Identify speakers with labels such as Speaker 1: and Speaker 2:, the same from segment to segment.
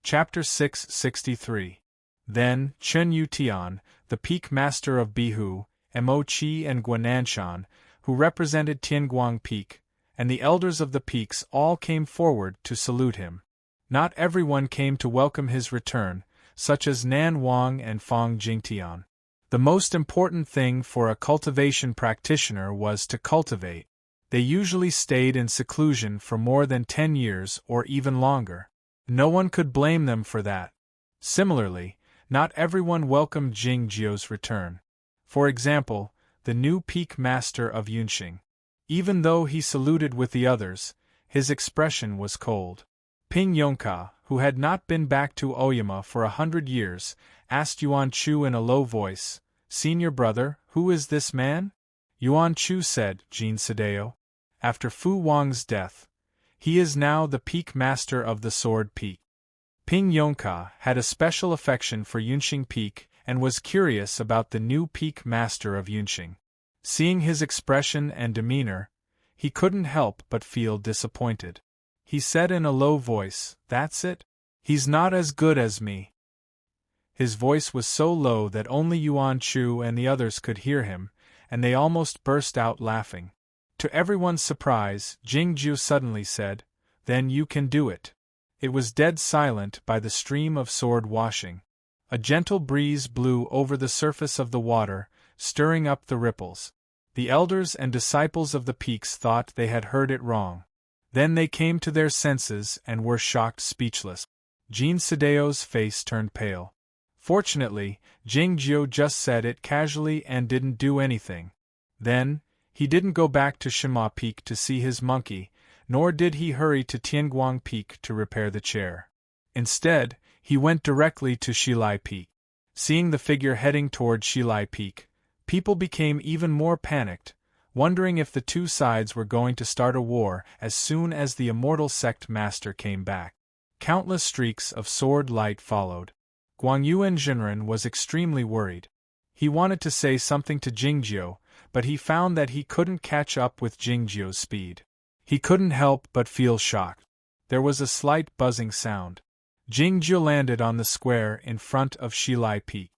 Speaker 1: Chapter 663. Then, Chen Yutian, the peak master of Bihu, Mo Qi and Guananshan, who represented Tianguang Peak, and the elders of the peaks all came forward to salute him. Not everyone came to welcome his return, such as Nan Wang and Fang Jingtian. The most important thing for a cultivation practitioner was to cultivate. They usually stayed in seclusion for more than 10 years or even longer. No one could blame them for that. Similarly, not everyone welcomed Jing Jiu's return. For example, the new peak master of Yunxing. Even though he saluted with the others, his expression was cold. Ping Yongka, who had not been back to Oyama for 100 years, asked Yuan Chu in a low voice, "Senior brother, who is this man?" Yuan Chu said, "Jin Sadeo. After Fu Wang's death, he is now the peak master of the Sword Peak." Ping Yongka had a special affection for Yunxing Peak and was curious about the new peak master of Yunxing. Seeing his expression and demeanor, he couldn't help but feel disappointed. He said in a low voice, "That's it? He's not as good as me." His voice was so low that only Yuan Chu and the others could hear him, and they almost burst out laughing. To everyone's surprise, Jing Jiu suddenly said, "Then you can do it." It was dead silent by the stream of sword washing. A gentle breeze blew over the surface of the water, stirring up the ripples. The elders and disciples of the peaks thought they had heard it wrong. Then they came to their senses and were shocked speechless. Jin Sadeo's face turned pale. Fortunately, Jing Jiu just said it casually and didn't do anything. Then, he didn't go back to Shima Peak to see his monkey, nor did he hurry to Tianguang Peak to repair the chair. Instead, he went directly to Shilai Peak. Seeing the figure heading toward Shilai Peak, people became even more panicked, wondering if the two sides were going to start a war as soon as the immortal sect master came back. Countless streaks of sword light followed. Guangyuan Jinren was extremely worried. He wanted to say something to Jingjiu, but he found that he couldn't catch up with Jingjiu's speed. He couldn't help but feel shocked. There was a slight buzzing sound. Jingjiu landed on the square in front of Shilai Peak.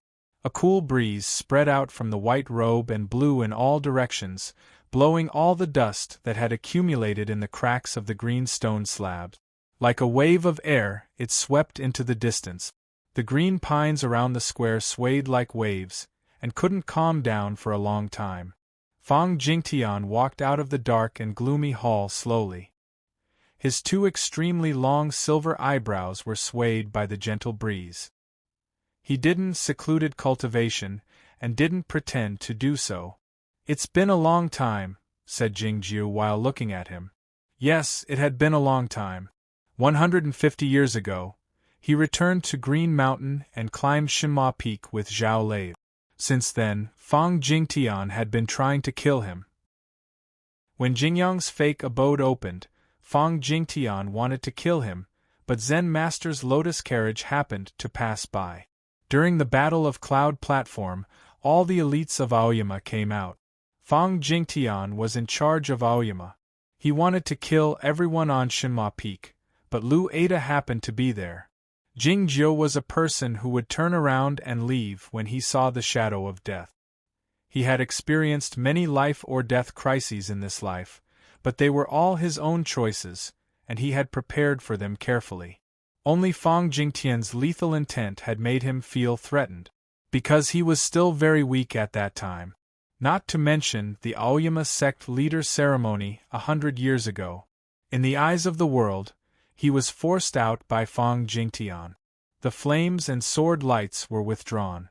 Speaker 1: A cool breeze spread out from the white robe and blew in all directions, blowing all the dust that had accumulated in the cracks of the green stone slabs. Like a wave of air, it swept into the distance. The green pines around the square swayed like waves, and couldn't calm down for a long time. Fang Jingtian walked out of the dark and gloomy hall slowly. His two extremely long silver eyebrows were swayed by the gentle breeze. He didn't secluded cultivation, and didn't pretend to do so. "It's been a long time," said Jingjiu while looking at him. Yes, it had been a long time. 150 years ago, he returned to Green Mountain and climbed Shima Peak with Zhao Lei. Since then, Fang Jingtian had been trying to kill him. When Jingyang's fake abode opened, Fang Jingtian wanted to kill him, but Zen Master's lotus carriage happened to pass by. During the Battle of Cloud Platform, all the elites of Aoyama came out. Fang Jingtian was in charge of Aoyama. He wanted to kill everyone on Shinma Peak, but Lu Ada happened to be there. Jingjiu was a person who would turn around and leave when he saw the shadow of death. He had experienced many life-or-death crises in this life, but they were all his own choices, and he had prepared for them carefully. Only Fang Jingtian's lethal intent had made him feel threatened, because he was still very weak at that time. Not to mention the Aoyama sect leader ceremony 100 years ago. In the eyes of the world, he was forced out by Fang Jingtian. The flames and sword lights were withdrawn.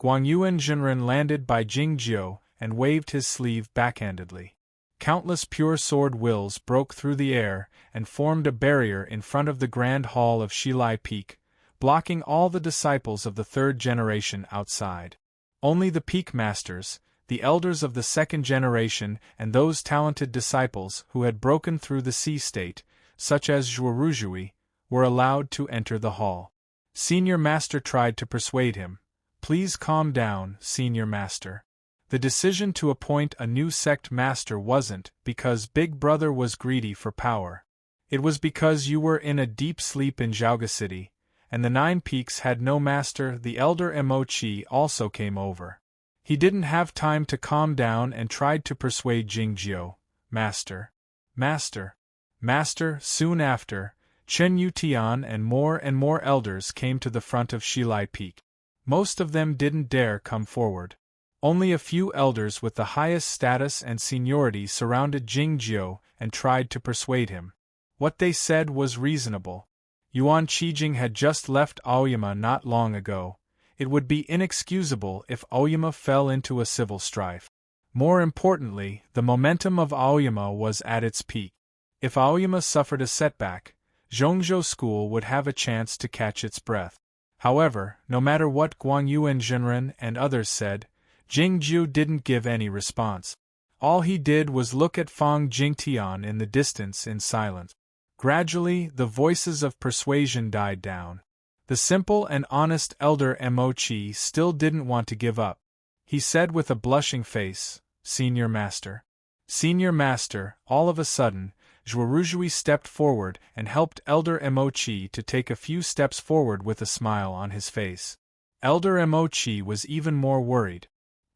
Speaker 1: Guangyuan Jinren landed by Jingjiu and waved his sleeve backhandedly. Countless pure sword wills broke through the air and formed a barrier in front of the grand hall of Shilai Peak, blocking all the disciples of the third generation outside. Only the peak masters, the elders of the second generation and those talented disciples who had broken through the sea state, such as Zhuoruzhui, were allowed to enter the hall. Senior Master tried to persuade him. "Please calm down, Senior Master. The decision to appoint a new sect master wasn't because Big Brother was greedy for power. It was because you were in a deep sleep in Zhaoga City, and the 9 peaks had no master. The elder Emochi also came over. He didn't have time to calm down and tried to persuade Jingjiu. Master. Master. Master. Soon after, Chen Yutian and more elders came to the front of Shilai Peak. Most of them didn't dare come forward. Only a few elders with the highest status and seniority surrounded Jingjiu and tried to persuade him. What they said was reasonable. Yuan Qijing had just left Aoyama not long ago. It would be inexcusable if Aoyama fell into a civil strife. More importantly, the momentum of Aoyama was at its peak. If Aoyama suffered a setback, Zhongzhou School would have a chance to catch its breath. However, no matter what Guangyuan Jinren and others said, Jingjiu didn't give any response. All he did was look at Fang Jingtian in the distance in silence. Gradually, the voices of persuasion died down. The simple and honest elder Emochi still didn't want to give up. He said with a blushing face, "Senior Master." Senior Master. All of a sudden, Zhuoruzhui stepped forward and helped Elder Emochi to take a few steps forward with a smile on his face. Elder Emochi was even more worried.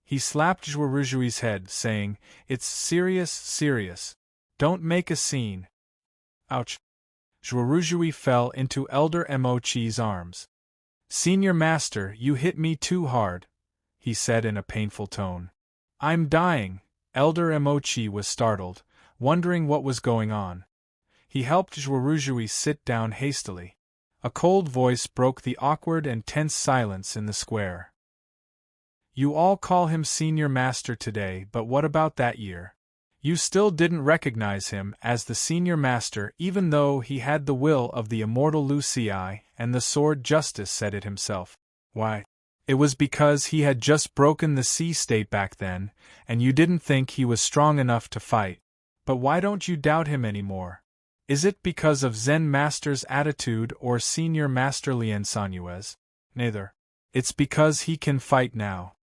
Speaker 1: He slapped Zhuoruzhui's head, saying, "It's serious, serious. Don't make a scene." Ouch! Zhuoruzhui fell into Elder Emochi's arms. "Senior Master, you hit me too hard," he said in a painful tone. "I'm dying." Elder Emochi was startled, wondering what was going on. He helped Zhuoruzhui sit down hastily. A cold voice broke the awkward and tense silence in the square. "You all call him Senior Master today, but what about that year? You still didn't recognize him as the Senior Master even though he had the will of the immortal Lu Xi, and the sword Justice said it himself. Why? It was because he had just broken the sea state back then, and you didn't think he was strong enough to fight. But why don't you doubt him anymore? Is it because of Zen Master's attitude or Senior Master Lien Sanyue's? Neither. It's because he can fight now."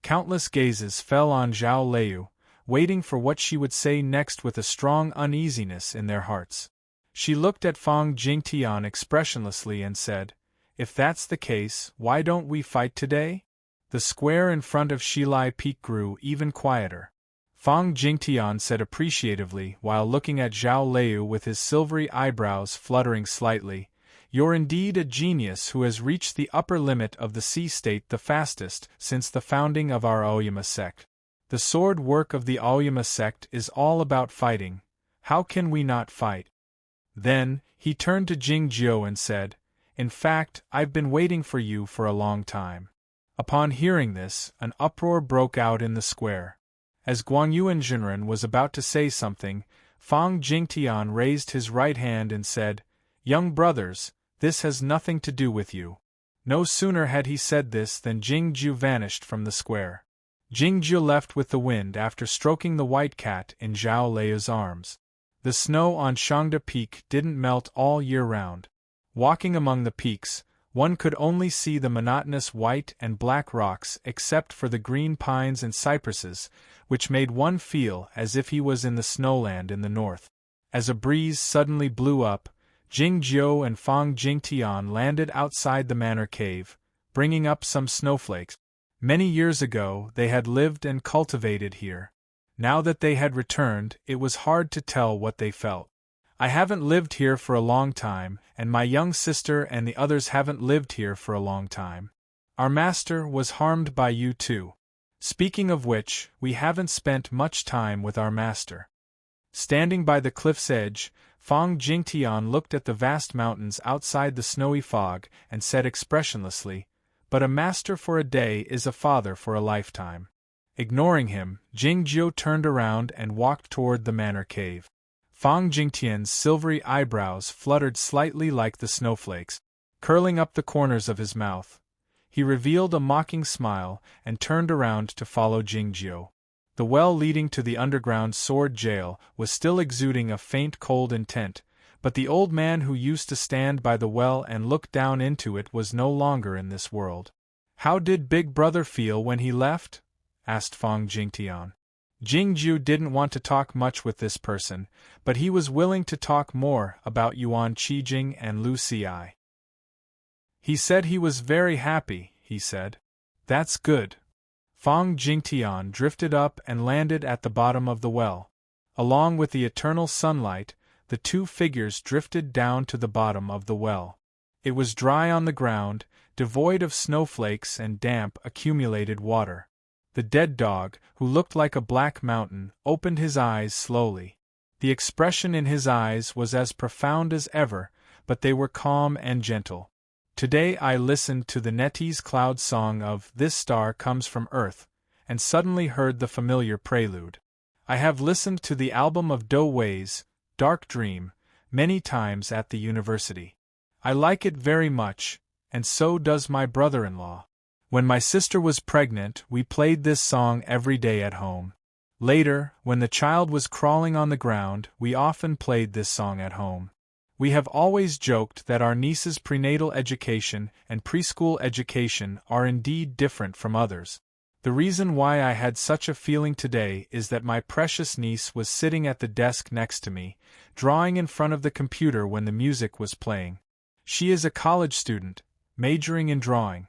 Speaker 1: Countless gazes fell on Zhao Lei, waiting for what she would say next with a strong uneasiness in their hearts. She looked at Fang Jingtian expressionlessly and said, "If that's the case, why don't we fight today?" The square in front of Shilai Peak grew even quieter. Fang Jingtian said appreciatively while looking at Zhao Lei with his silvery eyebrows fluttering slightly, "You're indeed a genius who has reached the upper limit of the sea state the fastest since the founding of our Aoyama sect. The sword work of the Aoyama sect is all about fighting. How can we not fight?" Then, he turned to Jingjiu and said, "In fact, I've been waiting for you for a long time." Upon hearing this, an uproar broke out in the square. As Guangyuan Jinren was about to say something, Fang Jingtian raised his right hand and said, "Young brothers, this has nothing to do with you." No sooner had he said this than Jingjiu vanished from the square. Jingjiu left with the wind after stroking the white cat in Zhao Lei's arms. The snow on Shangda Peak didn't melt all year round. Walking among the peaks, one could only see the monotonous white and black rocks except for the green pines and cypresses, which made one feel as if he was in the snowland in the north. As a breeze suddenly blew up, Jingjiu and Fang Jingtian landed outside the manor cave, bringing up some snowflakes. Many years ago they had lived and cultivated here. Now that they had returned, it was hard to tell what they felt. "I haven't lived here for a long time, and my young sister and the others haven't lived here for a long time. Our master was harmed by you too. Speaking of which, we haven't spent much time with our master." Standing by the cliff's edge, Fang Jingtian looked at the vast mountains outside the snowy fog and said expressionlessly, "But a master for a day is a father for a lifetime." Ignoring him, Jingjiu turned around and walked toward the manor cave. Fang Jingtian's silvery eyebrows fluttered slightly like the snowflakes. Curling up the corners of his mouth, he revealed a mocking smile and turned around to follow Jingjiu. The well leading to the underground sword jail was still exuding a faint cold intent, but the old man who used to stand by the well and look down into it was no longer in this world. "How did Big Brother feel when he left?" asked Fang Jingtian. Jingjiu didn't want to talk much with this person, but he was willing to talk more about Yuan Qijing and Lu Xi. He said he was very happy, he said. That's good. Fong Jingtian drifted up and landed at the bottom of the well. Along with the eternal sunlight, the two figures drifted down to the bottom of the well. It was dry on the ground, devoid of snowflakes and damp, accumulated water. The dead dog, who looked like a black mountain, opened his eyes slowly. The expression in his eyes was as profound as ever, but they were calm and gentle. Today I listened to the Netese cloud song of "This Star Comes from Earth," and suddenly heard the familiar prelude. I have listened to the album of Do Wei's Dark Dream many times at the university. I like it very much, and so does my brother-in-law. When my sister was pregnant, we played this song every day at home. Later, when the child was crawling on the ground, we often played this song at home. We have always joked that our niece's prenatal education and preschool education are indeed different from others. The reason why I had such a feeling today is that my precious niece was sitting at the desk next to me, drawing in front of the computer when the music was playing. She is a college student, majoring in drawing.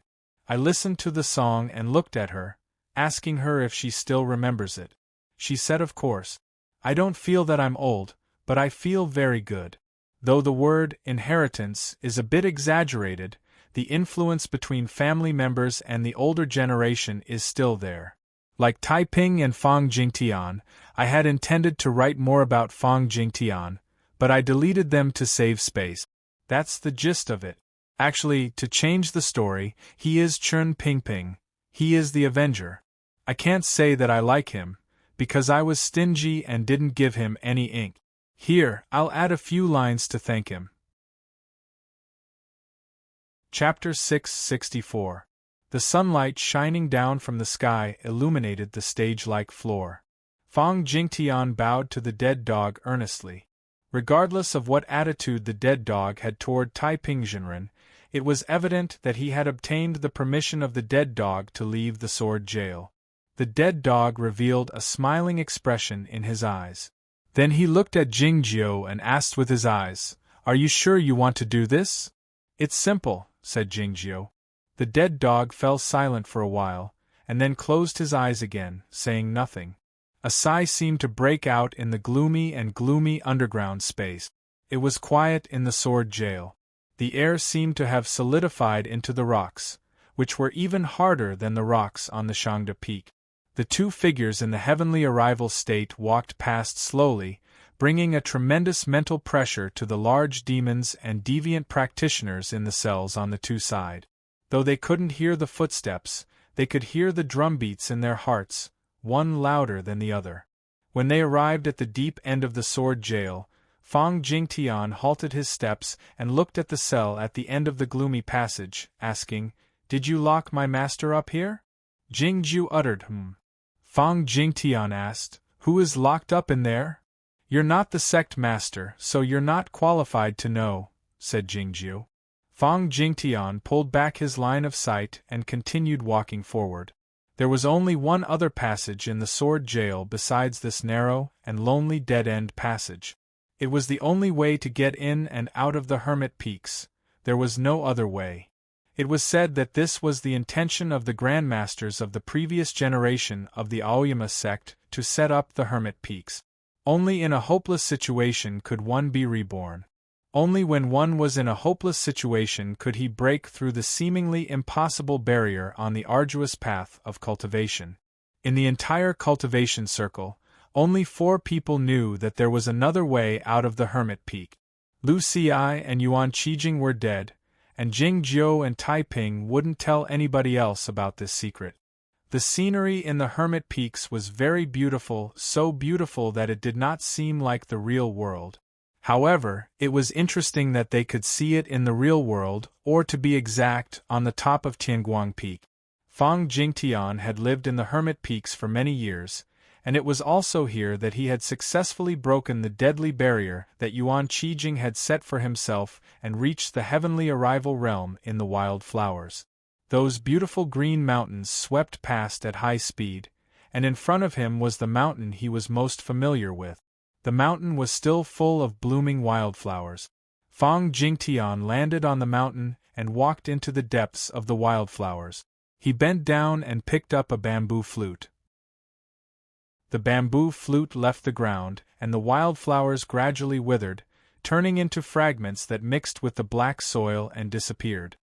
Speaker 1: I listened to the song and looked at her, asking her if she still remembers it. She said of course. I don't feel that I'm old, but I feel very good. Though the word inheritance is a bit exaggerated, the influence between family members and the older generation is still there. Like Taiping and Fong Jingtian, I had intended to write more about Fong Jingtian, but I deleted them to save space. That's the gist of it. Actually, to change the story, he is Chun Pingping. He is the Avenger. I can't say that I like him, because I was stingy and didn't give him any ink. Here, I'll add a few lines to thank him. Chapter 664. The sunlight shining down from the sky illuminated the stage-like floor. Fong Jingtian bowed to the dead dog earnestly. Regardless of what attitude the dead dog had toward Taiping Jinren, it was evident that he had obtained the permission of the dead dog to leave the sword jail. The dead dog revealed a smiling expression in his eyes. Then he looked at Jingjiu and asked with his eyes, "Are you sure you want to do this?" "It's simple," said Jingjiu. The dead dog fell silent for a while, and then closed his eyes again, saying nothing. A sigh seemed to break out in the gloomy underground space. It was quiet in the sword jail. The air seemed to have solidified into the rocks, which were even harder than the rocks on the Shangda Peak. The two figures in the heavenly arrival state walked past slowly, bringing a tremendous mental pressure to the large demons and deviant practitioners in the cells on the two sides. Though they couldn't hear the footsteps, they could hear the drumbeats in their hearts, one louder than the other. When they arrived at the deep end of the sword jail, Fong Jingtian halted his steps and looked at the cell at the end of the gloomy passage, asking, "Did you lock my master up here?" Jingjiu uttered, Fong Jingtian asked, "Who is locked up in there?" "You're not the sect master, so you're not qualified to know," said Jingjiu. Fong Jingtian pulled back his line of sight and continued walking forward. There was only one other passage in the sword jail besides this narrow and lonely dead-end passage. It was the only way to get in and out of the Hermit Peaks. There was no other way. It was said that this was the intention of the grandmasters of the previous generation of the Aoyama sect to set up the Hermit Peaks. Only in a hopeless situation could one be reborn. Only when one was in a hopeless situation could he break through the seemingly impossible barrier on the arduous path of cultivation. In the entire cultivation circle, only 4 people knew that there was another way out of the Hermit Peak. Lu Xi and Yuan Qijing were dead, and Jingjiu and Taiping wouldn't tell anybody else about this secret. The scenery in the Hermit Peaks was very beautiful, so beautiful that it did not seem like the real world. However, it was interesting that they could see it in the real world, or to be exact, on the top of Tianguang Peak. Fong Jingtian had lived in the Hermit Peaks for many years, and it was also here that he had successfully broken the deadly barrier that Yuan Qijing had set for himself and reached the heavenly arrival realm in the wild flowers. Those beautiful green mountains swept past at high speed, and in front of him was the mountain he was most familiar with. The mountain was still full of blooming wildflowers. Fong Jingtian landed on the mountain and walked into the depths of the wildflowers. He bent down and picked up a bamboo flute. The bamboo flute left the ground, and the wildflowers gradually withered, turning into fragments that mixed with the black soil and disappeared.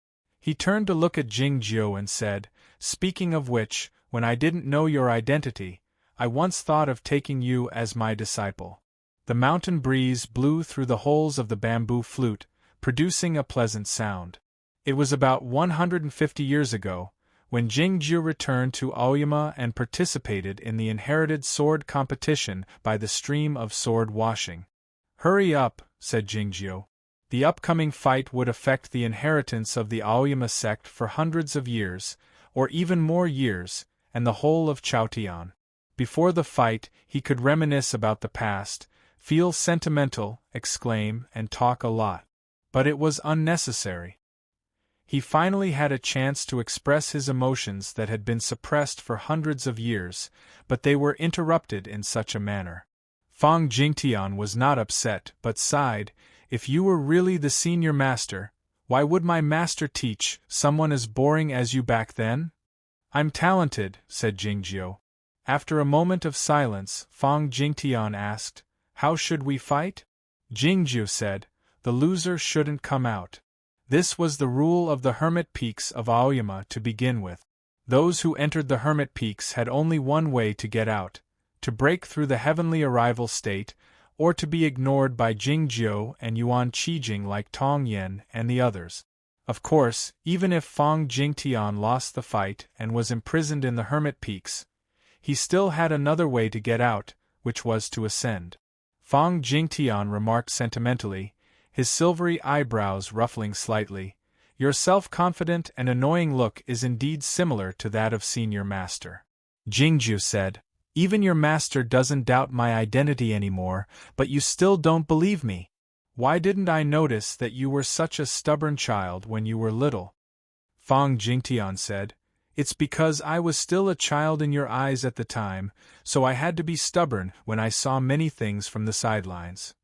Speaker 1: He turned to look at Jingjiu and said, "Speaking of which, when I didn't know your identity, I once thought of taking you as my disciple." The mountain breeze blew through the holes of the bamboo flute, producing a pleasant sound. It was about 150 years ago, when Jingjiu returned to Aoyama and participated in the inherited sword competition by the stream of sword washing. "Hurry up," said Jingjiu. The upcoming fight would affect the inheritance of the Aoyama sect for hundreds of years, or even more years, and the whole of Chaotian. Before the fight, he could reminisce about the past, feel sentimental, exclaim, and talk a lot. But it was unnecessary. He finally had a chance to express his emotions that had been suppressed for hundreds of years, but they were interrupted in such a manner. Fang Jingtian was not upset, but sighed, "If you were really the senior master, why would my master teach someone as boring as you back then?" "I'm talented," said Jingjiu. After a moment of silence, Fang Jingtian asked, "How should we fight?" Jingjiu said, "The loser shouldn't come out." This was the rule of the Hermit Peaks of Aoyama to begin with. Those who entered the Hermit Peaks had only one way to get out: to break through the heavenly arrival state, or to be ignored by Jingjiu and Yuan Qijing like Tong Yen and the others. Of course, even if Fang Jingtian lost the fight and was imprisoned in the Hermit Peaks, he still had another way to get out, which was to ascend. Fang Jingtian remarked sentimentally, his silvery eyebrows ruffling slightly, "Your self-confident and annoying look is indeed similar to that of Senior Master." Jingjiu said, "Even your master doesn't doubt my identity anymore, but you still don't believe me. Why didn't I notice that you were such a stubborn child when you were little?" Fang Jingtian said, "It's because I was still a child in your eyes at the time, so I had to be stubborn when I saw many things from the sidelines."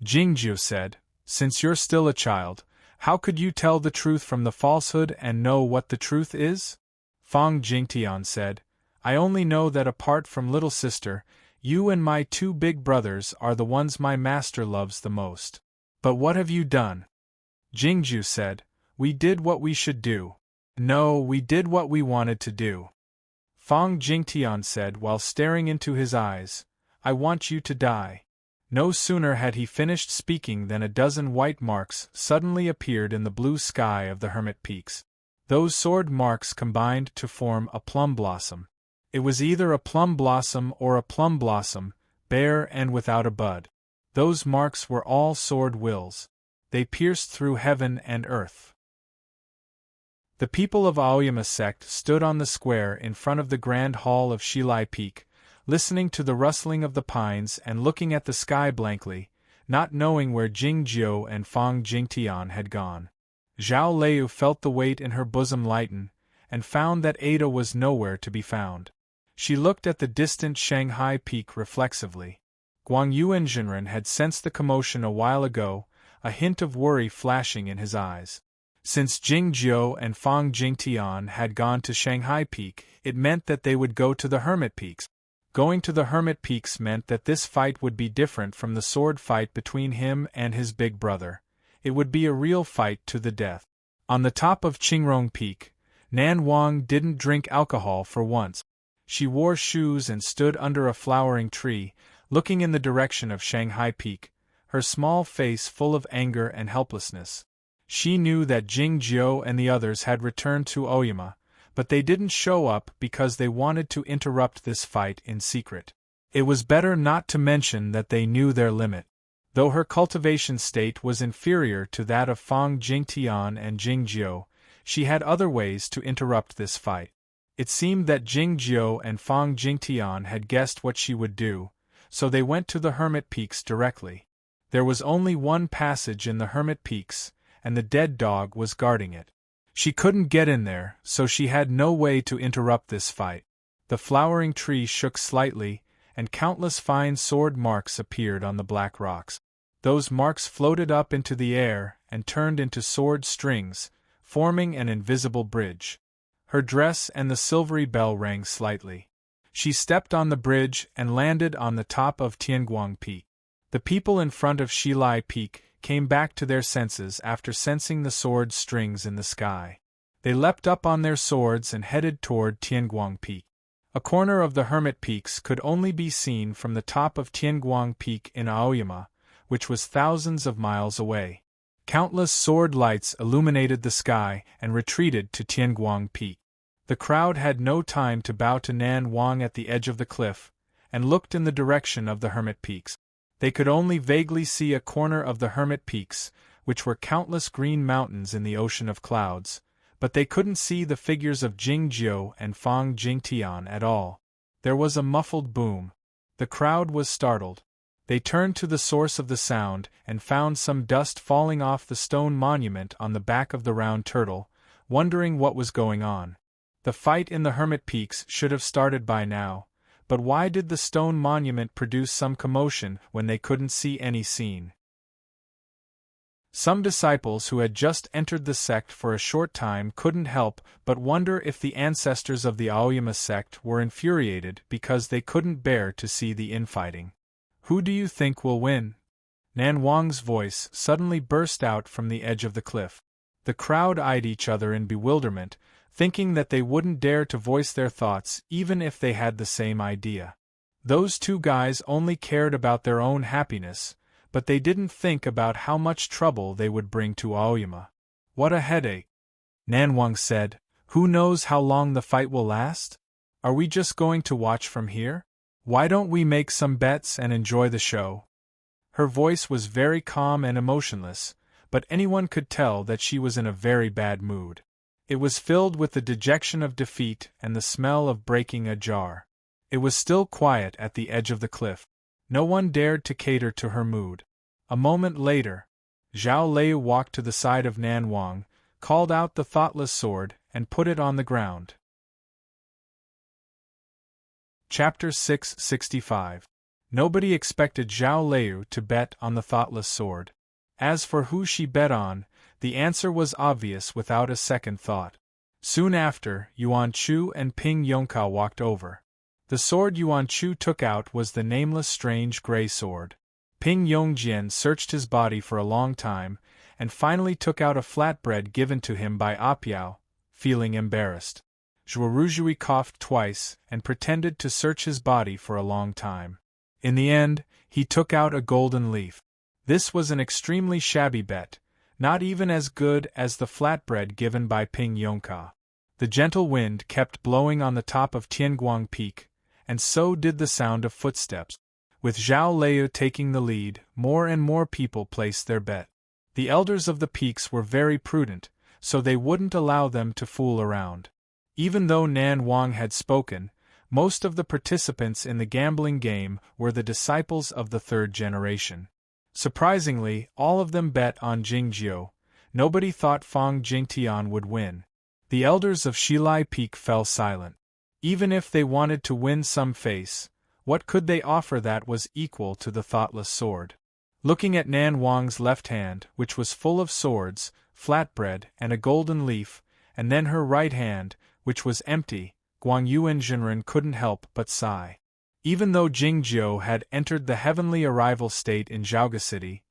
Speaker 1: Jingjiu said, "Since you're still a child, how could you tell the truth from the falsehood and know what the truth is?" Fang Jingtian said, "I only know that apart from little sister, you and my two big brothers are the ones my master loves the most. But what have you done?" Jingjiu said, "We did what we should do. No, we did what we wanted to do." Fang Jingtian said while staring into his eyes, "I want you to die." No sooner had he finished speaking than a dozen white marks suddenly appeared in the blue sky of the Hermit Peaks. Those sword marks combined to form a plum blossom. It was either a plum blossom or a plum blossom, bare and without a bud. Those marks were all sword wills. They pierced through heaven and earth. The people of Aoyama sect stood on the square in front of the grand hall of Shilai Peak, listening to the rustling of the pines and looking at the sky blankly, not knowing where Jingjiu and Fang Jingtian had gone. Zhao Leu felt the weight in her bosom lighten, and found that Ada was nowhere to be found. She looked at the distant Shanghai Peak reflexively. Guang Yuanzhenren had sensed the commotion a while ago, a hint of worry flashing in his eyes. Since Jingjiu and Fang Jingtian had gone to Shanghai Peak, it meant that they would go to the Hermit Peaks. Going to the Hermit Peaks meant that this fight would be different from the sword fight between him and his big brother. It would be a real fight to the death. On the top of Qingrong Peak, Nan Wang didn't drink alcohol for once. She wore shoes and stood under a flowering tree, looking in the direction of Shanghai Peak, her small face full of anger and helplessness. She knew that Jingjiu and the others had returned to Aoyama, but they didn't show up because they wanted to interrupt this fight in secret. It was better not to mention that they knew their limit. Though her cultivation state was inferior to that of Fang Jingtian and Jingjiu, she had other ways to interrupt this fight. It seemed that Jingjiu and Fang Jingtian had guessed what she would do, so they went to the Hermit Peaks directly. There was only one passage in the Hermit Peaks, and the dead dog was guarding it. She couldn't get in there, so she had no way to interrupt this fight. The flowering tree shook slightly, and countless fine sword marks appeared on the black rocks. Those marks floated up into the air and turned into sword strings, forming an invisible bridge. Her dress and the silvery bell rang slightly. She stepped on the bridge and landed on the top of Tianguang Peak. The people in front of Shilai Peak came back to their senses after sensing the sword strings in the sky. They leapt up on their swords and headed toward Tianguang Peak. A corner of the Hermit Peaks could only be seen from the top of Tianguang Peak in Aoyama, which was thousands of miles away. Countless sword lights illuminated the sky and retreated to Tianguang Peak. The crowd had no time to bow to Nan Wang at the edge of the cliff, and looked in the direction of the Hermit Peaks. They could only vaguely see a corner of the Hermit Peaks, which were countless green mountains in the ocean of clouds, but they couldn't see the figures of Jing Jiu and Fang Jingtian at all. There was a muffled boom. The crowd was startled. They turned to the source of the sound and found some dust falling off the stone monument on the back of the round turtle, wondering what was going on. The fight in the Hermit Peaks should have started by now, but why did the stone monument produce some commotion when they couldn't see any scene? Some disciples who had just entered the sect for a short time couldn't help but wonder if the ancestors of the Aoyama sect were infuriated because they couldn't bear to see the infighting. "Who do you think will win?" Nan Wang's voice suddenly burst out from the edge of the cliff. The crowd eyed each other in bewilderment, thinking that they wouldn't dare to voice their thoughts even if they had the same idea. Those two guys only cared about their own happiness, but they didn't think about how much trouble they would bring to Aoyama. "What a headache," Nan Wang said. "Who knows how long the fight will last? Are we just going to watch from here? Why don't we make some bets and enjoy the show?" Her voice was very calm and emotionless, but anyone could tell that she was in a very bad mood. It was filled with the dejection of defeat and the smell of breaking a jar. It was still quiet at the edge of the cliff. No one dared to cater to her mood. A moment later, Zhao Lei walked to the side of Nan Wang, called out the thoughtless sword, and put it on the ground. Chapter 665. Nobody expected Zhao Lei to bet on the thoughtless sword. As for who she bet on, the answer was obvious without a second thought. Soon after, Yuan Chu and Ping Yongka walked over. The sword Yuan Chu took out was the nameless strange gray sword. Ping Yongjian searched his body for a long time, and finally took out a flatbread given to him by Apiao, feeling embarrassed. Zhuoruzhui coughed twice and pretended to search his body for a long time. In the end, he took out a golden leaf. This was an extremely shabby bet, not even as good as the flatbread given by Ping Yongka. The gentle wind kept blowing on the top of Tianguang Peak, and so did the sound of footsteps. With Zhao Lei taking the lead, more and more people placed their bet. The elders of the peaks were very prudent, so they wouldn't allow them to fool around. Even though Nan Wang had spoken, most of the participants in the gambling game were the disciples of the third generation. Surprisingly, all of them bet on Jingjiu. Nobody thought Fang Jingtian would win. The elders of Shilai Peak fell silent. Even if they wanted to win some face, what could they offer that was equal to the thoughtless sword? Looking at Nan Wang's left hand, which was full of swords, flatbread, and a golden leaf, and then her right hand, which was empty, Guang Yuanjinren couldn't help but sigh. Even though Jingjiu had entered the heavenly arrival state in Zhaoga City,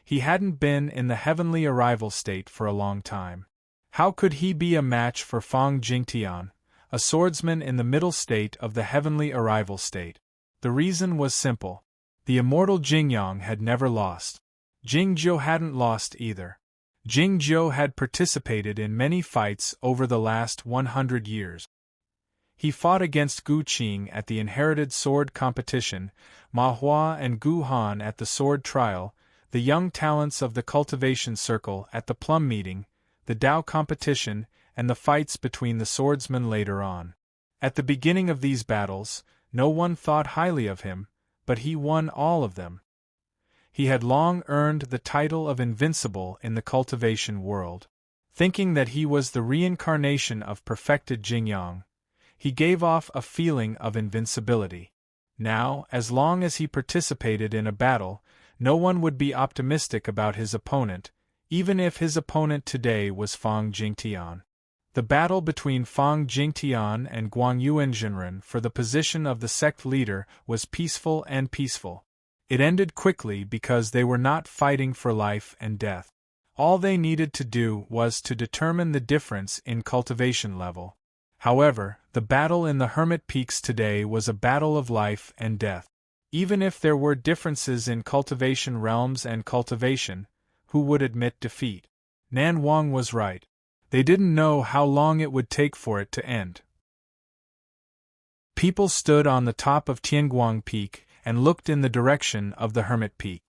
Speaker 1: he hadn't been in the heavenly arrival state for a long time. How could he be a match for Fang Jingtian, a swordsman in the middle state of the heavenly arrival state? The reason was simple. The immortal Jingyang had never lost. Jingjiu hadn't lost either. Jingjiu had participated in many fights over the last 100 years. He fought against Gu Qing at the inherited sword competition, Ma Hua and Gu Han at the sword trial, the young talents of the cultivation circle at the plum meeting, the Dao competition, and the fights between the swordsmen later on. At the beginning of these battles, no one thought highly of him, but he won all of them. He had long earned the title of invincible in the cultivation world. Thinking that he was the reincarnation of perfected Jingyang, he gave off a feeling of invincibility. Now, as long as he participated in a battle, no one would be optimistic about his opponent, even if his opponent today was Fang Jingtian. The battle between Fang Jingtian and Guang Yuanzhenren for the position of the sect leader was peaceful and peaceful. It ended quickly because they were not fighting for life and death. All they needed to do was to determine the difference in cultivation level. However, the battle in the Hermit Peaks today was a battle of life and death. Even if there were differences in cultivation realms and cultivation, who would admit defeat? Nan Wang was right. They didn't know how long it would take for it to end. People stood on the top of Tianguang Peak and looked in the direction of the Hermit Peak.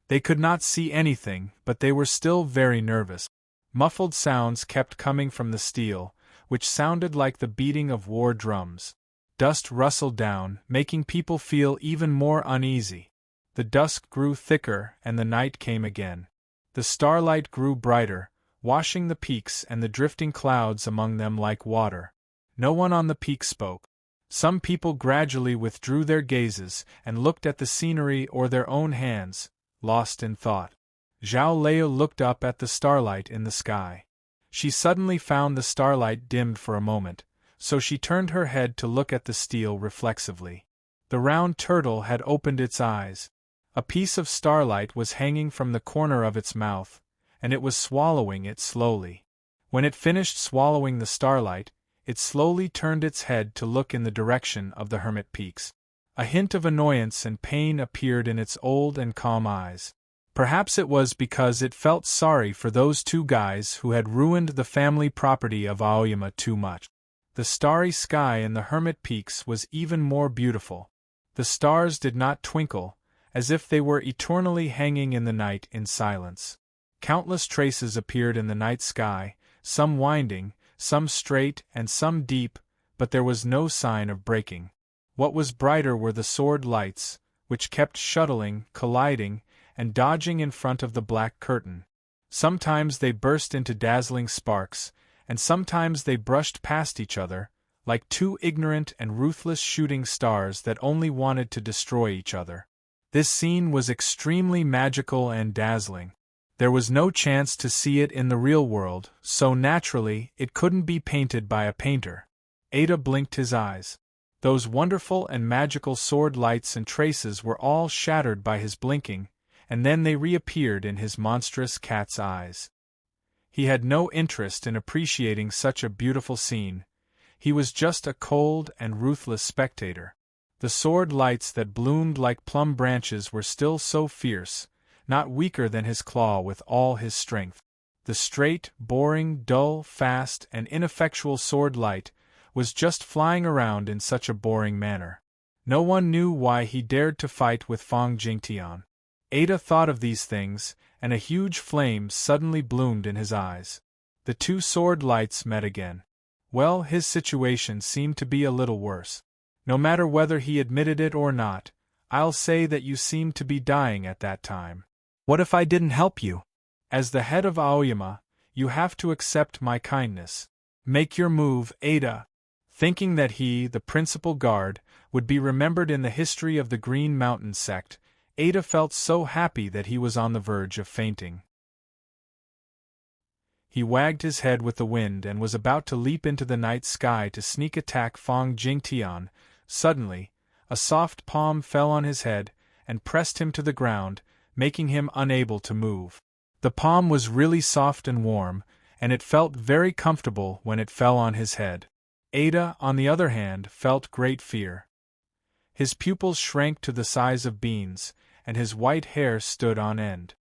Speaker 1: They could not see anything, but they were still very nervous. Muffled sounds kept coming from the steel, which sounded like the beating of war drums. Dust rustled down, making people feel even more uneasy. The dusk grew thicker and the night came again. The starlight grew brighter, washing the peaks and the drifting clouds among them like water. No one on the peak spoke. Some people gradually withdrew their gazes and looked at the scenery or their own hands, lost in thought. Zhao Lei looked up at the starlight in the sky. She suddenly found the starlight dimmed for a moment, so she turned her head to look at the steel reflexively. The round turtle had opened its eyes. A piece of starlight was hanging from the corner of its mouth, and it was swallowing it slowly. When it finished swallowing the starlight, it slowly turned its head to look in the direction of the Hermit Peaks. A hint of annoyance and pain appeared in its old and calm eyes. Perhaps it was because it felt sorry for those two guys who had ruined the family property of Aoyama too much. The starry sky in the Hermit Peaks was even more beautiful. The stars did not twinkle, as if they were eternally hanging in the night in silence. Countless traces appeared in the night sky, some winding, some straight and some deep, but there was no sign of breaking. What was brighter were the sword lights, which kept shuttling, colliding, and dodging in front of the black curtain. Sometimes they burst into dazzling sparks, and sometimes they brushed past each other, like two ignorant and ruthless shooting stars that only wanted to destroy each other. This scene was extremely magical and dazzling. There was no chance to see it in the real world, so naturally it couldn't be painted by a painter. Ada blinked his eyes. Those wonderful and magical sword lights and traces were all shattered by his blinking, and then they reappeared in his monstrous cat's eyes. He had no interest in appreciating such a beautiful scene. He was just a cold and ruthless spectator. The sword lights that bloomed like plum branches were still so fierce, not weaker than his claw with all his strength. The straight, boring, dull, fast, and ineffectual sword light was just flying around in such a boring manner. No one knew why he dared to fight with Fang Jingtian. Ada thought of these things, and a huge flame suddenly bloomed in his eyes. The two sword lights met again. Well, his situation seemed to be a little worse. No matter whether he admitted it or not, I'll say that you seemed to be dying at that time. What if I didn't help you? As the head of Aoyama, you have to accept my kindness. Make your move, Ada. Thinking that he, the principal guard, would be remembered in the history of the Green Mountain sect, Ada felt so happy that he was on the verge of fainting. He wagged his head with the wind and was about to leap into the night sky to sneak attack Fang Jingtian. Suddenly, a soft palm fell on his head and pressed him to the ground, making him unable to move. The palm was really soft and warm, and it felt very comfortable when it fell on his head. Ada, on the other hand, felt great fear. His pupils shrank to the size of beans, and his white hair stood on end.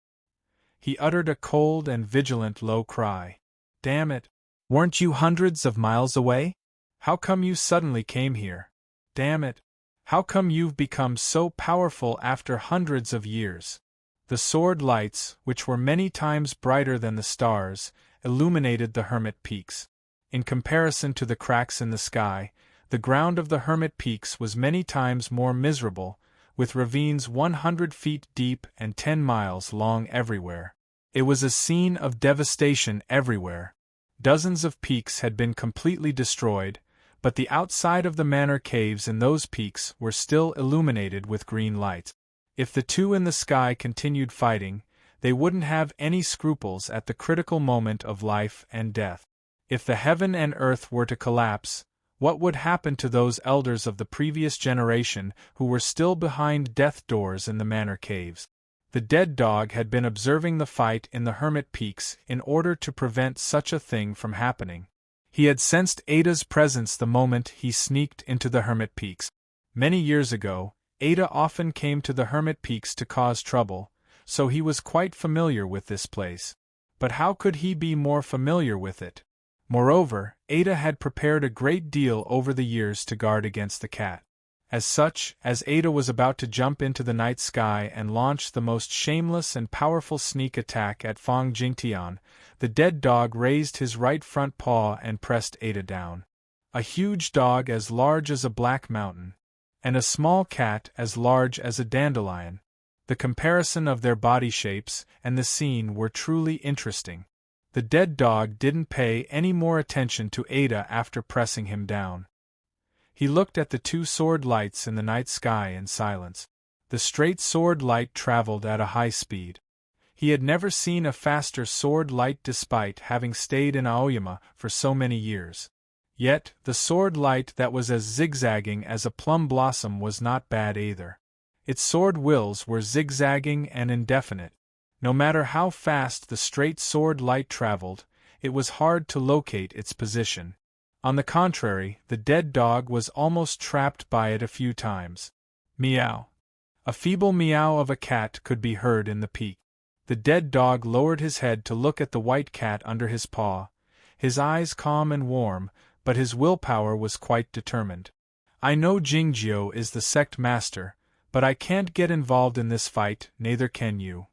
Speaker 1: He uttered a cold and vigilant low cry. Damn it! Weren't you hundreds of miles away? How come you suddenly came here? Damn it! How come you've become so powerful after hundreds of years? The sword lights, which were many times brighter than the stars, illuminated the Hermit Peaks. In comparison to the cracks in the sky, the ground of the Hermit Peaks was many times more miserable, with ravines 100 feet deep and 10 miles long everywhere. It was a scene of devastation everywhere. Dozens of peaks had been completely destroyed, but the outside of the manor caves in those peaks were still illuminated with green light. If the two in the sky continued fighting, they wouldn't have any scruples at the critical moment of life and death. If the heaven and earth were to collapse, what would happen to those elders of the previous generation who were still behind death doors in the manor caves? The dead dog had been observing the fight in the Hermit Peaks in order to prevent such a thing from happening. He had sensed Ada's presence the moment he sneaked into the Hermit Peaks. Many years ago, Ada often came to the Hermit Peaks to cause trouble, so he was quite familiar with this place. But how could he be more familiar with it? Moreover, Ada had prepared a great deal over the years to guard against the cat. As such, as Ada was about to jump into the night sky and launch the most shameless and powerful sneak attack at Fong Jingtian, the dead dog raised his right front paw and pressed Ada down. A huge dog as large as a black mountain, and a small cat as large as a dandelion. The comparison of their body shapes and the scene were truly interesting. The dead dog didn't pay any more attention to Ada after pressing him down. He looked at the two sword lights in the night sky in silence. The straight sword light traveled at a high speed. He had never seen a faster sword light despite having stayed in Aoyama for so many years. Yet, the sword light that was as zigzagging as a plum blossom was not bad either. Its sword wheels were zigzagging and indefinite. No matter how fast the straight sword light traveled, it was hard to locate its position. On the contrary, the dead dog was almost trapped by it a few times. Meow. A feeble meow of a cat could be heard in the peak. The dead dog lowered his head to look at the white cat under his paw, his eyes calm and warm, but his willpower was quite determined. I know Jingjiu is the sect master, but I can't get involved in this fight, neither can you.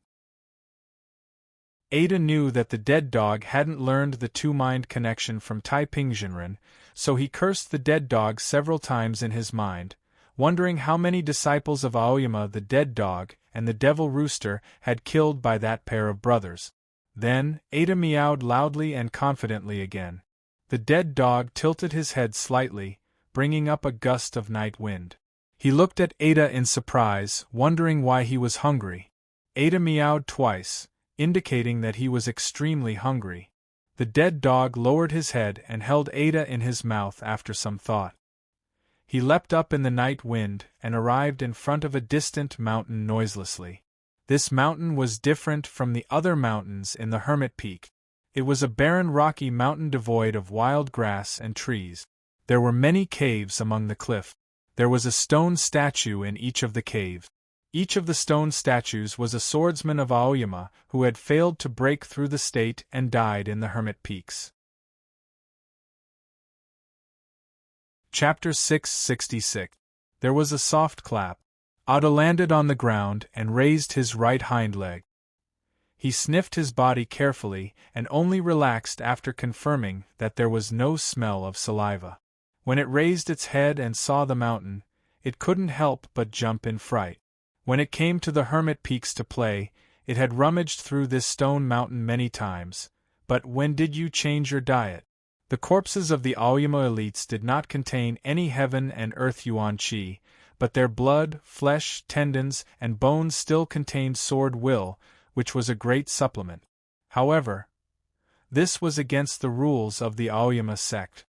Speaker 1: Ada knew that the dead dog hadn't learned the two-mind connection from Taiping Jinren, so he cursed the dead dog several times in his mind, wondering how many disciples of Aoyama the dead dog and the devil rooster had killed by that pair of brothers. Then, Ada meowed loudly and confidently again. The dead dog tilted his head slightly, bringing up a gust of night wind. He looked at Ada in surprise, wondering why he was hungry. Ada meowed twice, indicating that he was extremely hungry. The dead dog lowered his head and held Ada in his mouth after some thought. He leapt up in the night wind and arrived in front of a distant mountain noiselessly. This mountain was different from the other mountains in the Hermit Peak. It was a barren rocky mountain devoid of wild grass and trees. There were many caves among the cliff. There was a stone statue in each of the caves. Each of the stone statues was a swordsman of Aoyama who had failed to break through the state and died in the Hermit Peaks. Chapter 666. There was a soft clap. Ada landed on the ground and raised his right hind leg. He sniffed his body carefully and only relaxed after confirming that there was no smell of saliva. When it raised its head and saw the mountain, it couldn't help but jump in fright. When it came to the Hermit Peaks to play, it had rummaged through this stone mountain many times. But when did you change your diet? The corpses of the Aoyama elites did not contain any heaven and earth yuan qi, but their blood, flesh, tendons, and bones still contained sword will, which was a great supplement. However, this was against the rules of the Aoyama sect.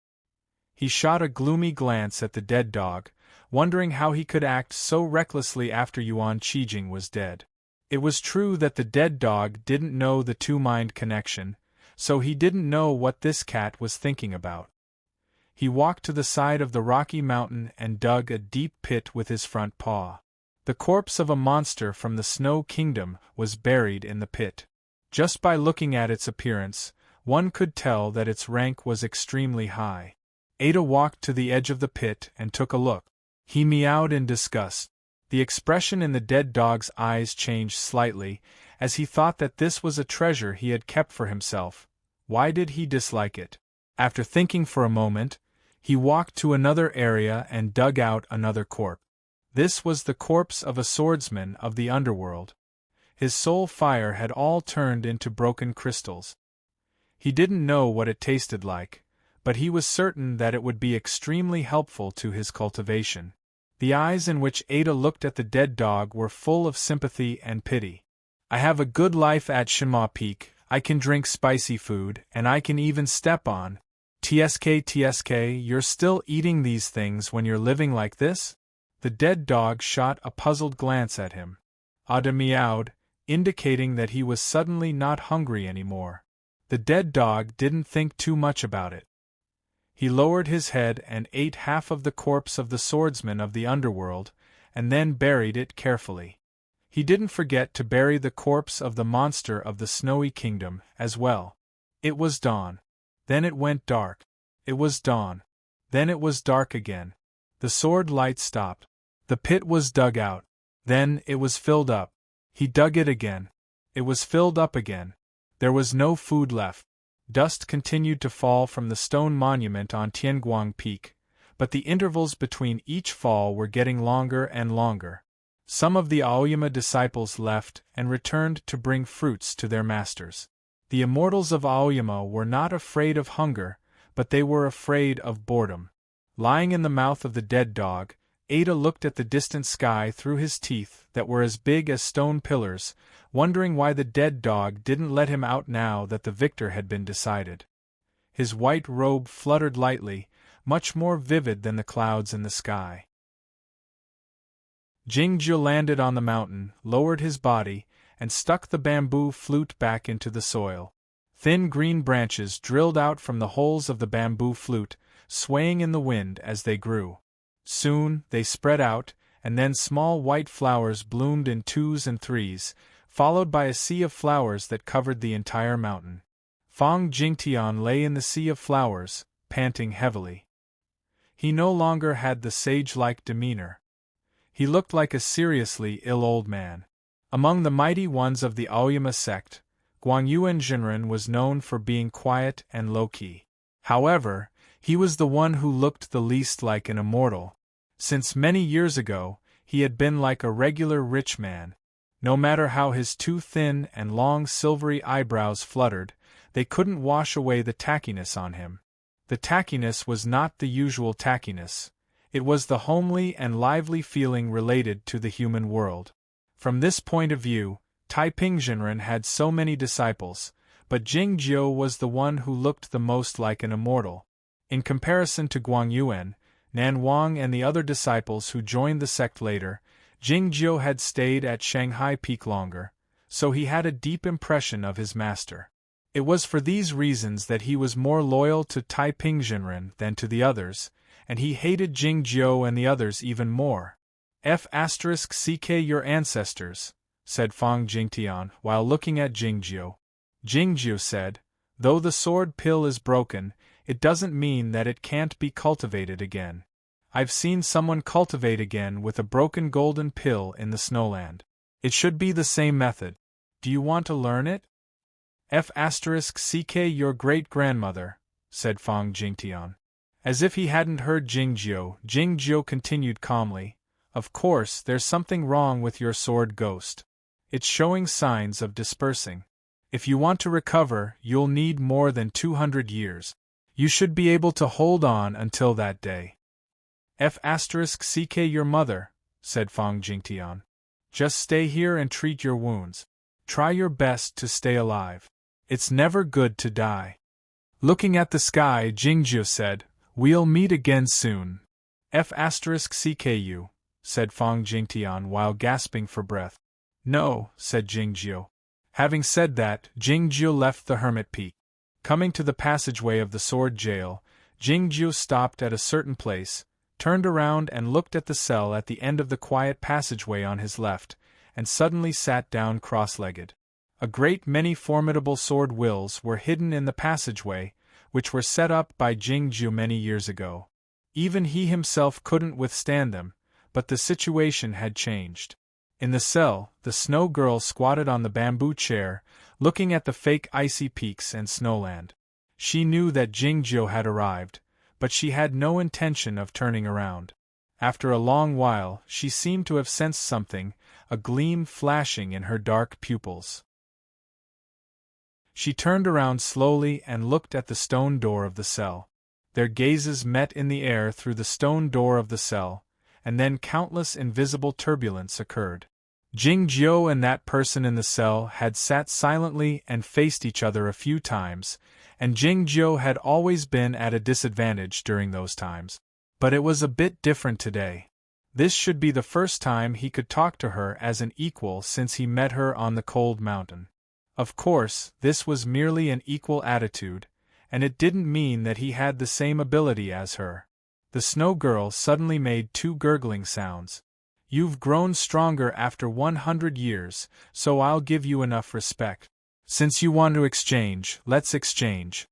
Speaker 1: He shot a gloomy glance at the dead dog, wondering how he could act so recklessly after Yuan Qijing was dead. It was true that the dead dog didn't know the two-mind connection, so he didn't know what this cat was thinking about. He walked to the side of the rocky mountain and dug a deep pit with his front paw. The corpse of a monster from the Snow Kingdom was buried in the pit. Just by looking at its appearance, one could tell that its rank was extremely high. Ada walked to the edge of the pit and took a look. He meowed in disgust. The expression in the dead dog's eyes changed slightly, as he thought that this was a treasure he had kept for himself. Why did he dislike it? After thinking for a moment, he walked to another area and dug out another corpse. This was the corpse of a swordsman of the underworld. His soul fire had all turned into broken crystals. He didn't know what it tasted like, but he was certain that it would be extremely helpful to his cultivation. The eyes in which Ada looked at the dead dog were full of sympathy and pity. I have a good life at Shinma Peak, I can drink spicy food, and I can even step on. Tsk, you're still eating these things when you're living like this? The dead dog shot a puzzled glance at him. Ada meowed, indicating that he was suddenly not hungry anymore. The dead dog didn't think too much about it. He lowered his head and ate half of the corpse of the swordsman of the underworld, and then buried it carefully. He didn't forget to bury the corpse of the monster of the Snowy Kingdom, as well. It was dawn. Then it went dark. It was dawn. Then it was dark again. The sword light stopped. The pit was dug out. Then it was filled up. He dug it again. It was filled up again. There was no food left. Dust continued to fall from the stone monument on Tianguang Peak, but the intervals between each fall were getting longer and longer. Some of the Aoyama disciples left and returned to bring fruits to their masters. The immortals of Aoyama were not afraid of hunger, but they were afraid of boredom. Lying in the mouth of the dead dog, Ada looked at the distant sky through his teeth that were as big as stone pillars, wondering why the dead dog didn't let him out now that the victor had been decided. His white robe fluttered lightly, much more vivid than the clouds in the sky. Jingzhou landed on the mountain, lowered his body, and stuck the bamboo flute back into the soil. Thin green branches drilled out from the holes of the bamboo flute, swaying in the wind as they grew. Soon they spread out, and then small white flowers bloomed in twos and threes, followed by a sea of flowers that covered the entire mountain. Fang Jingtian lay in the sea of flowers, panting heavily. He no longer had the sage-like demeanor. He looked like a seriously ill old man. Among the mighty ones of the Aoyama sect, Guangyuan Jinren was known for being quiet and low-key. However, he was the one who looked the least like an immortal. Since many years ago, he had been like a regular rich man. No matter how his too thin and long silvery eyebrows fluttered, they couldn't wash away the tackiness on him. The tackiness was not the usual tackiness. It was the homely and lively feeling related to the human world. From this point of view, Taiping Jinren had so many disciples, but Jingzhou was the one who looked the most like an immortal. In comparison to Guangyuan, Nanwang and the other disciples who joined the sect later, Jingzhou had stayed at Shanghai Peak longer, so he had a deep impression of his master. It was for these reasons that he was more loyal to Taiping Jinren than to the others, and he hated Jingzhou and the others even more. F*ck your ancestors, said Fang Jingtian while looking at Jingzhou. Jingzhou said, though the sword pill is broken, it doesn't mean that it can't be cultivated again. I've seen someone cultivate again with a broken golden pill in the snowland. It should be the same method. Do you want to learn it? F*ck your great-grandmother, said Fang Jingtian. As if he hadn't heard Jingzhou, Jingzhou continued calmly, of course there's something wrong with your sword ghost. It's showing signs of dispersing. If you want to recover, you'll need more than 200 years. You should be able to hold on until that day. F*ck your mother, said Fang Jingtian. Just stay here and treat your wounds. Try your best to stay alive. It's never good to die. Looking at the sky, Jingzhou said, we'll meet again soon. F*ck you, said Fang Jingtian while gasping for breath. No, said Jingzhou. Having said that, Jingzhou left the hermit peak. Coming to the passageway of the sword jail, Jingzhou stopped at a certain place, turned around and looked at the cell at the end of the quiet passageway on his left, and suddenly sat down cross-legged. A great many formidable sword wills were hidden in the passageway, which were set up by Jingzhou many years ago. Even he himself couldn't withstand them, but the situation had changed. In the cell, the snow girl squatted on the bamboo chair, looking at the fake icy peaks and snowland. She knew that Jingzhou had arrived, but she had no intention of turning around. After a long while, she seemed to have sensed something, a gleam flashing in her dark pupils. She turned around slowly and looked at the stone door of the cell. Their gazes met in the air through the stone door of the cell, and then countless invisible turbulence occurred. Jingjiu and that person in the cell had sat silently and faced each other a few times, and Jingjiu had always been at a disadvantage during those times. But it was a bit different today. This should be the first time he could talk to her as an equal since he met her on the cold mountain. Of course, this was merely an equal attitude, and it didn't mean that he had the same ability as her. The snow girl suddenly made 2 gurgling sounds. You've grown stronger after 100 years, so I'll give you enough respect. Since you want to exchange, let's exchange.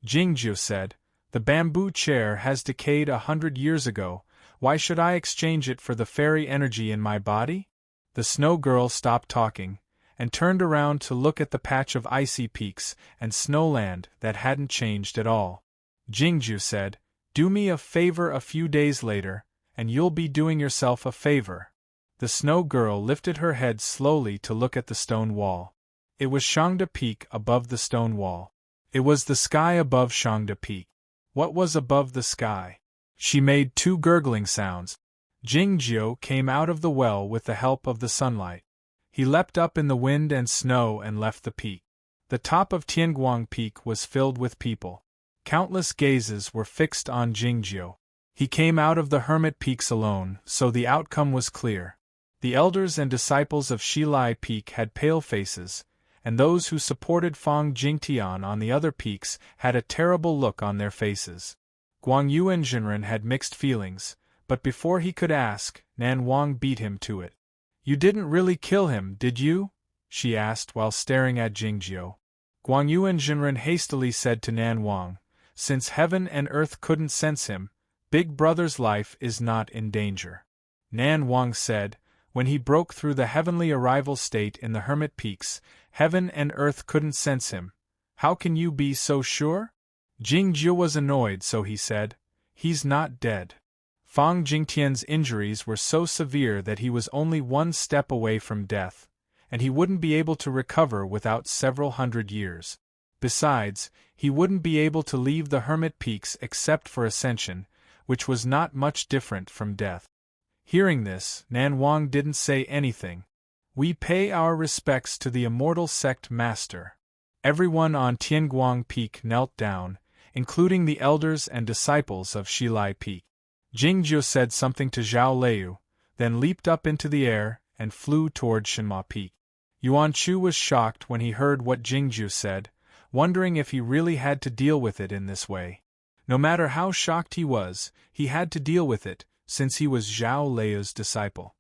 Speaker 1: Jingjiu said, the bamboo chair has decayed 100 years ago, why should I exchange it for the fairy energy in my body? The snow girl stopped talking, and turned around to look at the patch of icy peaks and snowland that hadn't changed at all. Jingjiu said, do me a favor a few days later, and you'll be doing yourself a favor. The snow girl lifted her head slowly to look at the stone wall. It was Shangda Peak above the stone wall. It was the sky above Shangda Peak. What was above the sky? She made 2 gurgling sounds. Jingjiu came out of the well with the help of the sunlight. He leapt up in the wind and snow and left the peak. The top of Tianguang Peak was filled with people. Countless gazes were fixed on Jingjiu. He came out of the hermit peaks alone, so the outcome was clear. The elders and disciples of Shilai Peak had pale faces, and those who supported Fang Jingtian on the other peaks had a terrible look on their faces. Guang Yuanjinren had mixed feelings, but before he could ask, Nan Wang beat him to it. You didn't really kill him, did you? She asked while staring at Jingjiu. Guang Yuanjinren hastily said to Nan Wang, since heaven and earth couldn't sense him, Big Brother's life is not in danger. Nan Wang said, when he broke through the heavenly arrival state in the hermit peaks, heaven and earth couldn't sense him. How can you be so sure? Jingjiu was annoyed, so he said, he's not dead. Fang Jingtian's injuries were so severe that he was only 1 step away from death, and he wouldn't be able to recover without several hundred years. Besides, he wouldn't be able to leave the hermit peaks except for ascension, which was not much different from death. Hearing this, Nan Wang didn't say anything. We pay our respects to the immortal sect master. Everyone on Tianguang Peak knelt down, including the elders and disciples of Shilai Peak. Jingjiu said something to Zhao Leu, then leaped up into the air and flew toward Shenma Peak. Yuan Chu was shocked when he heard what Jingjiu said, wondering if he really had to deal with it in this way. No matter how shocked he was, he had to deal with it, since he was Zhao Leu's disciple.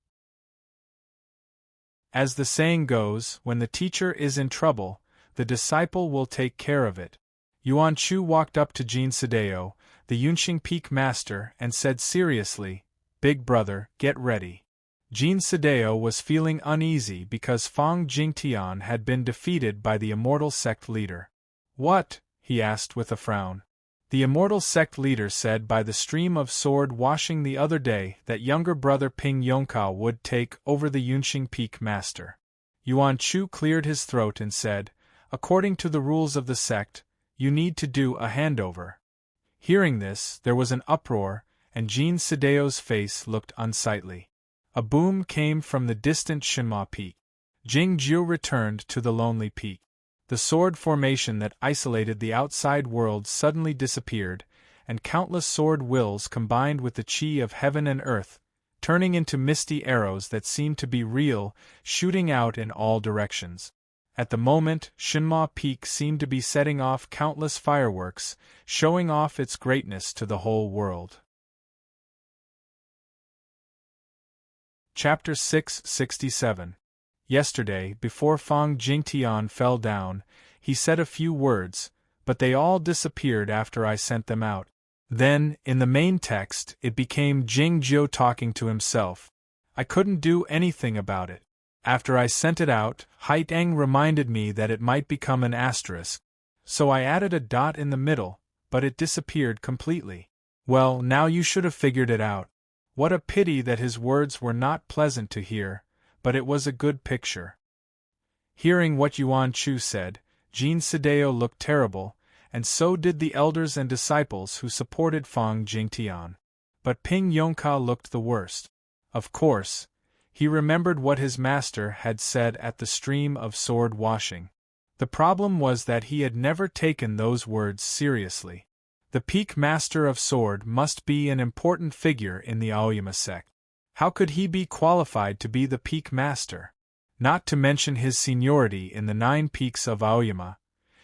Speaker 1: As the saying goes, when the teacher is in trouble, the disciple will take care of it. Yuan Chu walked up to Jin Sadeo, the Yunqing Peak master, and said seriously, Big Brother, get ready. Jin Sadeo was feeling uneasy because Fang Jingtian had been defeated by the immortal sect leader. What? He asked with a frown. The immortal sect leader said by the stream of sword washing the other day that younger brother Ping Yongkao would take over the Yunqing Peak master. Yuan Chu cleared his throat and said, according to the rules of the sect, you need to do a handover. Hearing this, there was an uproar, and Jin Sadeo's face looked unsightly. A boom came from the distant Shenma Peak. Jingjiu returned to the lonely peak. The sword formation that isolated the outside world suddenly disappeared, and countless sword wills combined with the chi of heaven and earth, turning into misty arrows that seemed to be real, shooting out in all directions. At the moment, Shenma Peak seemed to be setting off countless fireworks, showing off its greatness to the whole world. Chapter 667. Yesterday, before Fang Jingtian fell down, he said a few words, but they all disappeared after I sent them out. Then, in the main text, it became Jingjiu talking to himself. I couldn't do anything about it. After I sent it out, Haiteng reminded me that it might become an asterisk. So I added a dot in the middle, but it disappeared completely. Well, now you should have figured it out. What a pity that his words were not pleasant to hear, but it was a good picture. Hearing what Yuan Chu said, Jin Sadeo looked terrible, and so did the elders and disciples who supported Fang Jingtian. But Ping Yongkao looked the worst. Of course, He remembered what his master had said at the stream of sword washing. The problem was that he had never taken those words seriously. The peak master of sword must be an important figure in the Aoyama sect. How could he be qualified to be the peak master? Not to mention his seniority in the 9 peaks of Aoyama,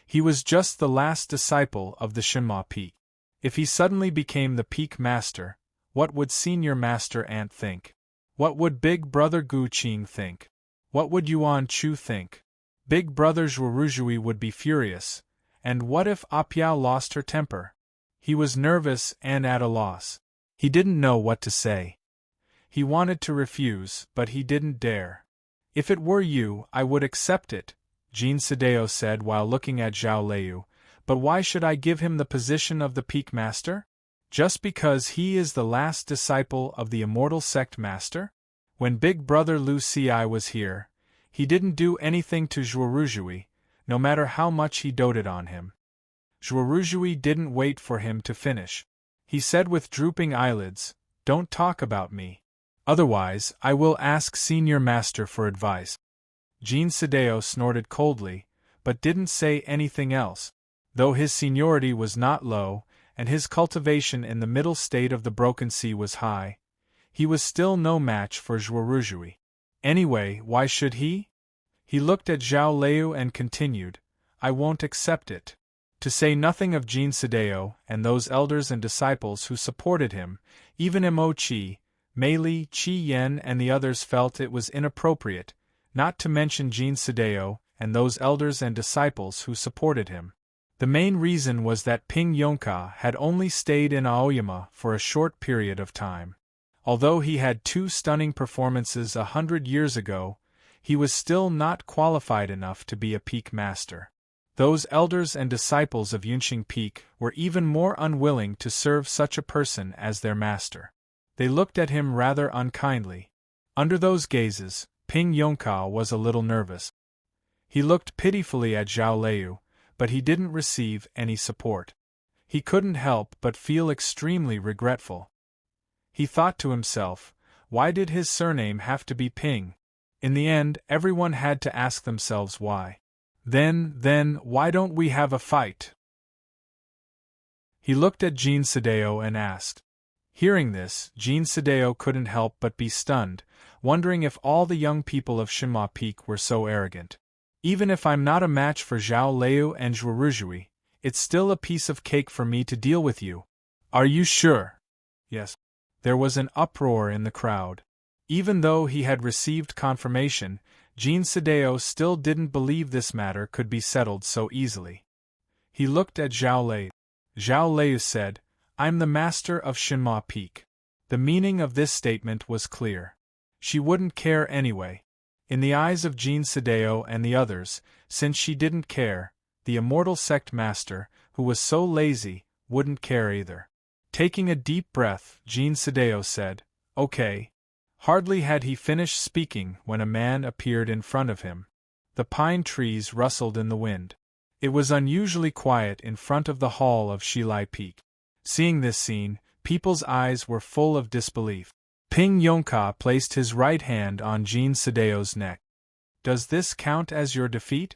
Speaker 1: he was just the last disciple of the Shinma peak. If he suddenly became the peak master, what would senior master Ant think? What would big brother Gu Qing think? What would Yuan Chu think? Big brother Zhuoruzhui would be furious, and what if Apiao lost her temper? He was nervous and at a loss. He didn't know what to say. He wanted to refuse, but he didn't dare. If it were you, I would accept it, Jin Sadeo said while looking at Zhao Lei, but why should I give him the position of the peak master? Just because he is the last disciple of the immortal sect master? When big brother Lu Ci was here, he didn't do anything to Zhuoruzhui, no matter how much he doted on him. Zhuoruzhui didn't wait for him to finish. He said with drooping eyelids, "Don't talk about me. Otherwise, I will ask senior master for advice." Jin Sadeo snorted coldly, but didn't say anything else. Though his seniority was not low, and his cultivation in the middle state of the Broken Sea was high, he was still no match for Zhuoruzhui. Anyway, why should he? He looked at Zhao Lei and continued, "I won't accept it." To say nothing of Jin Sadeo and those elders and disciples who supported him, even Mo Qi, Mei Li, Qi Yan and the others felt it was inappropriate, not to mention Jin Sadeo and those elders and disciples who supported him. The main reason was that Ping Yonka had only stayed in Aoyama for a short period of time. Although he had 2 stunning performances 100 years ago, he was still not qualified enough to be a peak master. Those elders and disciples of Yunqing Peak were even more unwilling to serve such a person as their master. They looked at him rather unkindly. Under those gazes, Ping Yonka was a little nervous. He looked pitifully at Zhao Lei, but he didn't receive any support. He couldn't help but feel extremely regretful. He thought to himself, why did his surname have to be Ping? In the end, everyone had to ask themselves why. Then, why don't we have a fight? He looked at Jin Sadeo and asked. Hearing this, Jin Sadeo couldn't help but be stunned, wondering if all the young people of Shinma Peak were so arrogant. Even if I'm not a match for Zhao Lei and Zhuoruzhui, it's still a piece of cake for me to deal with you. Are you sure? Yes. There was an uproar in the crowd. Even though he had received confirmation, Jin Sadeo still didn't believe this matter could be settled so easily. He looked at Zhao Lei. Zhao Lei said, I'm the master of Shinma Peak. The meaning of this statement was clear. She wouldn't care anyway. In the eyes of Jin Sadeo and the others, since she didn't care, the immortal sect master, who was so lazy, wouldn't care either. Taking a deep breath, Jin Sadeo said, Okay. Hardly had he finished speaking when a man appeared in front of him. The pine trees rustled in the wind. It was unusually quiet in front of the hall of Shilai Peak. Seeing this scene, people's eyes were full of disbelief. Ping Yonka placed his right hand on Jin Sadeo's neck. Does this count as your defeat?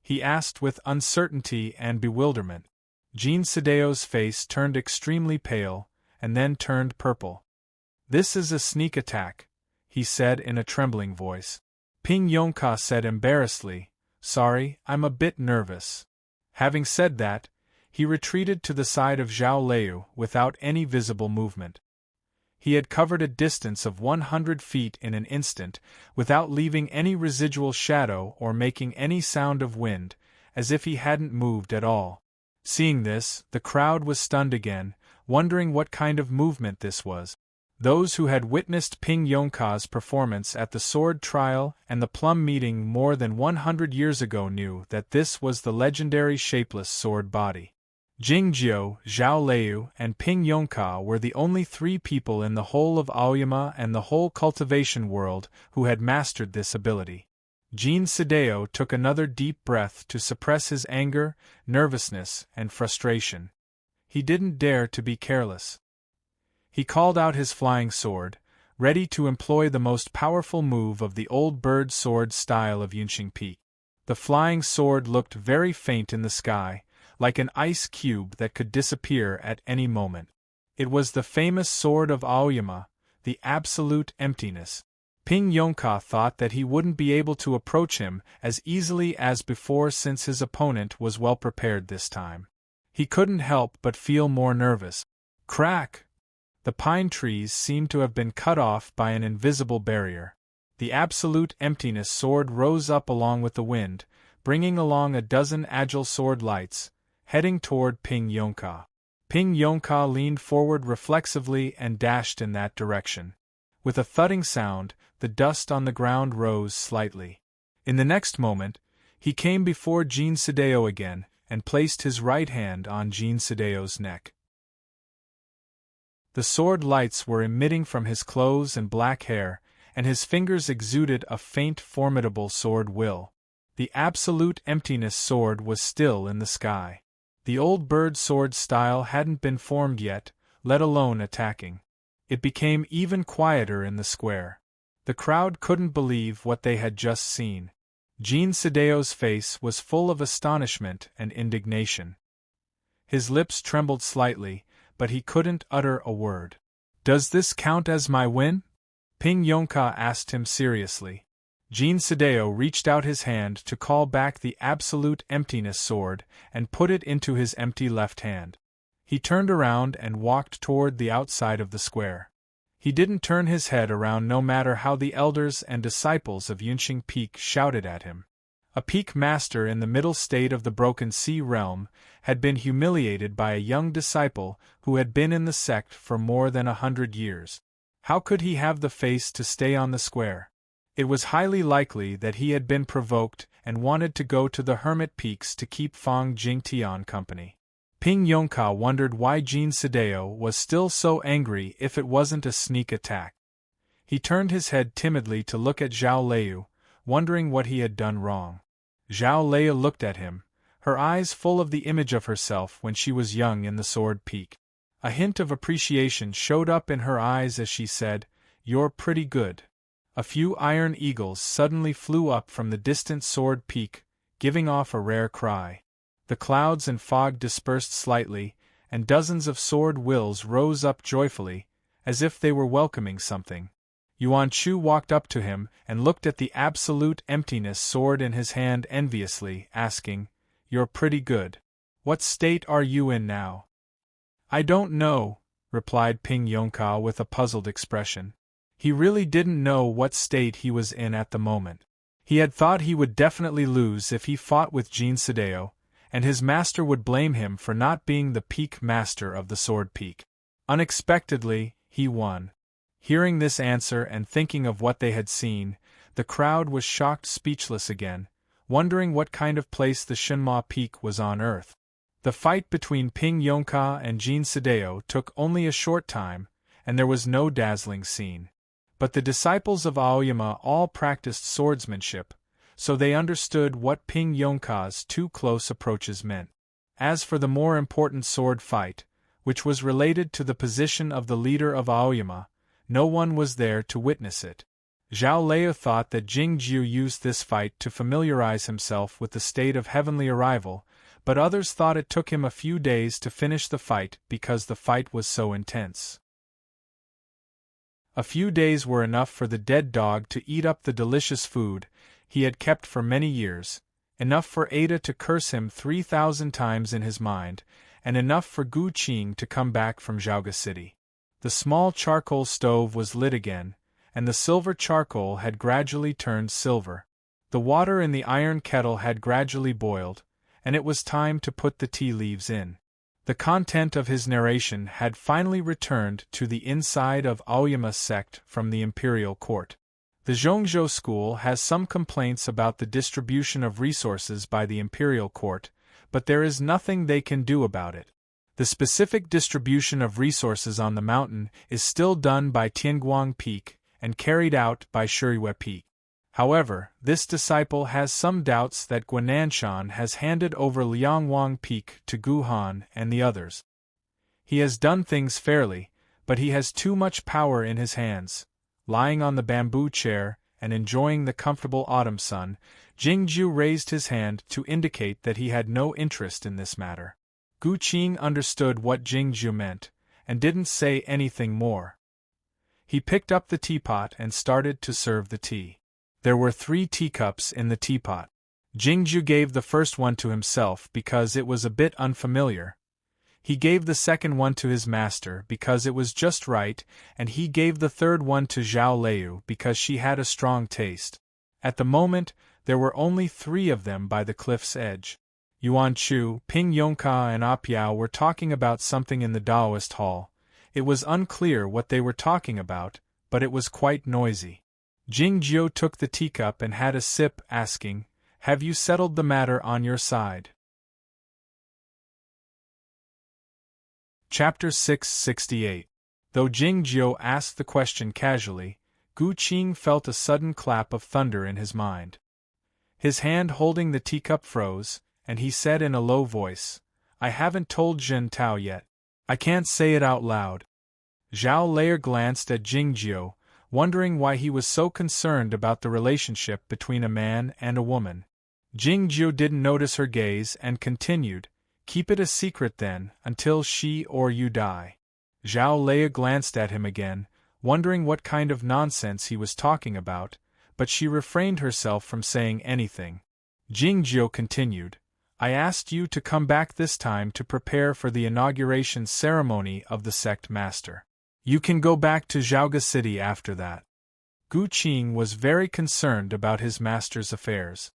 Speaker 1: He asked with uncertainty and bewilderment. Jin Sadeo's face turned extremely pale, and then turned purple. This is a sneak attack, he said in a trembling voice. Ping Yonka said embarrassedly, Sorry, I'm a bit nervous. Having said that, he retreated to the side of Zhao Lei without any visible movement. He had covered a distance of 100 feet in an instant, without leaving any residual shadow or making any sound of wind, as if he hadn't moved at all. Seeing this, the crowd was stunned again, wondering what kind of movement this was. Those who had witnessed Ping Yonka's performance at the sword trial and the plum meeting more than 100 years ago knew that this was the legendary shapeless sword body. Jingjiu, Zhao Lei, and Ping Yonka were the only 3 people in the whole of Aoyama and the whole cultivation world who had mastered this ability. Jin Sadeo took another deep breath to suppress his anger, nervousness, and frustration. He didn't dare to be careless. He called out his flying sword, ready to employ the most powerful move of the old bird sword style of Yunqing Peak. The flying sword looked very faint in the sky, like an ice cube that could disappear at any moment. It was the famous sword of Aoyama, the absolute emptiness. Ping Yongka thought that he wouldn't be able to approach him as easily as before since his opponent was well prepared this time. He couldn't help but feel more nervous. Crack! The pine trees seemed to have been cut off by an invisible barrier. The absolute emptiness sword rose up along with the wind, bringing along a dozen agile sword lights, heading toward Ping Yongka. Ping Yongka leaned forward reflexively and dashed in that direction. With a thudding sound, the dust on the ground rose slightly. In the next moment, he came before Jin Sadeo again and placed his right hand on Jin Sadeo's neck. The sword lights were emitting from his clothes and black hair, and his fingers exuded a faint, formidable sword will. The absolute emptiness sword was still in the sky. The old bird sword style hadn't been formed yet, let alone attacking. It became even quieter in the square. The crowd couldn't believe what they had just seen. Jin Sadeo's face was full of astonishment and indignation. His lips trembled slightly, but he couldn't utter a word. "Does this count as my win?" Ping Yongka asked him seriously. Jin Sadeo reached out his hand to call back the absolute emptiness sword and put it into his empty left hand. He turned around and walked toward the outside of the square. He didn't turn his head around no matter how the elders and disciples of Yunqing Peak shouted at him. A peak master in the middle state of the Broken Sea realm had been humiliated by a young disciple who had been in the sect for more than 100 years. How could he have the face to stay on the square? It was highly likely that he had been provoked and wanted to go to the Hermit Peaks to keep Fang Jingtian company. Ping Yongka wondered why Jin Sadeo was still so angry if it wasn't a sneak attack. He turned his head timidly to look at Zhao Lei, wondering what he had done wrong. Zhao Lei looked at him, her eyes full of the image of herself when she was young in the Sword Peak. A hint of appreciation showed up in her eyes as she said, "You're pretty good." A few iron eagles suddenly flew up from the distant Sword Peak, giving off a rare cry. The clouds and fog dispersed slightly, and dozens of sword wills rose up joyfully, as if they were welcoming something. Yuan Chu walked up to him and looked at the absolute emptiness sword in his hand enviously, asking, "You're pretty good. What state are you in now?" "I don't know," replied Ping Yongka with a puzzled expression. He really didn't know what state he was in at the moment. He had thought he would definitely lose if he fought with Jin Sadeo, and his master would blame him for not being the peak master of the Sword Peak. Unexpectedly, he won. Hearing this answer and thinking of what they had seen, the crowd was shocked speechless again, wondering what kind of place the Shenma Peak was on Earth. The fight between Ping Yongka and Jin Sadeo took only a short time, and there was no dazzling scene. But the disciples of Aoyama all practiced swordsmanship, so they understood what Ping Yongka's too close approaches meant. As for the more important sword fight, which was related to the position of the leader of Aoyama, no one was there to witness it. Zhao Lei thought that Jing Jiu used this fight to familiarize himself with the state of heavenly arrival, but others thought it took him a few days to finish the fight because the fight was so intense. A few days were enough for the dead dog to eat up the delicious food he had kept for many years, enough for Ada to curse him 3,000 times in his mind, and enough for Gu Qing to come back from Zhaoga City. The small charcoal stove was lit again, and the silver charcoal had gradually turned silver. The water in the iron kettle had gradually boiled, and it was time to put the tea leaves in. The content of his narration had finally returned to the inside of Aoyama sect from the imperial court. The Zhongzhou school has some complaints about the distribution of resources by the imperial court, but there is nothing they can do about it. The specific distribution of resources on the mountain is still done by Tianguang Peak and carried out by Shuyue Peak. However, this disciple has some doubts that Guananshan has handed over Liangwang Peak to Guhan and the others. He has done things fairly, but he has too much power in his hands, lying on the bamboo chair and enjoying the comfortable autumn sun, Jingju raised his hand to indicate that he had no interest in this matter. Gu Qing understood what Jingju meant, and didn't say anything more. He picked up the teapot and started to serve the tea. There were 3 teacups in the teapot. Jingju gave the first one to himself because it was a bit unfamiliar. He gave the second one to his master because it was just right, and he gave the third one to Zhao Lei because she had a strong taste. At the moment, there were only 3 of them by the cliff's edge. Yuan Chu, Ping Yongka and Apiao were talking about something in the Taoist hall. It was unclear what they were talking about, but it was quite noisy. Jingjiu took the teacup and had a sip, asking, "Have you settled the matter on your side?" Chapter 668. Though Jingjiu asked the question casually, Gu Qing felt a sudden clap of thunder in his mind. His hand holding the teacup froze, and he said in a low voice, "I haven't told Jin Tao yet. I can't say it out loud." Zhao Lei glanced at Jingjiu, wondering why he was so concerned about the relationship between a man and a woman. Jingjiu didn't notice her gaze and continued, "Keep it a secret then, until she or you die." Zhao Lei glanced at him again, wondering what kind of nonsense he was talking about, but she refrained herself from saying anything. Jingjiu continued, "I asked you to come back this time to prepare for the inauguration ceremony of the sect master. You can go back to Zhaoga City after that." Gu Qing was very concerned about his master's affairs.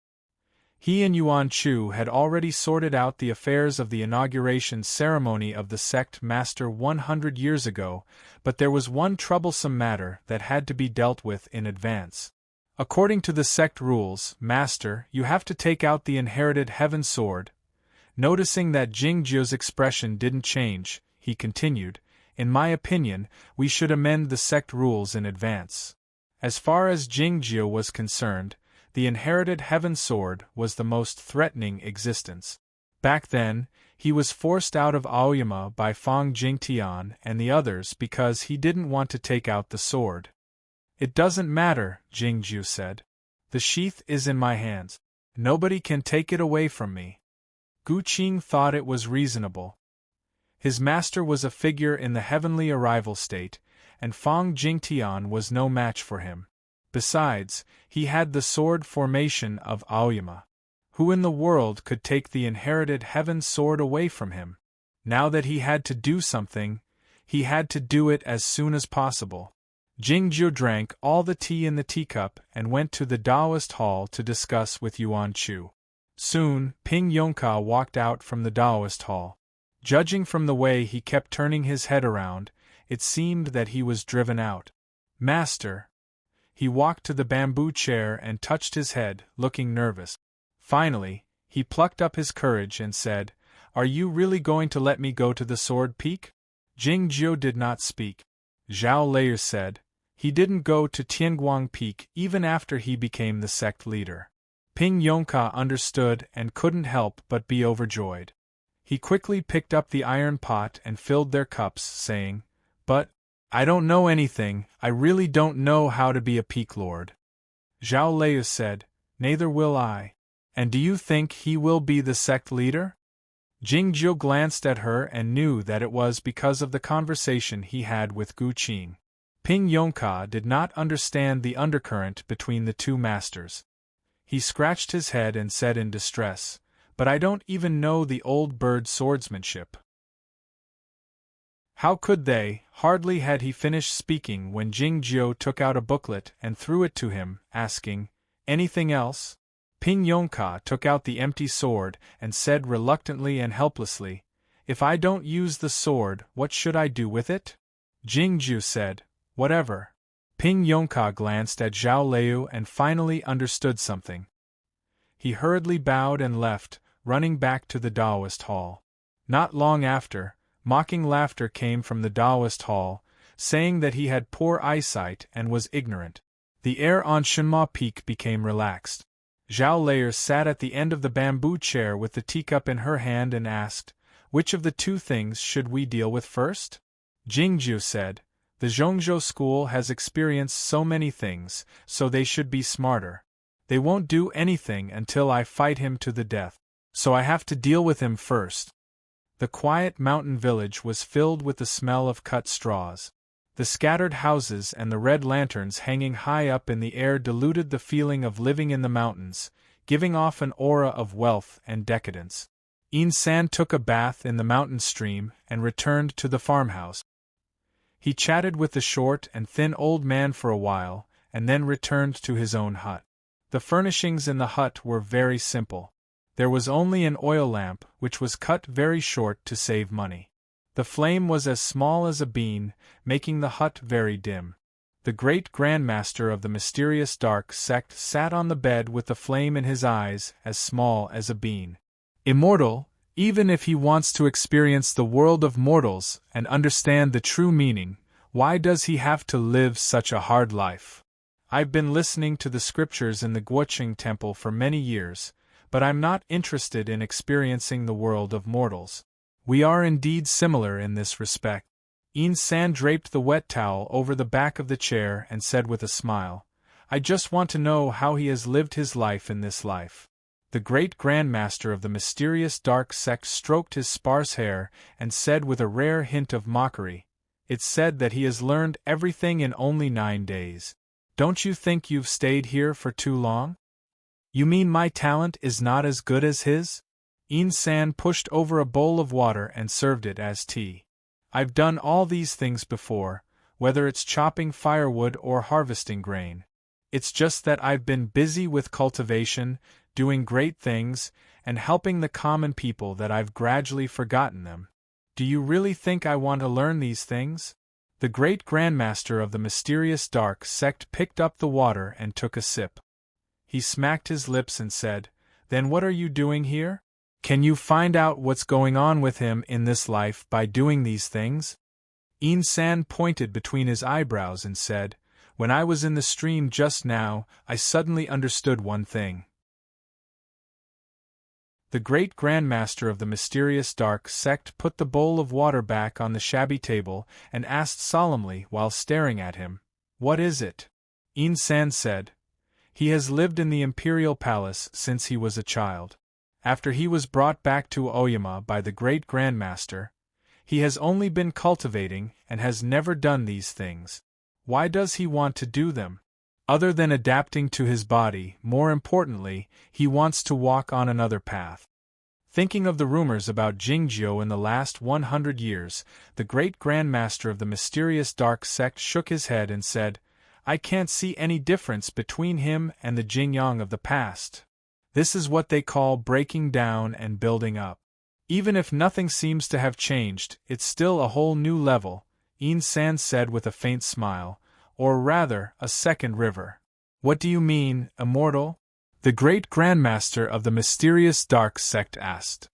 Speaker 1: He and Yuan Chu had already sorted out the affairs of the inauguration ceremony of the sect master 100 years ago, but there was one troublesome matter that had to be dealt with in advance. According to the sect rules, Master, you have to take out the inherited heaven sword. Noticing that Jingjiu's expression didn't change, he continued, "In my opinion, we should amend the sect rules in advance." As far as Jingjiu was concerned, the inherited heaven sword was the most threatening existence. Back then, he was forced out of Aoyama by Fang Jingtian and the others because he didn't want to take out the sword. "It doesn't matter," Jingjiu said. "The sheath is in my hands. Nobody can take it away from me." Gu Qing thought it was reasonable. His master was a figure in the heavenly arrival state, and Fang Jingtian was no match for him. Besides, he had the sword formation of Aoyama. Who in the world could take the inherited heaven sword away from him? Now that he had to do something, he had to do it as soon as possible. Jingjiu drank all the tea in the teacup and went to the Taoist hall to discuss with Yuan Chu. Soon, Ping Yongka walked out from the Taoist hall. Judging from the way he kept turning his head around, it seemed that he was driven out. "Master." He walked to the bamboo chair and touched his head, looking nervous. Finally, he plucked up his courage and said, "Are you really going to let me go to the Sword Peak?" Jingjiu did not speak. Zhao Lei said, "He didn't go to Tianguang Peak even after he became the sect leader." Ping Yongka understood and couldn't help but be overjoyed. He quickly picked up the iron pot and filled their cups, saying, "But I don't know anything, I really don't know how to be a peak lord." Zhao Lei said, "Neither will I. And do you think he will be the sect leader?" Jingjiu glanced at her and knew that it was because of the conversation he had with Gu Qing. Ping Yongka did not understand the undercurrent between the two masters. He scratched his head and said in distress, "But I don't even know the old bird swordsmanship." How could they? Hardly had he finished speaking when Jingjiu took out a booklet and threw it to him, asking, "Anything else?" Ping Yongka took out the empty sword and said reluctantly and helplessly, "If I don't use the sword, what should I do with it?" Jingjiu said, "Whatever." Ping Yongka glanced at Zhao Lei and finally understood something. He hurriedly bowed and left, running back to the Taoist hall. Not long after, mocking laughter came from the Taoist hall, saying that he had poor eyesight and was ignorant. The air on Shenma Peak became relaxed. Zhao Lei sat at the end of the bamboo chair with the teacup in her hand and asked, "Which of the two things should we deal with first?" Jingjiu said, The Zhongzhou school has experienced so many things, so they should be smarter. They won't do anything until I fight him to the death. So I have to deal with him first. The quiet mountain village was filled with the smell of cut straws. The scattered houses and the red lanterns hanging high up in the air diluted the feeling of living in the mountains, giving off an aura of wealth and decadence. San took a bath in the mountain stream and returned to the farmhouse. He chatted with the short and thin old man for a while, and then returned to his own hut. The furnishings in the hut were very simple. There was only an oil lamp, which was cut very short to save money. The flame was as small as a bean, making the hut very dim. The great grandmaster of the mysterious dark sect sat on the bed with the flame in his eyes, as small as a bean. Immortal, even if he wants to experience the world of mortals and understand the true meaning, why does he have to live such a hard life? I've been listening to the scriptures in the Guoqing temple for many years, but I'm not interested in experiencing the world of mortals. We are indeed similar in this respect. San draped the wet towel over the back of the chair and said with a smile, I just want to know how he has lived his life in this life. The great grandmaster of the mysterious dark sect stroked his sparse hair and said with a rare hint of mockery, It's said that he has learned everything in only 9 days. Don't you think you've stayed here for too long? You mean my talent is not as good as his? San pushed over a bowl of water and served it as tea. I've done all these things before, whether it's chopping firewood or harvesting grain. It's just that I've been busy with cultivation, doing great things, and helping the common people that I've gradually forgotten them. Do you really think I want to learn these things? The great grandmaster of the mysterious dark sect picked up the water and took a sip. He smacked his lips and said, Then what are you doing here? Can you find out what's going on with him in this life by doing these things? San pointed between his eyebrows and said, When I was in the stream just now, I suddenly understood one thing. The great grandmaster of the mysterious dark sect put the bowl of water back on the shabby table and asked solemnly while staring at him, What is it? San said, He has lived in the imperial palace since he was a child. After he was brought back to Oyama by the great grandmaster, he has only been cultivating and has never done these things. Why does he want to do them? Other than adapting to his body, more importantly, he wants to walk on another path. Thinking of the rumors about Jingjiu in the last 100 years, the great grandmaster of the mysterious dark sect shook his head and said, I can't see any difference between him and the Jingyang of the past. This is what they call breaking down and building up. Even if nothing seems to have changed, it's still a whole new level, San said with a faint smile, or rather, a second river. What do you mean, immortal? The great grandmaster of the mysterious dark sect asked.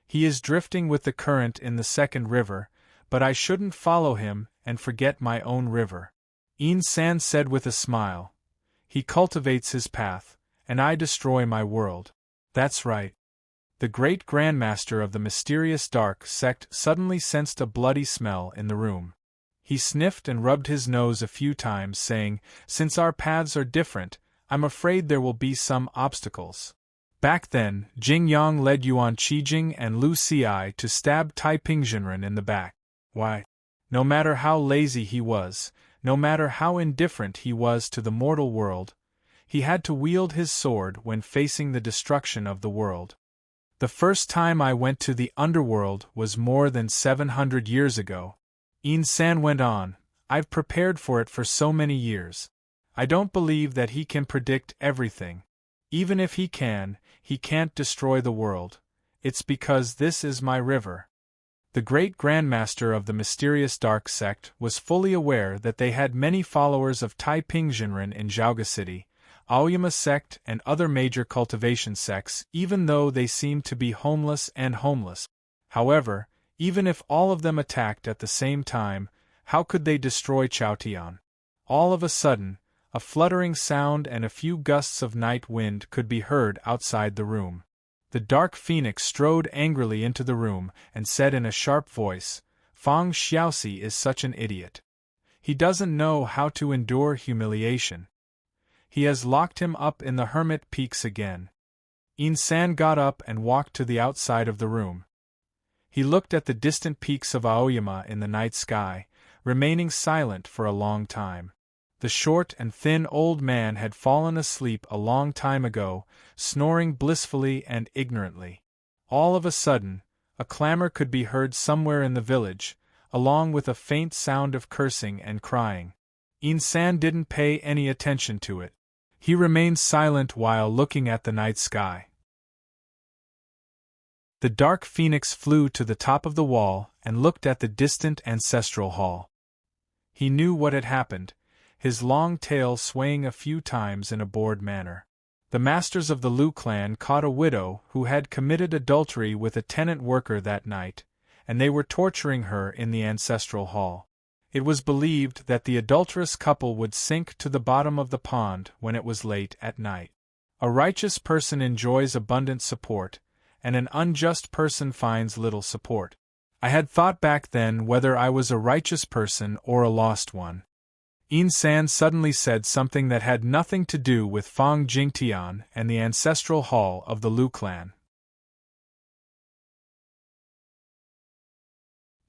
Speaker 1: He is drifting with the current in the second river, but I shouldn't follow him and forget my own river. San said with a smile. He cultivates his path, and I destroy my world. That's right. The great grandmaster of the mysterious dark sect suddenly sensed a bloody smell in the room. He sniffed and rubbed his nose a few times, saying, Since our paths are different, I'm afraid there will be some obstacles. Back then, Jing Yang led Yuan Qijing and Lu Xi to stab Tai Pingzhenren in the back. Why? No matter how lazy he was, no matter how indifferent he was to the mortal world, he had to wield his sword when facing the destruction of the world. The first time I went to the underworld was more than 700 years ago. San went on, I've prepared for it for so many years. I don't believe that he can predict everything. Even if he can't destroy the world. It's because this is my river. The great grandmaster of the mysterious dark sect was fully aware that they had many followers of Tai Pingzhenren in Zhaoga City, Aoyama sect and other major cultivation sects, even though they seemed to be homeless. However, even if all of them attacked at the same time, how could they destroy Chaotian? All of a sudden, a fluttering sound and a few gusts of night wind could be heard outside the room. The dark phoenix strode angrily into the room and said in a sharp voice, Fang Xiaoxi is such an idiot. He doesn't know how to endure humiliation. He has locked him up in the hermit peaks again. Insan got up and walked to the outside of the room. He looked at the distant peaks of Aoyama in the night sky, remaining silent for a long time. The short and thin old man had fallen asleep a long time ago, snoring blissfully and ignorantly. All of a sudden, a clamor could be heard somewhere in the village, along with a faint sound of cursing and crying. Insan didn't pay any attention to it. He remained silent while looking at the night sky. The dark phoenix flew to the top of the wall and looked at the distant ancestral hall. He knew what had happened, his long tail swaying a few times in a bored manner. The masters of the Lu clan caught a widow who had committed adultery with a tenant worker that night, and they were torturing her in the ancestral hall. It was believed that the adulterous couple would sink to the bottom of the pond when it was late at night. A righteous person enjoys abundant support, and an unjust person finds little support. I had thought back then whether I was a righteous person or a lost one. Insan suddenly said something that had nothing to do with Fang Jingtian and the ancestral hall of the Lu clan.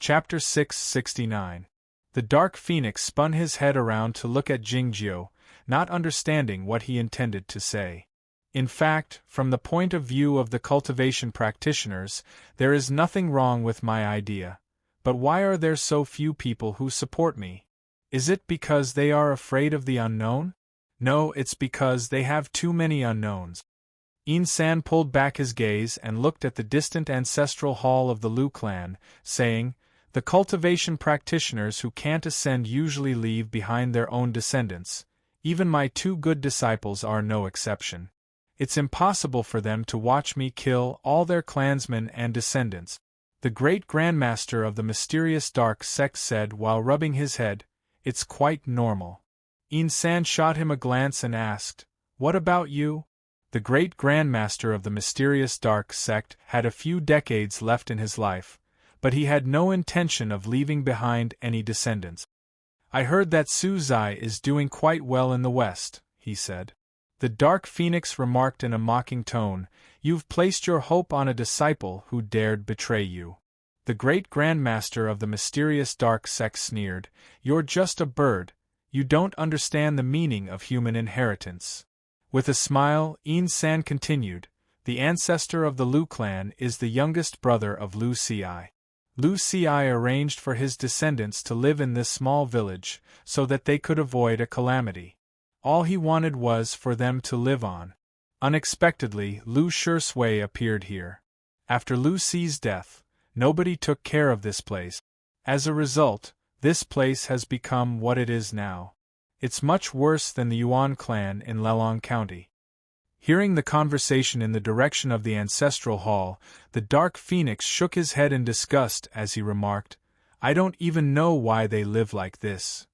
Speaker 1: Chapter 669. The dark phoenix spun his head around to look at Jingjiu, not understanding what he intended to say. In fact, from the point of view of the cultivation practitioners, there is nothing wrong with my idea. But why are there so few people who support me? Is it because they are afraid of the unknown? No, it's because they have too many unknowns. Insan pulled back his gaze and looked at the distant ancestral hall of the Lu clan, saying, "The cultivation practitioners who can't ascend usually leave behind their own descendants. Even my two good disciples are no exception. It's impossible for them to watch me kill all their clansmen and descendants." The great grandmaster of the mysterious dark sect said while rubbing his head, "It's quite normal." Insan shot him a glance and asked, "What about you?" The great grandmaster of the mysterious dark sect had a few decades left in his life, but he had no intention of leaving behind any descendants. "I heard that Su Zai is doing quite well in the West," he said. The dark phoenix remarked in a mocking tone, "You've placed your hope on a disciple who dared betray you." The great grandmaster of the mysterious dark sect sneered, "You're just a bird, you don't understand the meaning of human inheritance." With a smile, Insan continued, "The ancestor of the Lu clan is the youngest brother of Lu Ci. Lu Ci arranged for his descendants to live in this small village, so that they could avoid a calamity. All he wanted was for them to live on. Unexpectedly, Lu Shui appeared here. After Lu Ci's death, nobody took care of this place. As a result, this place has become what it is now. It's much worse than the Yuan clan in Lelong County." Hearing the conversation in the direction of the ancestral hall, the dark phoenix shook his head in disgust as he remarked, "I don't even know why they live like this."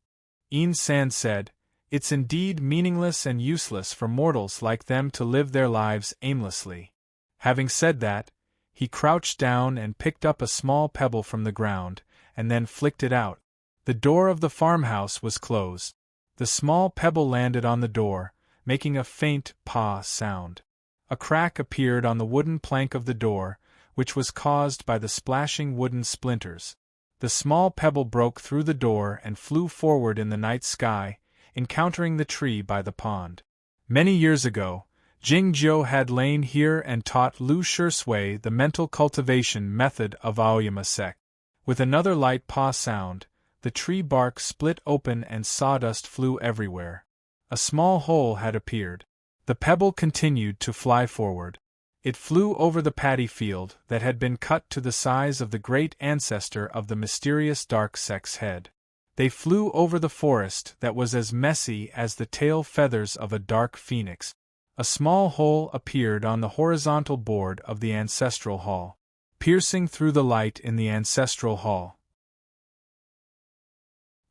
Speaker 1: Insan said, "It's indeed meaningless and useless for mortals like them to live their lives aimlessly." Having said that, he crouched down and picked up a small pebble from the ground, and then flicked it out. The door of the farmhouse was closed. The small pebble landed on the door, making a faint "pa" sound. A crack appeared on the wooden plank of the door, which was caused by the splashing wooden splinters. The small pebble broke through the door and flew forward in the night sky, encountering the tree by the pond. Many years ago, Jingjiu had lain here and taught Lu Shui the mental cultivation method of Aoyama sect. With another light "pa" sound, the tree bark split open and sawdust flew everywhere. A small hole had appeared. The pebble continued to fly forward. It flew over the paddy field that had been cut to the size of the great ancestor of the mysterious dark sect's head. They flew over the forest that was as messy as the tail feathers of a dark phoenix. A small hole appeared on the horizontal board of the ancestral hall, piercing through the light in the ancestral hall.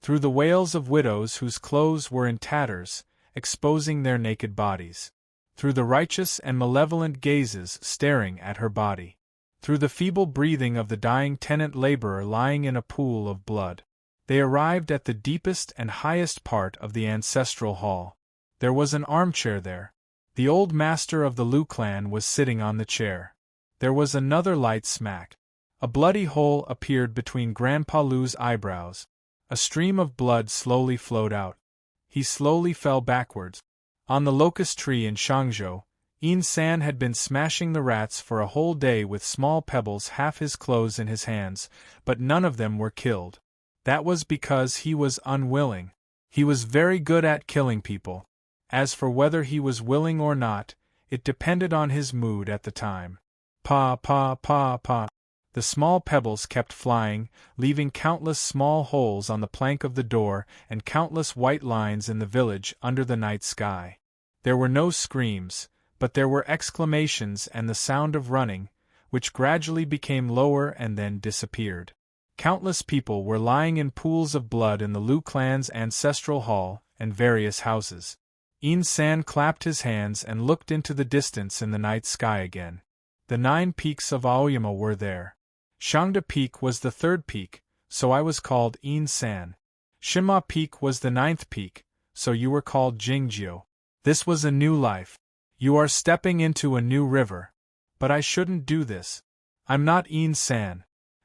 Speaker 1: Through the wails of widows whose clothes were in tatters, exposing their naked bodies. Through the righteous and malevolent gazes staring at her body. Through the feeble breathing of the dying tenant laborer lying in a pool of blood. They arrived at the deepest and highest part of the ancestral hall. There was an armchair there. The old master of the Lu clan was sitting on the chair. There was another light smack. A bloody hole appeared between Grandpa Lu's eyebrows. A stream of blood slowly flowed out. He slowly fell backwards. On the locust tree in Shangzhou, San had been smashing the rats for a whole day with small pebbles half his clothes in his hands, but none of them were killed. That was because he was unwilling. He was very good at killing people. As for whether he was willing or not, it depended on his mood at the time. Pa pa pa pa. The small pebbles kept flying, leaving countless small holes on the plank of the door and countless white lines in the village under the night sky. There were no screams, but there were exclamations and the sound of running, which gradually became lower and then disappeared. Countless people were lying in pools of blood in the Lu clan's ancestral hall and various houses. San clapped his hands and looked into the distance in the night sky again. The 9 peaks of Aoyama were there. Shangda Peak was the 3rd peak, so I was called San. Shima Peak was the 9th peak, so you were called Jingjiu. This was a new life. You are stepping into a new river. But I shouldn't do this. I'm not San.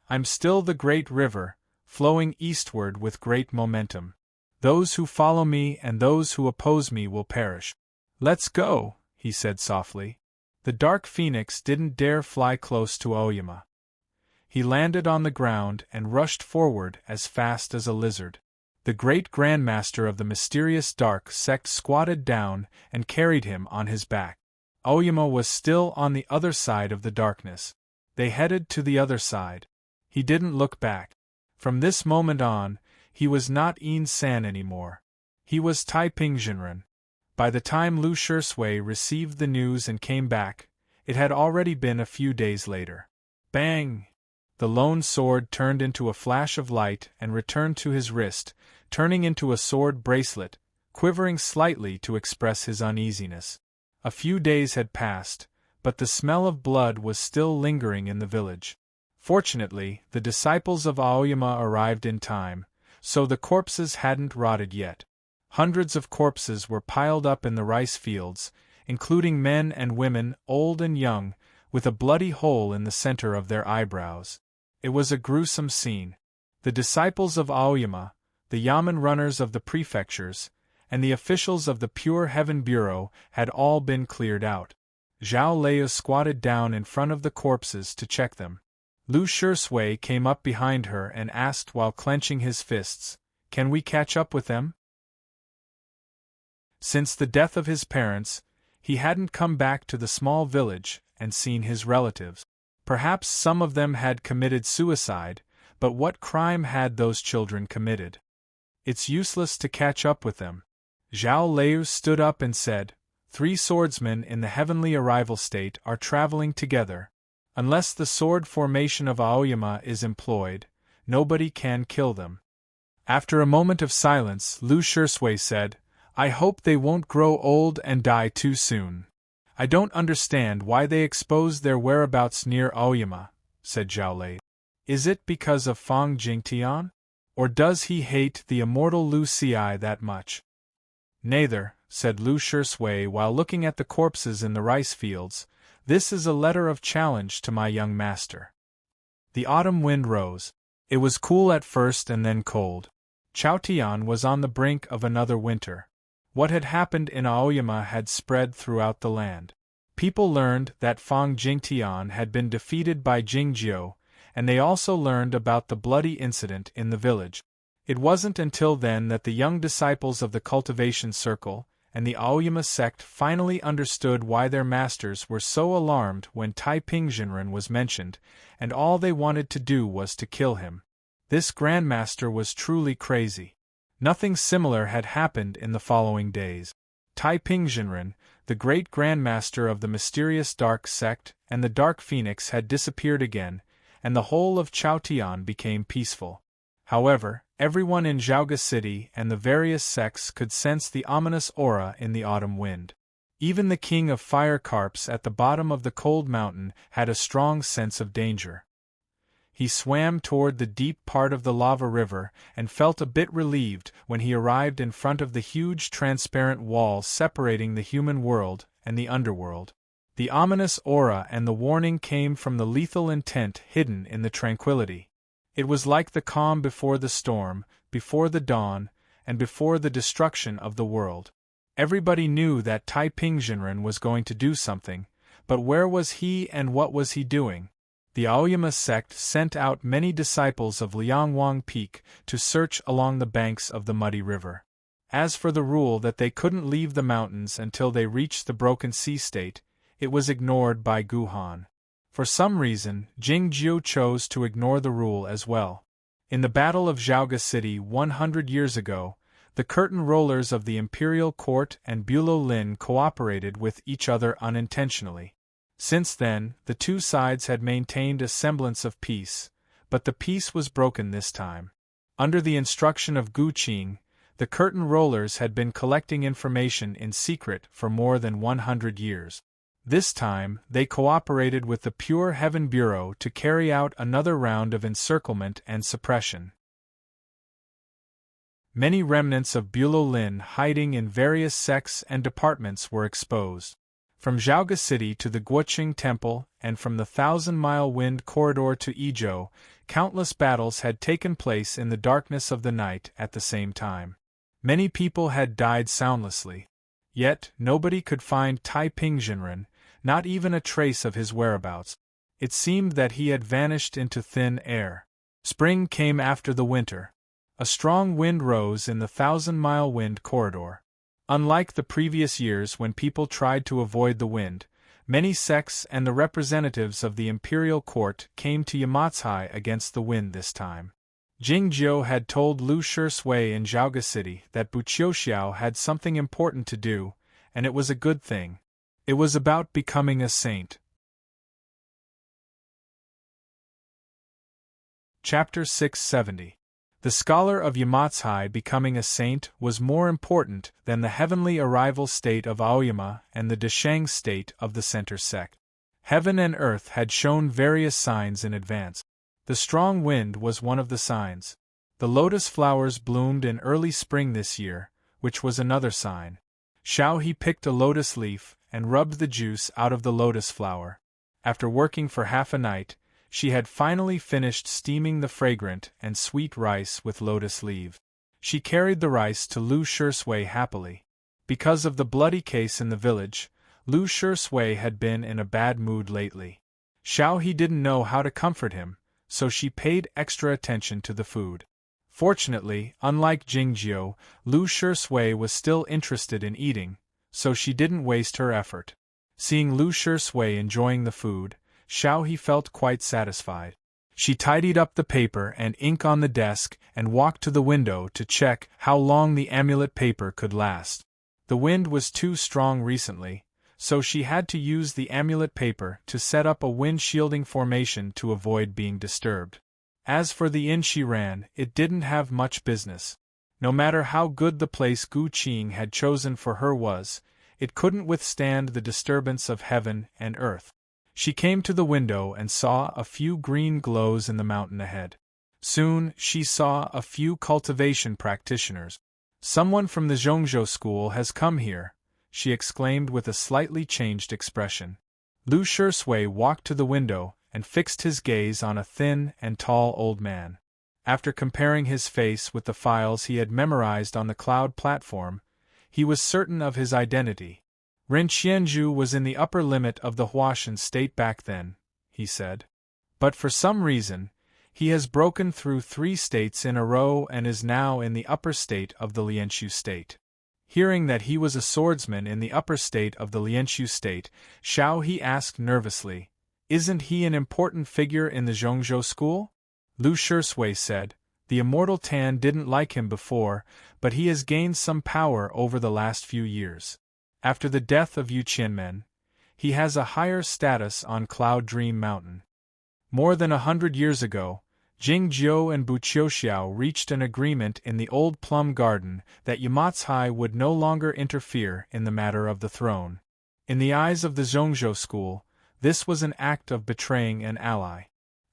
Speaker 1: I'm still the great river, flowing eastward with great momentum. Those who follow me and those who oppose me will perish. Let's go, he said softly. The dark phoenix didn't dare fly close to Aoyama. He landed on the ground and rushed forward as fast as a lizard. The great grandmaster of the mysterious dark sect squatted down and carried him on his back. Aoyama was still on the other side of the darkness. They headed to the other side. He didn't look back. From this moment on, he was not San anymore. He was Tai Pingzhenren. By the time Lu Shisui received the news and came back, it had already been a few days later. Bang! The lone sword turned into a flash of light and returned to his wrist, turning into a sword bracelet, quivering slightly to express his uneasiness. A few days had passed, but the smell of blood was still lingering in the village. Fortunately, the disciples of Aoyama arrived in time, so the corpses hadn't rotted yet. Hundreds of corpses were piled up in the rice fields, including men and women, old and young, with a bloody hole in the center of their eyebrows. It was a gruesome scene. The disciples of Aoyama, the yamen runners of the prefectures, and the officials of the Pure Heaven Bureau had all been cleared out. Zhao Lei squatted down in front of the corpses to check them. Lu Shisui came up behind her and asked while clenching his fists, "Can we catch up with them?" Since the death of his parents, he hadn't come back to the small village and seen his relatives. Perhaps some of them had committed suicide, but what crime had those children committed? It's useless to catch up with them. Zhao Lei stood up and said, 3 swordsmen in the heavenly arrival state are traveling together. Unless the sword formation of Aoyama is employed, nobody can kill them. After a moment of silence, Lu Shisui said, "I hope they won't grow old and die too soon." "I don't understand why they expose their whereabouts near Aoyama," said Zhao Lei. "Is it because of Fang Jingtian? Or does he hate the immortal Lu Ci that much?" "Neither," said Lu Shisui while looking at the corpses in the rice fields. "This is a letter of challenge to my young master." The autumn wind rose. It was cool at first and then cold. Chaotian was on the brink of another winter. What had happened in Aoyama had spread throughout the land. People learned that Fang Jingtian had been defeated by Jingjiu, and they also learned about the bloody incident in the village. It wasn't until then that the young disciples of the cultivation circle and the Aoyama sect finally understood why their masters were so alarmed when Tai Pingzhenren was mentioned, and all they wanted to do was to kill him. This grandmaster was truly crazy. Nothing similar had happened in the following days. Tai Pingzhenren, the great grandmaster of the mysterious dark sect, and the dark phoenix had disappeared again, and the whole of Chaotian became peaceful. However, everyone in Zhaoga City and the various sects could sense the ominous aura in the autumn wind. Even the king of fire carps at the bottom of the cold mountain had a strong sense of danger. He swam toward the deep part of the lava river and felt a bit relieved when he arrived in front of the huge transparent wall separating the human world and the underworld. The ominous aura and the warning came from the lethal intent hidden in the tranquility. It was like the calm before the storm, before the dawn, and before the destruction of the world. Everybody knew that Tai Pingzhenren was going to do something, but where was he and what was he doing? The Aoyama sect sent out many disciples of Liangwang Peak to search along the banks of the muddy river. As for the rule that they couldn't leave the mountains until they reached the broken sea state, it was ignored by Guhan. For some reason, Jingjiu chose to ignore the rule as well. In the Battle of Zhaoga City 100 years ago, the curtain rollers of the imperial court and Bulo Lin cooperated with each other unintentionally. Since then, the two sides had maintained a semblance of peace, but the peace was broken this time. Under the instruction of Gu Qing, the curtain rollers had been collecting information in secret for more than 100 years. This time, they cooperated with the Pure Heaven Bureau to carry out another round of encirclement and suppression. Many remnants of Bulo Lin hiding in various sects and departments were exposed. From Zhaoga City to the Guoqing Temple and from the 1,000-mile wind corridor to Izhou, countless battles had taken place in the darkness of the night at the same time. Many people had died soundlessly. Yet, nobody could find Tai Pingzhenren, not even a trace of his whereabouts. It seemed that he had vanished into thin air. Spring came after the winter. A strong wind rose in the 1,000-mile wind corridor. Unlike the previous years when people tried to avoid the wind, many sects and the representatives of the imperial court came to Yamatsui against the wind this time. Jingjiu had told Lu Shui in Zhaoga City that Buqiuxiao had something important to do, and it was a good thing. It was about becoming a saint. Chapter 670. The scholar of Yamatsui becoming a saint was more important than the heavenly arrival state of Aoyama and the Desheng state of the center sect. Heaven and earth had shown various signs in advance. The strong wind was one of the signs. The lotus flowers bloomed in early spring this year, which was another sign. Xiao He picked a lotus leaf and rubbed the juice out of the lotus flower. After working for half a night, she had finally finished steaming the fragrant and sweet rice with lotus leaves. She carried the rice to Lu Shui happily. Because of the bloody case in the village, Lu Shui had been in a bad mood lately. Xiao He didn't know how to comfort him, so she paid extra attention to the food. Fortunately, unlike Jingjiu, Lu Shui was still interested in eating, so she didn't waste her effort. Seeing Lu Shui enjoying the food, Xiao He felt quite satisfied. She tidied up the paper and ink on the desk and walked to the window to check how long the amulet paper could last. The wind was too strong recently, so she had to use the amulet paper to set up a wind-shielding formation to avoid being disturbed. As for the inn she ran, it didn't have much business. No matter how good the place Gu Qing had chosen for her was, it couldn't withstand the disturbance of heaven and earth. She came to the window and saw a few green glows in the mountain ahead. Soon, she saw a few cultivation practitioners. "Someone from the Zhongzhou school has come here," she exclaimed with a slightly changed expression. Lu Shui walked to the window and fixed his gaze on a thin and tall old man. After comparing his face with the files he had memorized on the cloud platform, he was certain of his identity. "Ren Qianzhu was in the upper limit of the Huashan state back then," he said. "But for some reason, he has broken through 3 states in a row and is now in the upper state of the Lianshu state." Hearing that he was a swordsman in the upper state of the Lianshu state, Xiao He asked nervously, "Isn't he an important figure in the Zhongzhou school?" Lu Shui said, "The immortal Tan didn't like him before, but he has gained some power over the last few years. After the death of Yu Qianmen, he has a higher status on Cloud Dream Mountain. More than 100 years ago, Jingjiu and Buqiuxiao reached an agreement in the old plum garden that Yamatsui would no longer interfere in the matter of the throne. In the eyes of the Zhongzhou school, this was an act of betraying an ally.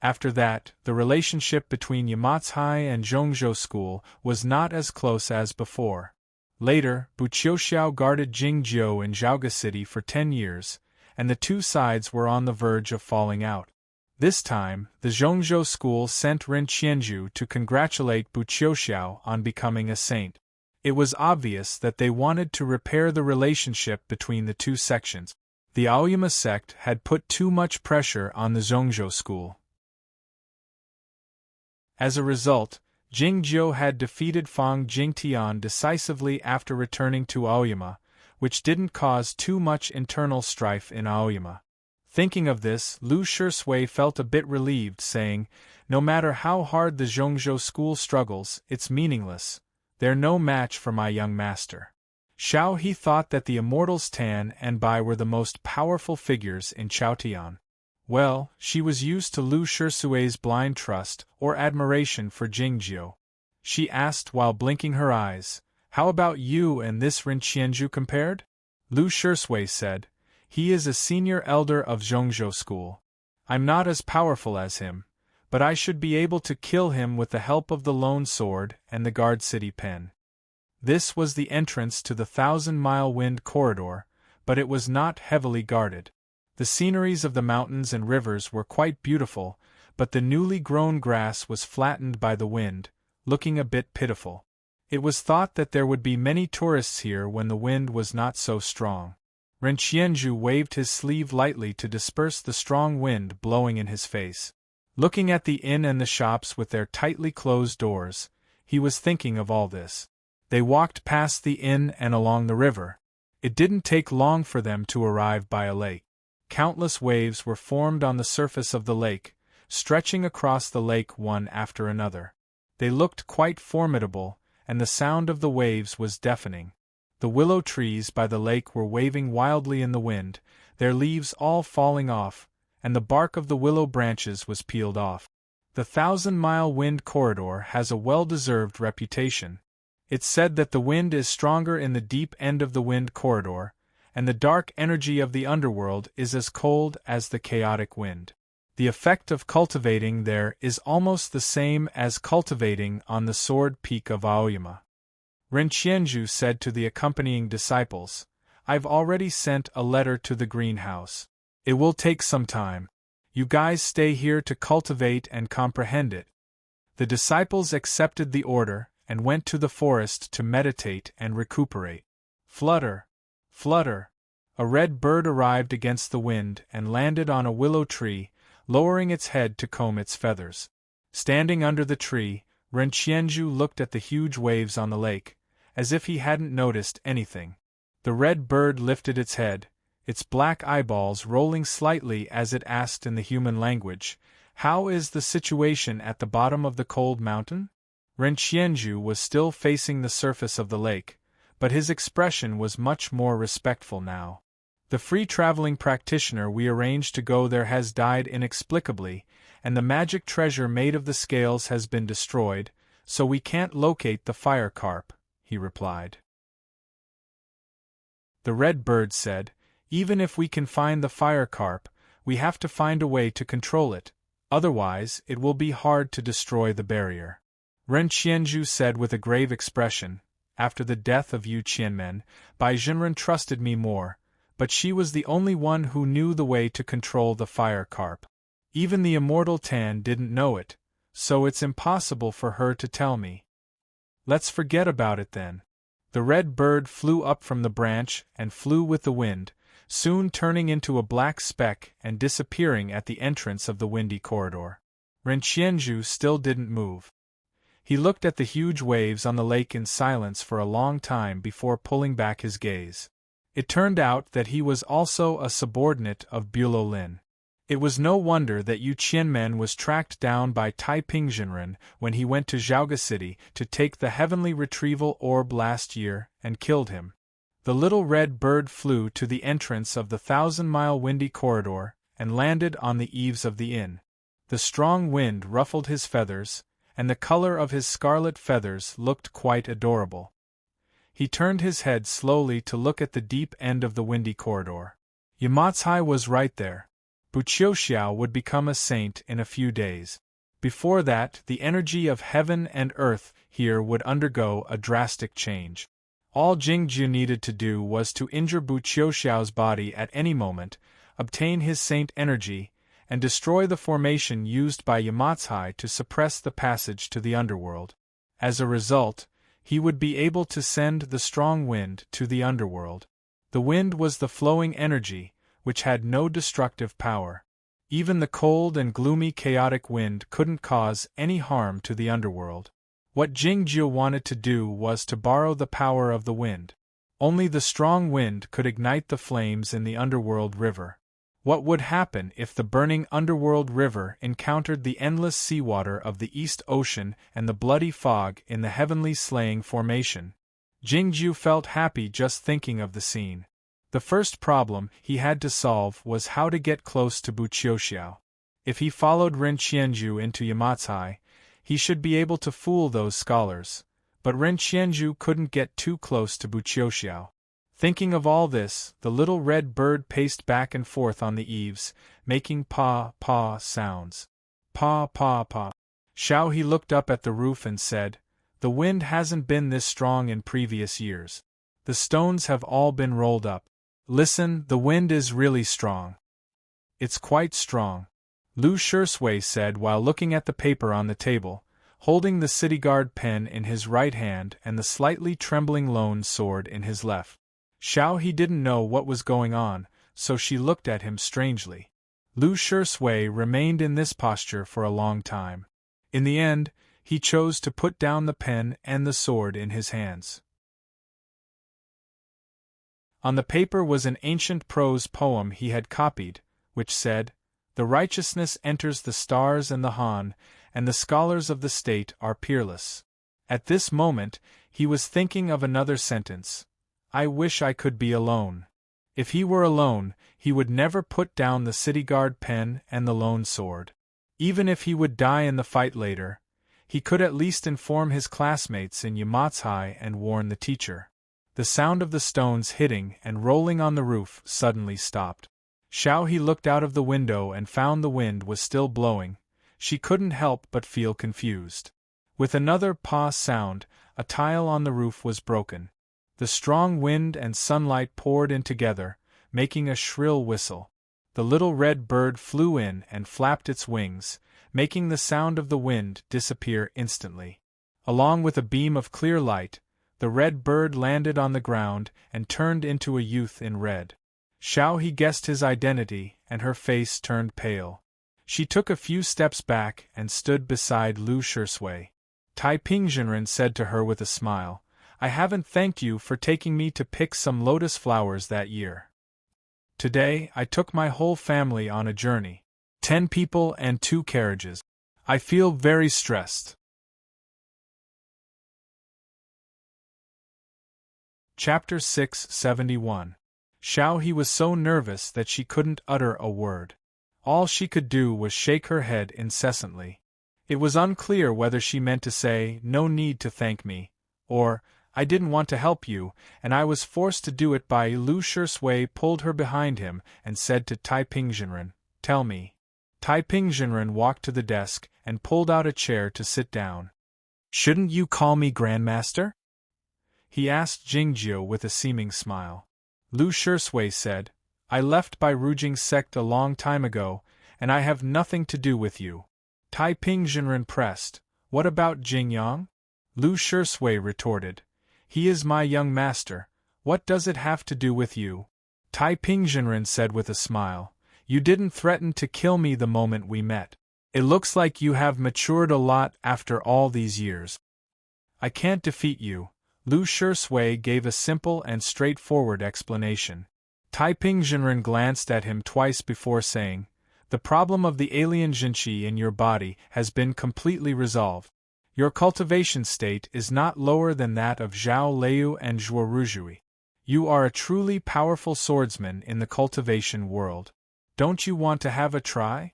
Speaker 1: After that, the relationship between Yamatsai and Zhongzhou School was not as close as before. Later, Buqiuxiao guarded Jingjiu in Zhaoga City for 10 years, and the two sides were on the verge of falling out. This time, the Zhongzhou School sent Ren Qianzhu to congratulate Buqiuxiao on becoming a saint. It was obvious that they wanted to repair the relationship between the two sections. The Aoyama sect had put too much pressure on the Zhongzhou School. As a result, Jingjiu had defeated Fang Jingtian decisively after returning to Aoyama, which didn't cause too much internal strife in Aoyama. Thinking of this, Lu Shisui felt a bit relieved, saying, "No matter how hard the Zhongzhou School struggles, it's meaningless. They're no match for my young master." Xiao He thought that the immortals Tan and Bai were the most powerful figures in Chaotian. Well, she was used to Lu Shisui's blind trust or admiration for Jingjiu. She asked while blinking her eyes, "How about you and this Ren Qianzhu compared?" Lu Shisui said, "He is a senior elder of Zhongzhou School. I'm not as powerful as him, but I should be able to kill him with the help of the Lone Sword and the Guard City Pen." This was the entrance to the 1,000-mile wind corridor, but it was not heavily guarded. The sceneries of the mountains and rivers were quite beautiful, but the newly grown grass was flattened by the wind, looking a bit pitiful. It was thought that there would be many tourists here when the wind was not so strong. Ren Qianzhu waved his sleeve lightly to disperse the strong wind blowing in his face. Looking at the inn and the shops with their tightly closed doors, he was thinking of all this. They walked past the inn and along the river. It didn't take long for them to arrive by a lake. Countless waves were formed on the surface of the lake, stretching across the lake one after another. They looked quite formidable, and the sound of the waves was deafening. The willow trees by the lake were waving wildly in the wind, their leaves all falling off, and the bark of the willow branches was peeled off. The 1,000-mile wind corridor has a well-deserved reputation. It's said that the wind is stronger in the deep end of the wind corridor, and the dark energy of the underworld is as cold as the chaotic wind. The effect of cultivating there is almost the same as cultivating on the sword peak of Aoyama. Ren Qianzhu said to the accompanying disciples, "I've already sent a letter to the greenhouse. It will take some time. You guys stay here to cultivate and comprehend it." The disciples accepted the order and went to the forest to meditate and recuperate. Flutter, flutter. A red bird arrived against the wind and landed on a willow tree, lowering its head to comb its feathers. Standing under the tree, Ren Qianzhu looked at the huge waves on the lake, as if he hadn't noticed anything. The red bird lifted its head, its black eyeballs rolling slightly as it asked in the human language, "How is the situation at the bottom of the cold mountain?" Ren Qianzhu was still facing the surface of the lake, but his expression was much more respectful now. "The free-traveling practitioner we arranged to go there has died inexplicably, and the magic treasure made of the scales has been destroyed, so we can't locate the fire carp," he replied. The red bird said, "Even if we can find the fire carp, we have to find a way to control it, otherwise it will be hard to destroy the barrier." Ren Qianzhu said with a grave expression, "After the death of Yu Qianmen, Bai Jinren trusted me more, but she was the only one who knew the way to control the fire carp. Even the immortal Tan didn't know it, so it's impossible for her to tell me." "Let's forget about it then." The red bird flew up from the branch and flew with the wind, soon turning into a black speck and disappearing at the entrance of the windy corridor. Ren Qianzhu still didn't move. He looked at the huge waves on the lake in silence for a long time before pulling back his gaze. It turned out that he was also a subordinate of Bulo Lin. It was no wonder that Yu Qianmen was tracked down by Tai Pingjinren when he went to Zhaoga City to take the heavenly retrieval orb last year and killed him. The little red bird flew to the entrance of the 1,000-mile windy corridor and landed on the eaves of the inn. The strong wind ruffled his feathers, and the color of his scarlet feathers looked quite adorable. He turned his head slowly to look at the deep end of the windy corridor. Yamatsai was right there. Buqiuxiao would become a saint in a few days. Before that, the energy of heaven and earth here would undergo a drastic change. All Jingju needed to do was to injure Buqiuxiao's body at any moment, obtain his saint energy, and destroy the formation used by Yamatsai to suppress the passage to the underworld. As a result, he would be able to send the strong wind to the underworld. The wind was the flowing energy, which had no destructive power. Even the cold and gloomy chaotic wind couldn't cause any harm to the underworld. What Jingju wanted to do was to borrow the power of the wind. Only the strong wind could ignite the flames in the underworld river. What would happen if the burning underworld river encountered the endless seawater of the East Ocean and the bloody fog in the heavenly slaying formation? Jingju felt happy just thinking of the scene. The first problem he had to solve was how to get close to Buqiuxiao. If he followed Ren Qianju into Yamatsai, he should be able to fool those scholars, but Ren Qianju couldn't get too close to Buqiuxiao. Thinking of all this, the little red bird paced back and forth on the eaves, making paw sounds. Paw. Xiao He looked up at the roof and said, "The wind hasn't been this strong in previous years. The stones have all been rolled up. Listen, the wind is really strong." "It's quite strong," Lu Shisui said while looking at the paper on the table, holding the city guard pen in his right hand and the slightly trembling lone sword in his left. Xiao He didn't know what was going on, so she looked at him strangely. Lu Shisui remained in this posture for a long time. In the end, he chose to put down the pen and the sword in his hands. On the paper was an ancient prose poem he had copied, which said, "The righteousness enters the stars and the Han, and the scholars of the state are peerless." At this moment, he was thinking of another sentence. "I wish I could be alone." If he were alone, he would never put down the city guard pen and the lone sword. Even if he would die in the fight later, he could at least inform his classmates in Yamatsai and warn the teacher. The sound of the stones hitting and rolling on the roof suddenly stopped. Xiao He looked out of the window and found the wind was still blowing. She couldn't help but feel confused. With another paw sound, a tile on the roof was broken. The strong wind and sunlight poured in together, making a shrill whistle. The little red bird flew in and flapped its wings, making the sound of the wind disappear instantly. Along with a beam of clear light, the red bird landed on the ground and turned into a youth in red. Xiao He guessed his identity, and her face turned pale. She took a few steps back and stood beside Lu Shisui. Taiping Jinren said to her with a smile, "I haven't thanked you for taking me to pick some lotus flowers that year. Today, I took my whole family on a journey. 10 people and 2 carriages. I feel very stressed." Chapter 671. Xiao He was so nervous that she couldn't utter a word. All she could do was shake her head incessantly. It was unclear whether she meant to say, "No need to thank me," or, "I didn't want to help you, and I was forced to do it by." Lu Shisui pulled her behind him and said to Taiping Jinren, "Tell me." Taiping Jinren walked to the desk and pulled out a chair to sit down. "Shouldn't you call me Grandmaster?" he asked Jingjiu with a seeming smile. Lu Shisui said, "I left Bai Rujing's sect a long time ago, and I have nothing to do with you." Taiping Jinren pressed, "What about Jingyang?" Lu Shisui retorted, "He is my young master. What does it have to do with you?" Taiping Jinren said with a smile, "You didn't threaten to kill me the moment we met. It looks like you have matured a lot after all these years." "I can't defeat you." Lu Shisui gave a simple and straightforward explanation. Taiping Jinren glanced at him twice before saying, "The problem of the alien Jinqi in your body has been completely resolved. Your cultivation state is not lower than that of Zhao Liu and Zhuo Ruzhui. You are a truly powerful swordsman in the cultivation world. Don't you want to have a try?"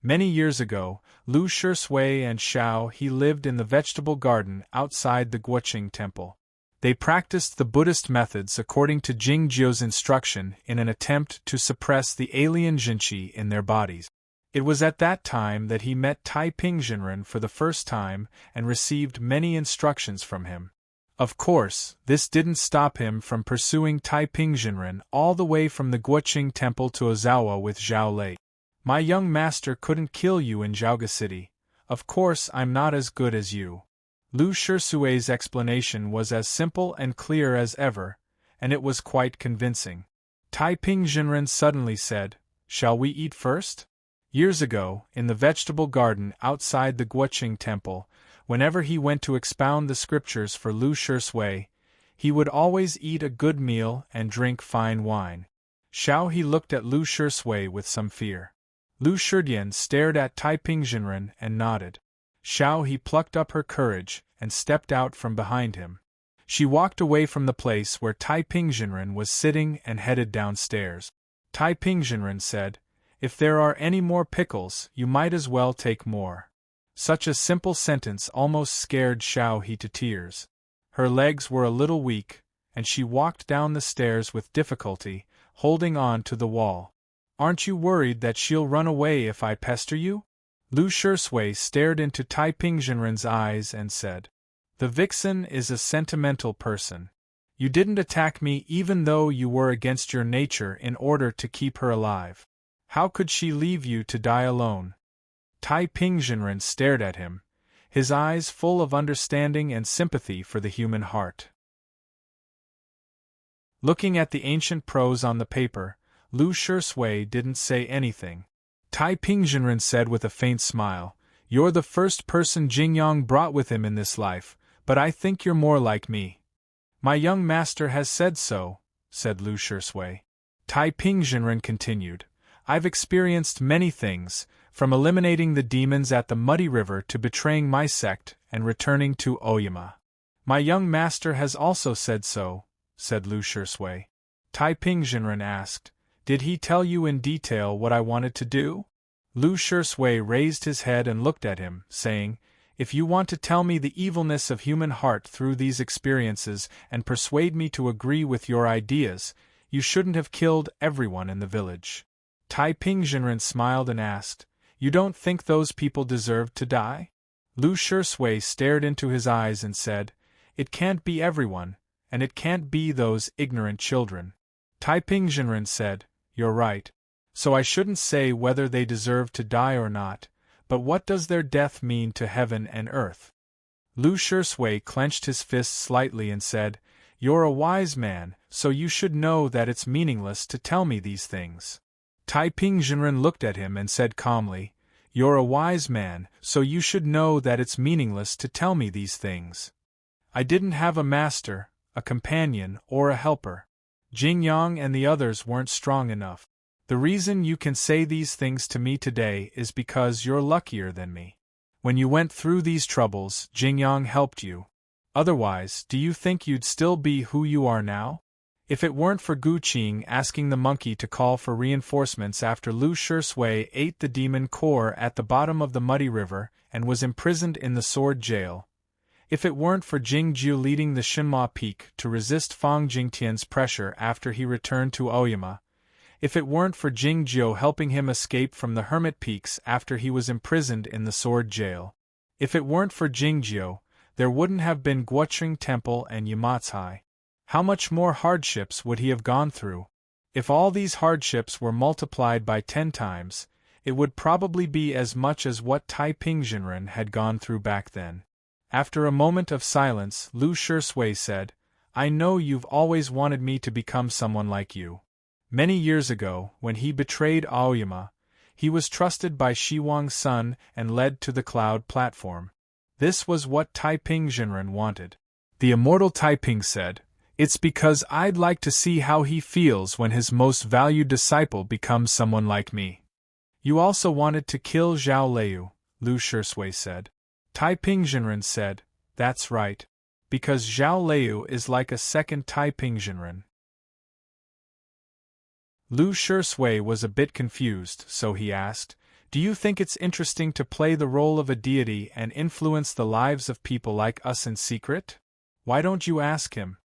Speaker 1: Many years ago, Lu Shisui and Xiao He lived in the vegetable garden outside the Guoqing temple. They practiced the Buddhist methods according to Jingjiu's instruction in an attempt to suppress the alien jinqi in their bodies. It was at that time that he met Taiping Jinren for the first time and received many instructions from him. Of course, this didn't stop him from pursuing Taiping Jinren all the way from the Guoqing Temple to Ozawa with Zhao Lei. My young master couldn't kill you in Zhaoga City. Of course I'm not as good as you. Lu Shisui's explanation was as simple and clear as ever, and it was quite convincing. Taiping Jinren suddenly said, "Shall we eat first?" Years ago, in the vegetable garden outside the Guoqing Temple, whenever he went to expound the scriptures for Lu Shisui, he would always eat a good meal and drink fine wine. Xiao He looked at Lu Shisui with some fear. Lu Shidian stared at Taiping Jinren and nodded. Xiao He plucked up her courage and stepped out from behind him. She walked away from the place where Taiping Jinren was sitting and headed downstairs. Taiping Jinren said, "If there are any more pickles, you might as well take more." Such a simple sentence almost scared Xiao He to tears. Her legs were a little weak, and she walked down the stairs with difficulty, holding on to the wall. "Aren't you worried that she'll run away if I pester you?" Lu Shisui stared into Taiping Jinren's eyes and said, "The vixen is a sentimental person. You didn't attack me even though you were against your nature in order to keep her alive. How could she leave you to die alone?" Taiping Jinren stared at him, his eyes full of understanding and sympathy for the human heart. Looking at the ancient prose on the paper, Lu Shisui didn't say anything. Taiping Jinren said with a faint smile, "You're the first person Jingyang brought with him in this life, but I think you're more like me." "My young master has said so," said Lu Shisui. Taiping Jinren continued, "I've experienced many things, from eliminating the demons at the Muddy River to betraying my sect and returning to Oyama." "My young master has also said so," said Lu Shisui. Taiping Jinren asked, "Did he tell you in detail what I wanted to do?" Lu Shisui raised his head and looked at him, saying, "If you want to tell me the evilness of human heart through these experiences and persuade me to agree with your ideas, you shouldn't have killed everyone in the village." Taiping Jinren smiled and asked, "You don't think those people deserved to die?" Lu Shisui stared into his eyes and said, "It can't be everyone, and it can't be those ignorant children." Taiping Jinren said, "You're right. So I shouldn't say whether they deserve to die or not, but what does their death mean to heaven and earth?" Lu Shisui clenched his fists slightly and said, "You're a wise man, so you should know that it's meaningless to tell me these things." Taiping Jinren looked at him and said calmly, "You're a wise man, so you should know that it's meaningless to tell me these things. I didn't have a master, a companion, or a helper. Jingyang and the others weren't strong enough. The reason you can say these things to me today is because you're luckier than me. When you went through these troubles, Jingyang helped you. Otherwise, do you think you'd still be who you are now? If it weren't for Gu Qing asking the monkey to call for reinforcements after Lu Shisui ate the demon core at the bottom of the Muddy River and was imprisoned in the sword jail, if it weren't for Jingjiu leading the Shinma Peak to resist Fang Jingtian's pressure after he returned to Oyama, if it weren't for Jingjiu helping him escape from the Hermit Peaks after he was imprisoned in the sword jail, if it weren't for Jingjiu, there wouldn't have been Guoqing Temple and Yamatsai. How much more hardships would he have gone through? If all these hardships were multiplied by 10 times, it would probably be as much as what Taiping Jinren had gone through back then." After a moment of silence, Lu Shisui said, "I know you've always wanted me to become someone like you. Many years ago, when he betrayed Aoyama, he was trusted by Shiwang's son and led to the cloud platform. This was what Taiping Jinren wanted." The immortal Taiping said, "It's because I'd like to see how he feels when his most valued disciple becomes someone like me." "You also wanted to kill Zhao Lei," Lu Shisui said. Taiping Jinren said, "That's right. Because Zhao Lei is like a second Taiping Jinren." Lu Shisui was a bit confused, so he asked, "Do you think it's interesting to play the role of a deity and influence the lives of people like us in secret?" Why don't you ask him?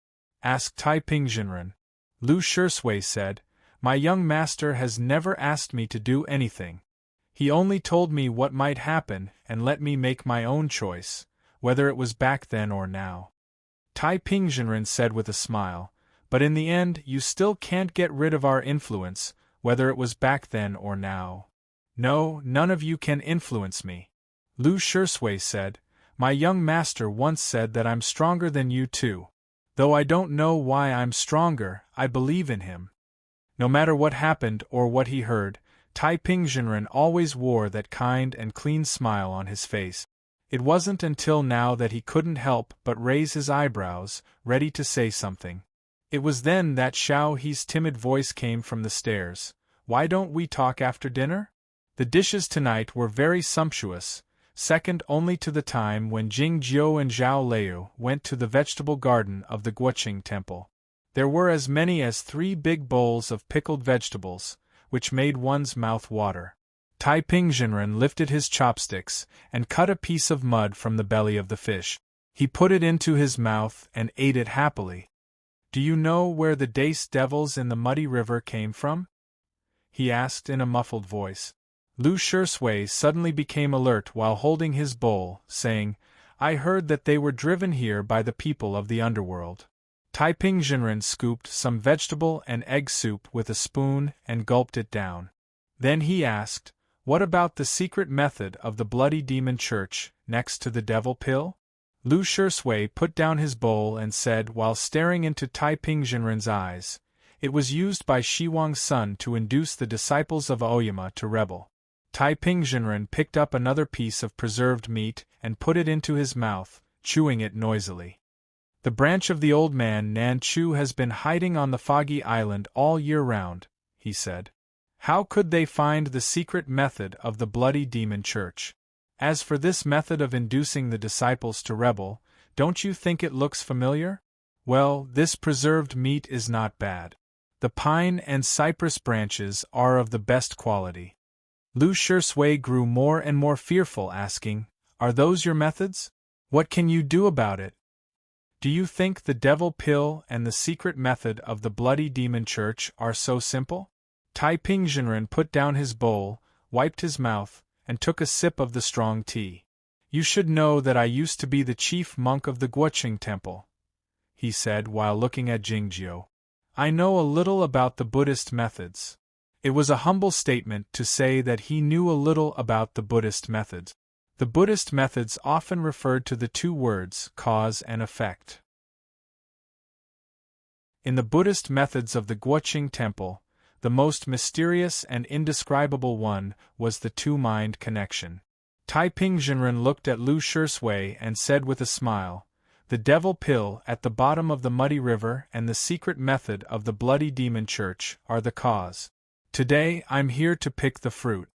Speaker 1: Asked Tai Ping-Jinren. Lu Shisui said, My young master has never asked me to do anything. He only told me what might happen and let me make my own choice, whether it was back then or now. Tai Ping-Jinren said with a smile, But in the end you still can't get rid of our influence, whether it was back then or now. No, none of you can influence me. Lu Shisui said, My young master once said that I'm stronger than you too. Though I don't know why I'm stronger, I believe in him. No matter what happened or what he heard, Tai Ping-Jinren always wore that kind and clean smile on his face. It wasn't until now that he couldn't help but raise his eyebrows, ready to say something. It was then that Xiao He's timid voice came from the stairs. Why don't we talk after dinner? The dishes tonight were very sumptuous, second only to the time when Jing Jiu and Zhao Liu went to the vegetable garden of the Guoqing temple. There were as many as 3 big bowls of pickled vegetables, which made one's mouth water. Tai Ping-Jinren lifted his chopsticks and cut a piece of mud from the belly of the fish. He put it into his mouth and ate it happily. Do you know where the dace devils in the muddy river came from? He asked in a muffled voice. Lu Shisui suddenly became alert while holding his bowl, saying, I heard that they were driven here by the people of the underworld. Tai Ping-Jinren scooped some vegetable and egg soup with a spoon and gulped it down. Then he asked, What about the secret method of the Bloody Demon Church, next to the devil pill? Lu Shisui put down his bowl and said while staring into Tai Ping-Jinren's eyes, It was used by Shiwang's son to induce the disciples of Aoyama to rebel. Tai Ping-Jinren picked up another piece of preserved meat and put it into his mouth, chewing it noisily. The branch of the old man Nan Chu has been hiding on the foggy island all year round, he said. How could they find the secret method of the Bloody Demon Church? As for this method of inducing the disciples to rebel, don't you think it looks familiar? Well, this preserved meat is not bad. The pine and cypress branches are of the best quality. Lu Shisui grew more and more fearful, asking, Are those your methods? What can you do about it? Do you think the devil pill and the secret method of the Bloody Demon Church are so simple? Tai Ping-Jinren put down his bowl, wiped his mouth, and took a sip of the strong tea. You should know that I used to be the chief monk of the Guoqing temple, he said while looking at Jingjiu. I know a little about the Buddhist methods. It was a humble statement to say that he knew a little about the Buddhist methods. The Buddhist methods often referred to the 2 words, cause and effect. In the Buddhist methods of the Guoqing temple, the most mysterious and indescribable one was the two-mind connection. Tai Ping-Jinren looked at Lu Shisui and said with a smile, The devil pill at the bottom of the muddy river and the secret method of the Bloody Demon Church are the cause. Today I'm here to pick the fruit.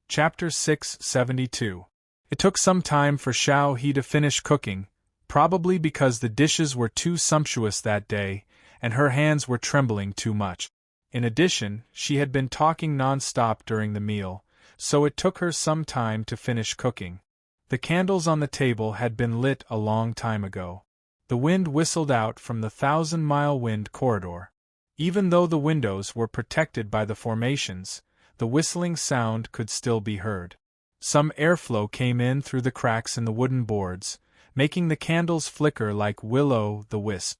Speaker 1: Chapter 672. It took some time for Xiao He to finish cooking, probably because the dishes were too sumptuous that day, and her hands were trembling too much. In addition, she had been talking non-stop during the meal, so it took her some time to finish cooking. The candles on the table had been lit a long time ago. The wind whistled out from the 1,000-mile wind corridor. Even though the windows were protected by the formations, the whistling sound could still be heard. Some airflow came in through the cracks in the wooden boards, making the candles flicker like will-o'-the-wisp.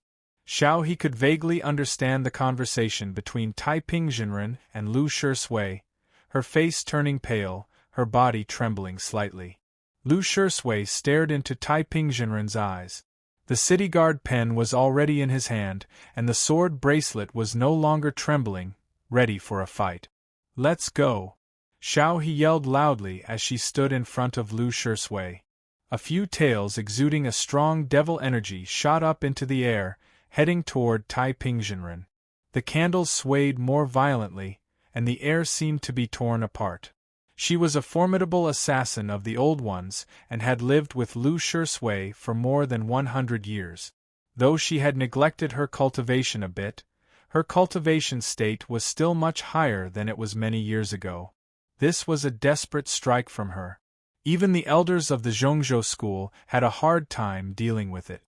Speaker 1: Xiao He could vaguely understand the conversation between Tai Ping-Jinren and Lu Shisui, her face turning pale, her body trembling slightly. Lu Shisui stared into Tai Ping-Jinren's eyes. The city guard pen was already in his hand, and the sword bracelet was no longer trembling, ready for a fight. Let's go! Xiao He yelled loudly as she stood in front of Lu Shisui. A few tails exuding a strong devil energy shot up into the air, heading toward Tai Ping-Jinren. The candles swayed more violently, and the air seemed to be torn apart. She was a formidable assassin of the old ones and had lived with Lu Shisui for more than 100 years. Though she had neglected her cultivation a bit, her cultivation state was still much higher than it was many years ago. This was a desperate strike from her. Even the elders of the Zhongzhou school had a hard time dealing with it.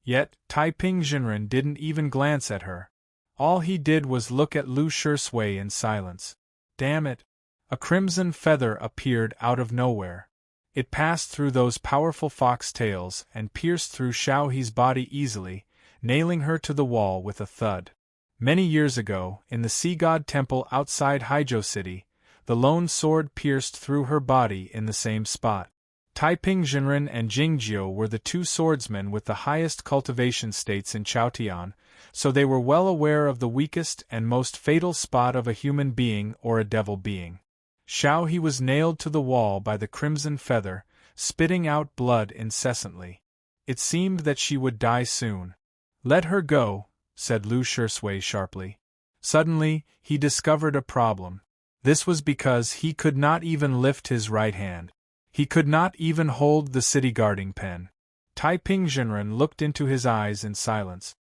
Speaker 1: Yet, Taiping Jinren didn't even glance at her. All he did was look at Lu Shui in silence. Damn it! A crimson feather appeared out of nowhere. It passed through those powerful fox tails and pierced through Xiaohe's body easily, nailing her to the wall with a thud. Many years ago, in the Sea God Temple outside Haizhou City, the lone sword pierced through her body in the same spot. Taiping Jinren and Jingjiu were the two swordsmen with the highest cultivation states in Chaotian, so they were well aware of the weakest and most fatal spot of a human being or a devil being. Xiaohe was nailed to the wall by the crimson feather, spitting out blood incessantly. It seemed that she would die soon. "Let her go," said Lu Shui sharply. Suddenly, he discovered a problem. This was because he could not even lift his right hand. He could not even hold the city-guarding pen. Taiping Jinren looked into his eyes in silence.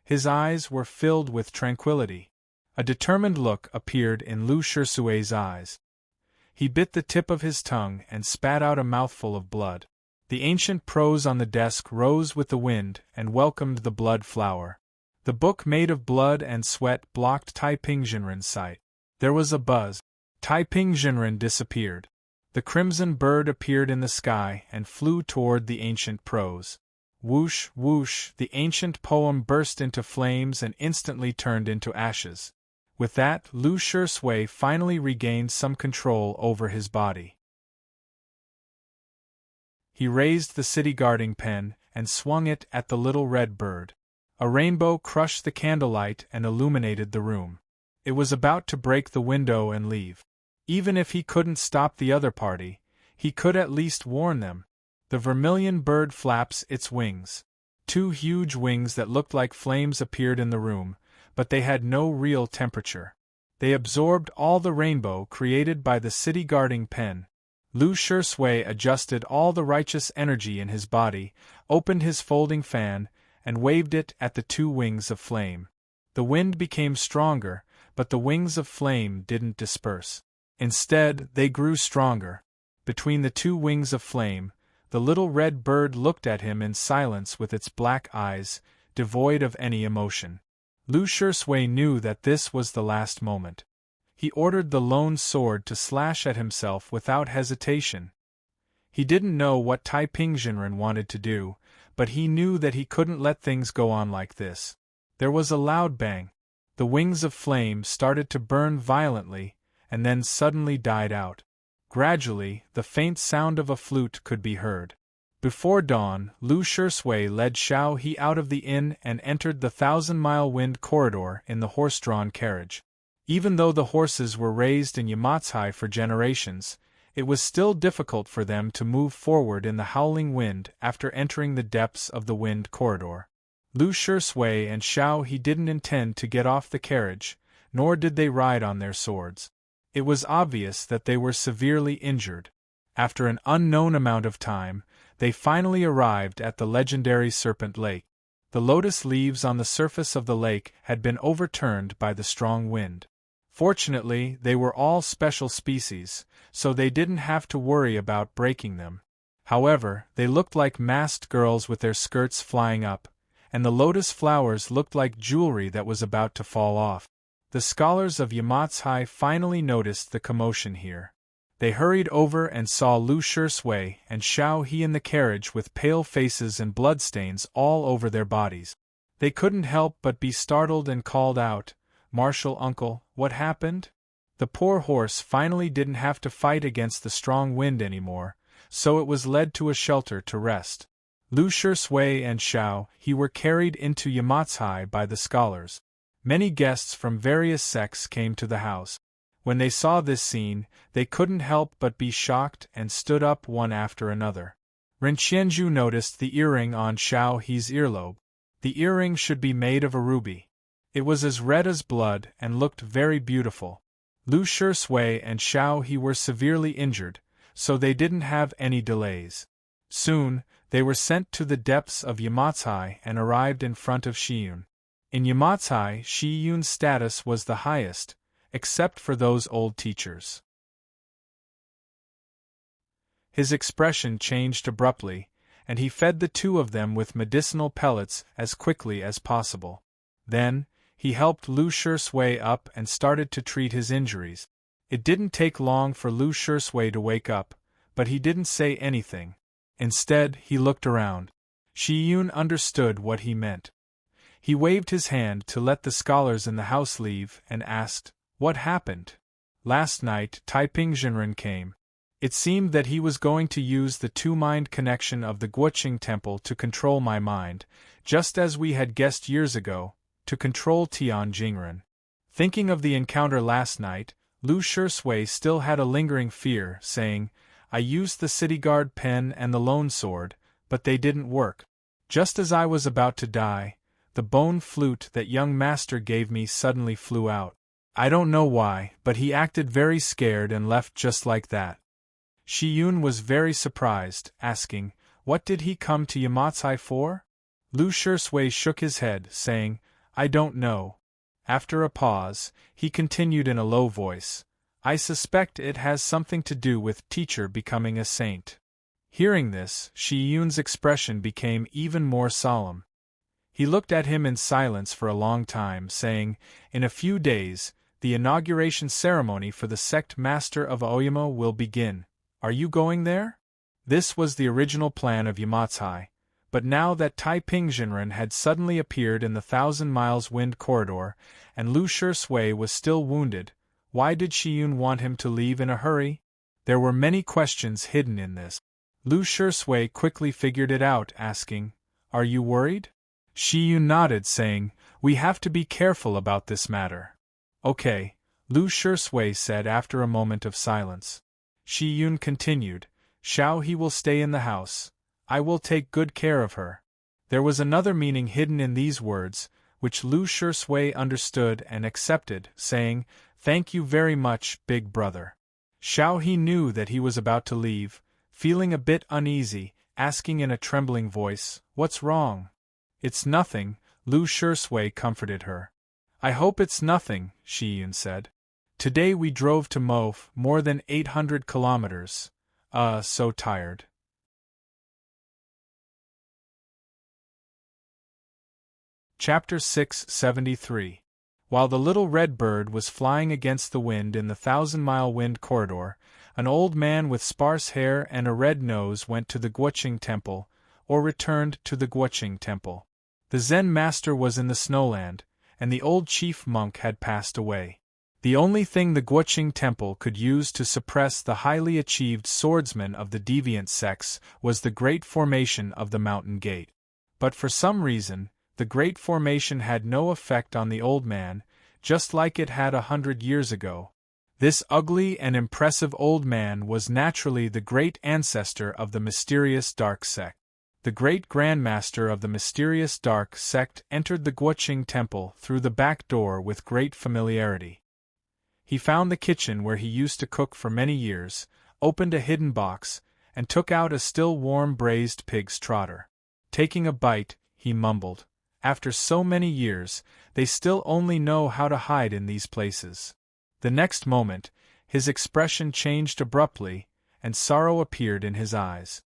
Speaker 1: His eyes were filled with tranquility. A determined look appeared in Lu Shui's eyes. He bit the tip of his tongue and spat out a mouthful of blood. The ancient prose on the desk rose with the wind and welcomed the blood flower. The book made of blood and sweat blocked Taiping Jinren's sight. There was a buzz. Taiping Jinren disappeared. The crimson bird appeared in the sky and flew toward the ancient prose. Whoosh, whoosh, the ancient poem burst into flames and instantly turned into ashes. With that, Lu Shui finally regained some control over his body. He raised the city-guarding pen and swung it at the little red bird. A rainbow crushed the candlelight and illuminated the room. It was about to break the window and leave. Even if he couldn't stop the other party, he could at least warn them. The vermilion bird flaps its wings. Two huge wings that looked like flames appeared in the room, but they had no real temperature. They absorbed all the rainbow created by the city-guarding pen. Lu Shui adjusted all the righteous energy in his body, opened his folding fan, and waved it at the two wings of flame. The wind became stronger, but the wings of flame didn't disperse. Instead, they grew stronger. Between the two wings of flame, the little red bird looked at him in silence with its black eyes, devoid of any emotion. Lu Shui knew that this was the last moment. He ordered the lone sword to slash at himself without hesitation. He didn't know what Taiping Jinren wanted to do, but he knew that he couldn't let things go on like this. There was a loud bang. The wings of flame started to burn violently, and then suddenly died out. Gradually, the faint sound of a flute could be heard. Before dawn, Lu Shui led Xiaohe out of the inn and entered the 1,000-mile wind corridor in the horse-drawn carriage. Even though the horses were raised in Yamatsai for generations, it was still difficult for them to move forward in the howling wind after entering the depths of the wind corridor. Lu Shui and Xiaohe didn't intend to get off the carriage, nor did they ride on their swords. It was obvious that they were severely injured. After an unknown amount of time, they finally arrived at the legendary Serpent Lake. The lotus leaves on the surface of the lake had been overturned by the strong wind. Fortunately, they were all special species, so they didn't have to worry about breaking them. However, they looked like masked girls with their skirts flying up, and the lotus flowers looked like jewelry that was about to fall off. The scholars of Yamatsai finally noticed the commotion here. They hurried over and saw Lu Shui and Xiaohe in the carriage with pale faces and bloodstains all over their bodies. They couldn't help but be startled and called out, "Martial uncle, what happened?" The poor horse finally didn't have to fight against the strong wind anymore, so it was led to a shelter to rest. Lu Shui and Xiaohe were carried into Yamatsai by the scholars. Many guests from various sects came to the house. When they saw this scene, they couldn't help but be shocked and stood up one after another. Ren Qianzhu noticed the earring on Xiaohe's earlobe. The earring should be made of a ruby. It was as red as blood and looked very beautiful. Lu Shui and Xiaohe were severely injured, so they didn't have any delays. Soon, they were sent to the depths of Yamatsai and arrived in front of Shiyun. In Yamatsai, Shiyun's status was the highest, except for those old teachers. His expression changed abruptly, and he fed the two of them with medicinal pellets as quickly as possible. Then, he helped Lu Shui up and started to treat his injuries. It didn't take long for Lu Shui to wake up, but he didn't say anything. Instead, he looked around. Shi Yun understood what he meant. He waved his hand to let the scholars in the house leave and asked, "What happened?" "Last night, Taiping Jinren came. It seemed that he was going to use the two-mind connection of the Guoqing Temple to control my mind, just as we had guessed years ago, to control Tian Jingren." Thinking of the encounter last night, Lu Shui still had a lingering fear, saying, "I used the city guard pen and the lone sword, but they didn't work. Just as I was about to die, the bone flute that young master gave me suddenly flew out. I don't know why, but he acted very scared and left just like that." Shi Yun was very surprised, asking, "What did he come to Yamatsai for?" Lu Shui shook his head, saying, "I don't know." After a pause, he continued in a low voice, "I suspect it has something to do with teacher becoming a saint." Hearing this, Shi Yun's expression became even more solemn. He looked at him in silence for a long time, saying, "In a few days, the inauguration ceremony for the sect master of Oyama will begin. Are you going there?" This was the original plan of Yamatsai, but now that Taiping Jinren had suddenly appeared in the 1,000 Miles Wind Corridor, and Lu Shui was still wounded, why did Shi Yun want him to leave in a hurry? There were many questions hidden in this. Lu Shui quickly figured it out, asking, "Are you worried?" Shi Yun nodded, saying, "We have to be careful about this matter." "Okay," Lu Shui said after a moment of silence. Shi Yun continued, "Xiao He will stay in the house. I will take good care of her." There was another meaning hidden in these words, which Lu Shui understood and accepted, saying, "Thank you very much, big brother." Xiao He knew that he was about to leave, feeling a bit uneasy, asking in a trembling voice, "What's wrong?" "It's nothing," Lu Shui comforted her. "I hope it's nothing," Shi Yun said. "Today we drove to Mof more than 800 kilometers. So tired." Chapter 673. While the little red bird was flying against the wind in the 1,000-mile wind corridor, an old man with sparse hair and a red nose went to the Guoqing Temple, or returned to the Guoqing Temple. The Zen master was in the snowland, and the old chief monk had passed away. The only thing the Guoqing Temple could use to suppress the highly achieved swordsmen of the deviant sects was the Great Formation of the Mountain Gate. But for some reason, the Great Formation had no effect on the old man, just like it had 100 years ago. This ugly and impressive old man was naturally the great ancestor of the mysterious dark sect. The great grandmaster of the mysterious dark sect entered the Guoqing Temple through the back door with great familiarity. He found the kitchen where he used to cook for many years, opened a hidden box, and took out a still warm braised pig's trotter. Taking a bite, he mumbled, "After so many years, they still only know how to hide in these places." The next moment, his expression changed abruptly, and sorrow appeared in his eyes.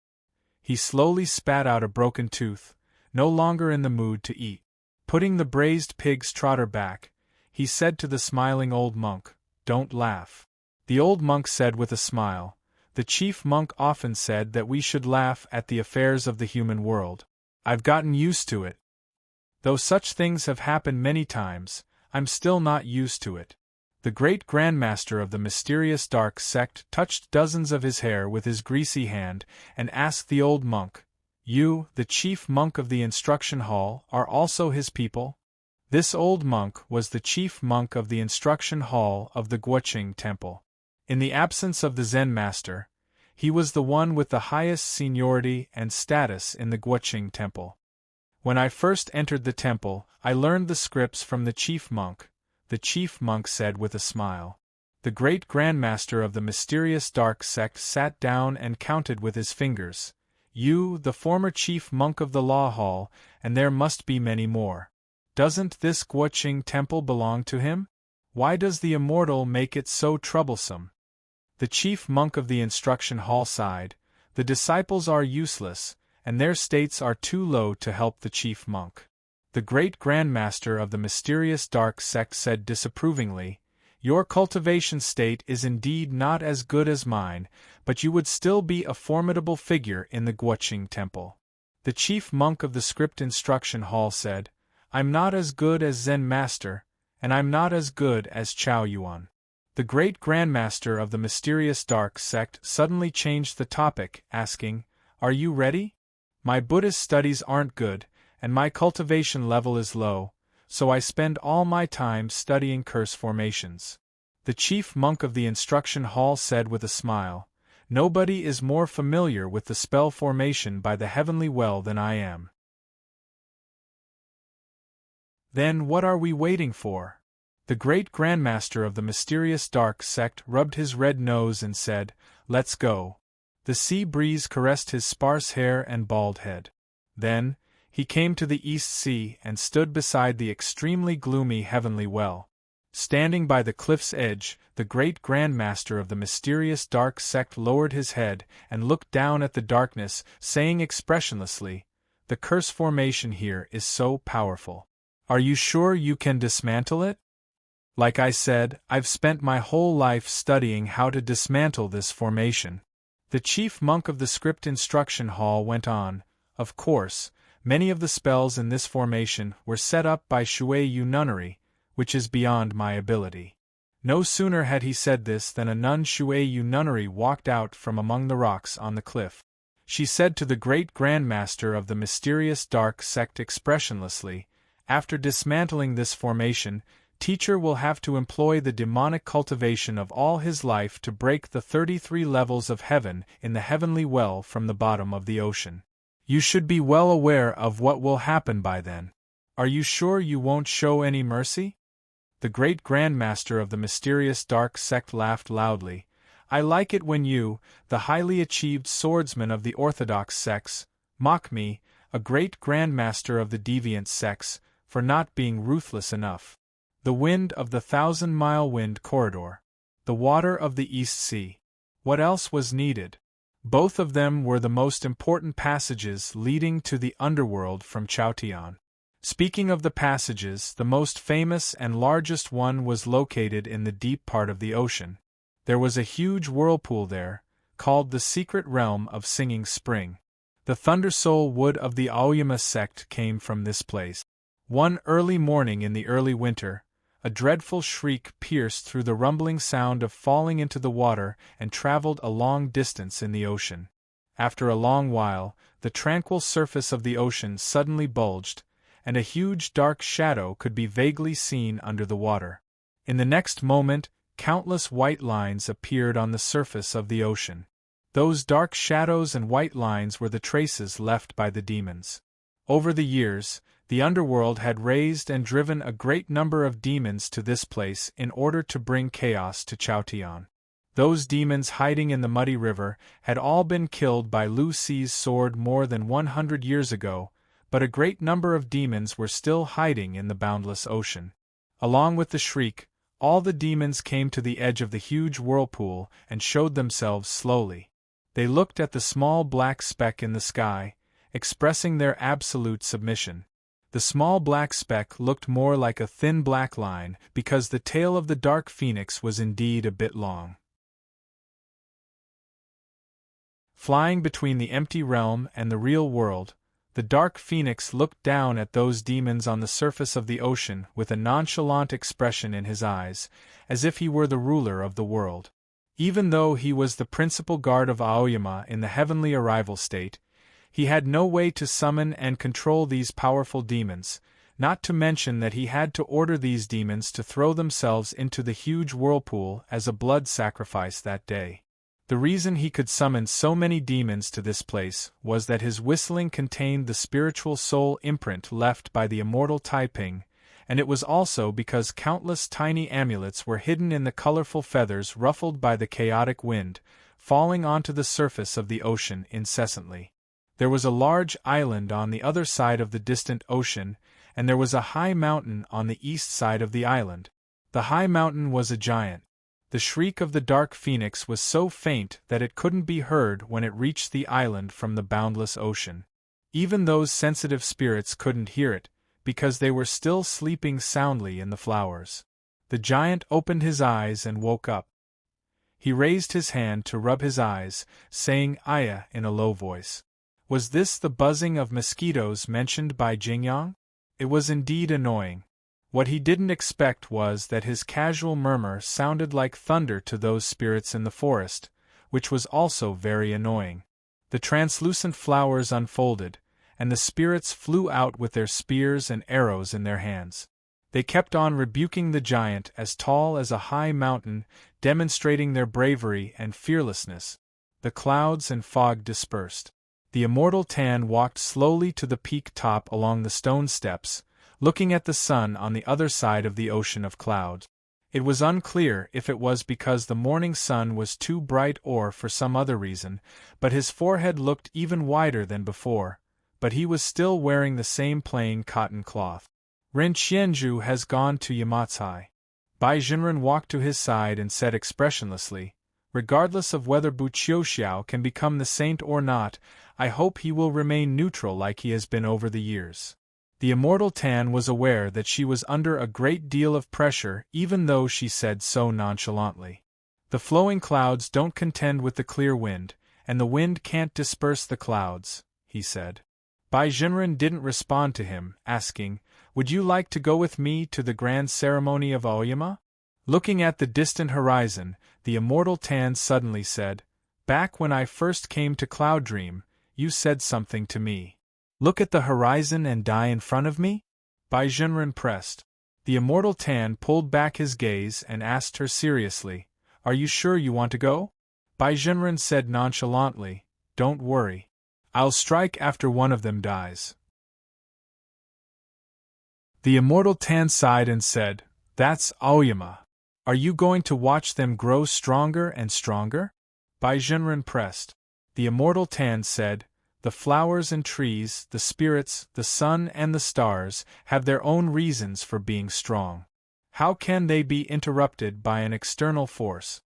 Speaker 1: He slowly spat out a broken tooth, no longer in the mood to eat. Putting the braised pig's trotter back, he said to the smiling old monk, "Don't laugh." The old monk said with a smile, "The chief monk often said that we should laugh at the affairs of the human world. I've gotten used to it. Though such things have happened many times, I'm still not used to it." The great grandmaster of the mysterious dark sect touched dozens of his hair with his greasy hand and asked the old monk, "You, the chief monk of the instruction hall, are also his people?" This old monk was the chief monk of the instruction hall of the Guoqing Temple. In the absence of the Zen master, he was the one with the highest seniority and status in the Guoqing Temple. "When I first entered the temple, I learned the scripts from the chief monk," the chief monk said with a smile. The great grandmaster of the mysterious dark sect sat down and counted with his fingers. "You, the former chief monk of the law hall, and there must be many more. Doesn't this Guoqing Temple belong to him? Why does the immortal make it so troublesome?" The chief monk of the instruction hall sighed, The disciples are useless, and their states are too low to help the chief monk. The great grandmaster of the mysterious dark sect said disapprovingly, "Your cultivation state is indeed not as good as mine, but you would still be a formidable figure in the Guoqing temple." The chief monk of the script instruction hall said, "I'm not as good as Zen master, and I'm not as good as Chao Yuan." The great grandmaster of the mysterious dark sect suddenly changed the topic, asking, "Are you ready? My Buddhist studies aren't good, and my cultivation level is low, so I spend all my time studying curse formations." The chief monk of the instruction hall said with a smile, "Nobody is more familiar with the spell formation by the heavenly well than I am." Then what are we waiting for? The great grandmaster of the mysterious dark sect rubbed his red nose and said, "Let's go." The sea breeze caressed his sparse hair and bald head. Then, he came to the East Sea and stood beside the extremely gloomy heavenly well. Standing by the cliff's edge, the great grandmaster of the mysterious dark sect lowered his head and looked down at the darkness, saying expressionlessly, "The curse formation here is so powerful. Are you sure you can dismantle it? Like I said, I've spent my whole life studying how to dismantle this formation." The chief monk of the script instruction hall went on, "Of course, many of the spells in this formation were set up by Shui Yu nunnery, which is beyond my ability." No sooner had he said this than a nun Shui Yu nunnery walked out from among the rocks on the cliff. She said to the great grandmaster of the mysterious dark sect expressionlessly, "After dismantling this formation, teacher will have to employ the demonic cultivation of all his life to break the 33 levels of heaven in the heavenly well from the bottom of the ocean. You should be well aware of what will happen by then. Are you sure you won't show any mercy?" The great grandmaster of the mysterious dark sect laughed loudly. "I like it when you, the highly achieved swordsman of the orthodox sects, mock me, a great grandmaster of the deviant sects, for not being ruthless enough. The wind of the 1,000-mile wind corridor. The water of the East Sea. What else was needed? Both of them were the most important passages leading to the underworld from Chaotian. Speaking of the passages, the most famous and largest one was located in the deep part of the ocean. There was a huge whirlpool there, called the Secret Realm of Singing Spring. The Thundersoul wood of the Aoyama sect came from this place. One early morning in the early winter, a dreadful shriek pierced through the rumbling sound of falling into the water and traveled a long distance in the ocean. After a long while, the tranquil surface of the ocean suddenly bulged, and a huge dark shadow could be vaguely seen under the water. In the next moment, countless white lines appeared on the surface of the ocean. Those dark shadows and white lines were the traces left by the demons. Over the years, the underworld had raised and driven a great number of demons to this place in order to bring chaos to Chaotian. Those demons hiding in the muddy river had all been killed by Lu Si's sword more than 100 years ago, but a great number of demons were still hiding in the boundless ocean. Along with the shriek, all the demons came to the edge of the huge whirlpool and showed themselves slowly. They looked at the small black speck in the sky, expressing their absolute submission. The small black speck looked more like a thin black line because the tail of the dark phoenix was indeed a bit long. Flying between the empty realm and the real world, the dark phoenix looked down at those demons on the surface of the ocean with a nonchalant expression in his eyes, as if he were the ruler of the world. Even though he was the principal guard of Aoyama in the heavenly arrival state, he had no way to summon and control these powerful demons, not to mention that he had to order these demons to throw themselves into the huge whirlpool as a blood sacrifice that day. The reason he could summon so many demons to this place was that his whistling contained the spiritual soul imprint left by the immortal Taiping, and it was also because countless tiny amulets were hidden in the colorful feathers ruffled by the chaotic wind, falling onto the surface of the ocean incessantly. There was a large island on the other side of the distant ocean, and there was a high mountain on the east side of the island. The high mountain was a giant. The shriek of the dark phoenix was so faint that it couldn't be heard when it reached the island from the boundless ocean. Even those sensitive spirits couldn't hear it, because they were still sleeping soundly in the flowers. The giant opened his eyes and woke up. He raised his hand to rub his eyes, saying "Aya" in a low voice. Was this the buzzing of mosquitoes mentioned by Jingyang? It was indeed annoying. What he didn't expect was that his casual murmur sounded like thunder to those spirits in the forest, which was also very annoying. The translucent flowers unfolded, and the spirits flew out with their spears and arrows in their hands. They kept on rebuking the giant as tall as a high mountain, demonstrating their bravery and fearlessness. The clouds and fog dispersed. The immortal Tan walked slowly to the peak top along the stone steps, looking at the sun on the other side of the ocean of clouds. It was unclear if it was because the morning sun was too bright or for some other reason, but his forehead looked even wider than before, but he was still wearing the same plain cotton cloth. Ren Qianzhu has gone to Yamatsai. Bai Jinren walked to his side and said expressionlessly, regardless of whether Bu Qiuxiao can become the saint or not, I hope he will remain neutral like he has been over the years. The immortal Tan was aware that she was under a great deal of pressure even though she said so nonchalantly. The flowing clouds don't contend with the clear wind, and the wind can't disperse the clouds, he said. Bai Jinren didn't respond to him, asking, Would you like to go with me to the grand ceremony of Aoyama? Looking at the distant horizon, the immortal Tan suddenly said, Back when I first came to Cloud Dream, you said something to me. Look at the horizon and die in front of me? Bai Jinren pressed. The immortal Tan pulled back his gaze and asked her seriously, Are you sure you want to go? Bai Jinren said nonchalantly, Don't worry. I'll strike after one of them dies. The immortal Tan sighed and said, That's Aoyama. Are you going to watch them grow stronger and stronger? Bai Jinren pressed. The immortal Tan said, The flowers and trees, the spirits, the sun and the stars have their own reasons for being strong. How can they be interrupted by an external force?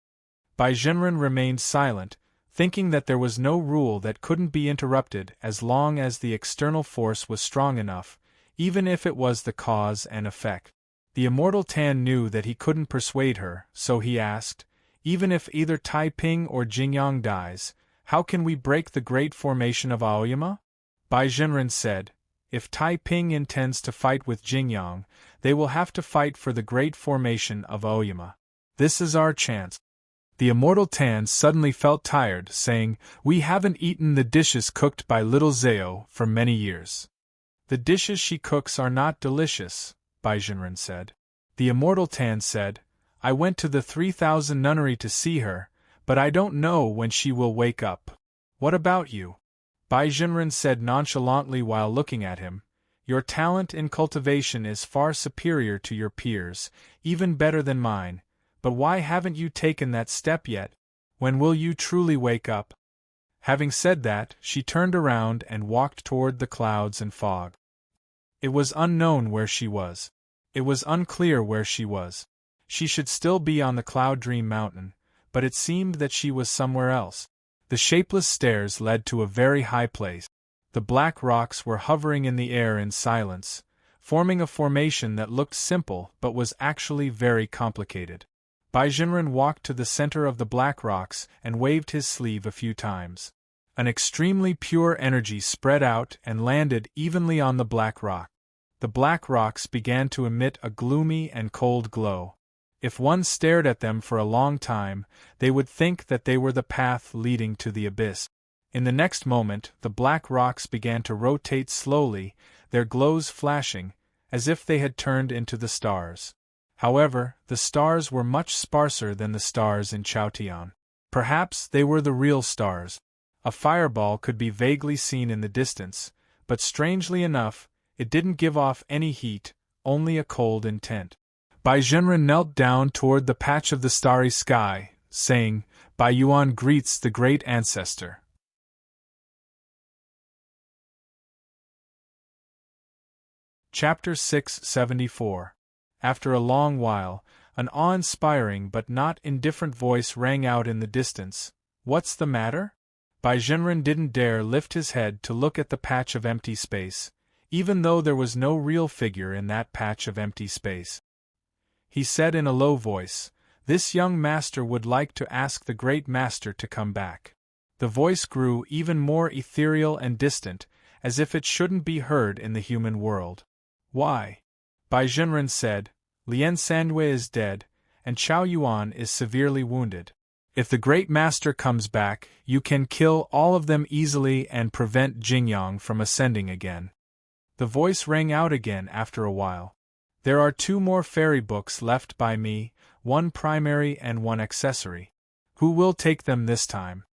Speaker 1: Bai Jinren remained silent, thinking that there was no rule that couldn't be interrupted as long as the external force was strong enough, even if it was the cause and effect. The immortal Tan knew that he couldn't persuade her, so he asked, Even if either Taiping or Jingyang dies, how can we break the great formation of Aoyama? Bai Jinren said, If Taiping intends to fight with Jingyang, they will have to fight for the great formation of Aoyama. This is our chance. The immortal Tan suddenly felt tired, saying, We haven't eaten the dishes cooked by little Zhao for many years. The dishes she cooks are not delicious, Bai Jinren said. The immortal Tan said, I went to the 3,000 nunnery to see her, but I don't know when she will wake up. What about you? Bai Jinren said nonchalantly while looking at him, Your talent in cultivation is far superior to your peers, even better than mine, but why haven't you taken that step yet? When will you truly wake up? Having said that, she turned around and walked toward the clouds and fog. It was unknown where she was. It was unclear where she was. She should still be on the Cloud Dream Mountain, but it seemed that she was somewhere else. The shapeless stairs led to a very high place. The black rocks were hovering in the air in silence, forming a formation that looked simple but was actually very complicated. Bai Jinren walked to the center of the black rocks and waved his sleeve a few times. An extremely pure energy spread out and landed evenly on the black rock. The black rocks began to emit a gloomy and cold glow. If one stared at them for a long time, they would think that they were the path leading to the abyss. In the next moment, the black rocks began to rotate slowly, their glows flashing, as if they had turned into the stars. However, the stars were much sparser than the stars in Chaotian. Perhaps they were the real stars. A fireball could be vaguely seen in the distance, but strangely enough, it didn't give off any heat, only a cold intent. Bai Jinren knelt down toward the patch of the starry sky, saying, Bai Yuan greets the great ancestor. Chapter 674. After a long while, An awe-inspiring but not indifferent voice rang out in the distance. "What's the matter?" Bai Zhenren didn't dare lift his head to look at the patch of empty space, even though there was no real figure in that patch of empty space. He said in a low voice, "This young master would like to ask the great master to come back." The voice grew even more ethereal and distant, as if it shouldn't be heard in the human world. "Why?" Bai Zhenren said, "Lien Sanyue is dead, and Chao Yuan is severely wounded. If the great master comes back, you can kill all of them easily and prevent Jingyang from ascending again." The voice rang out again after a while. "There are 2 more fairy books left by me, 1 primary and 1 accessory. Who will take them this time?"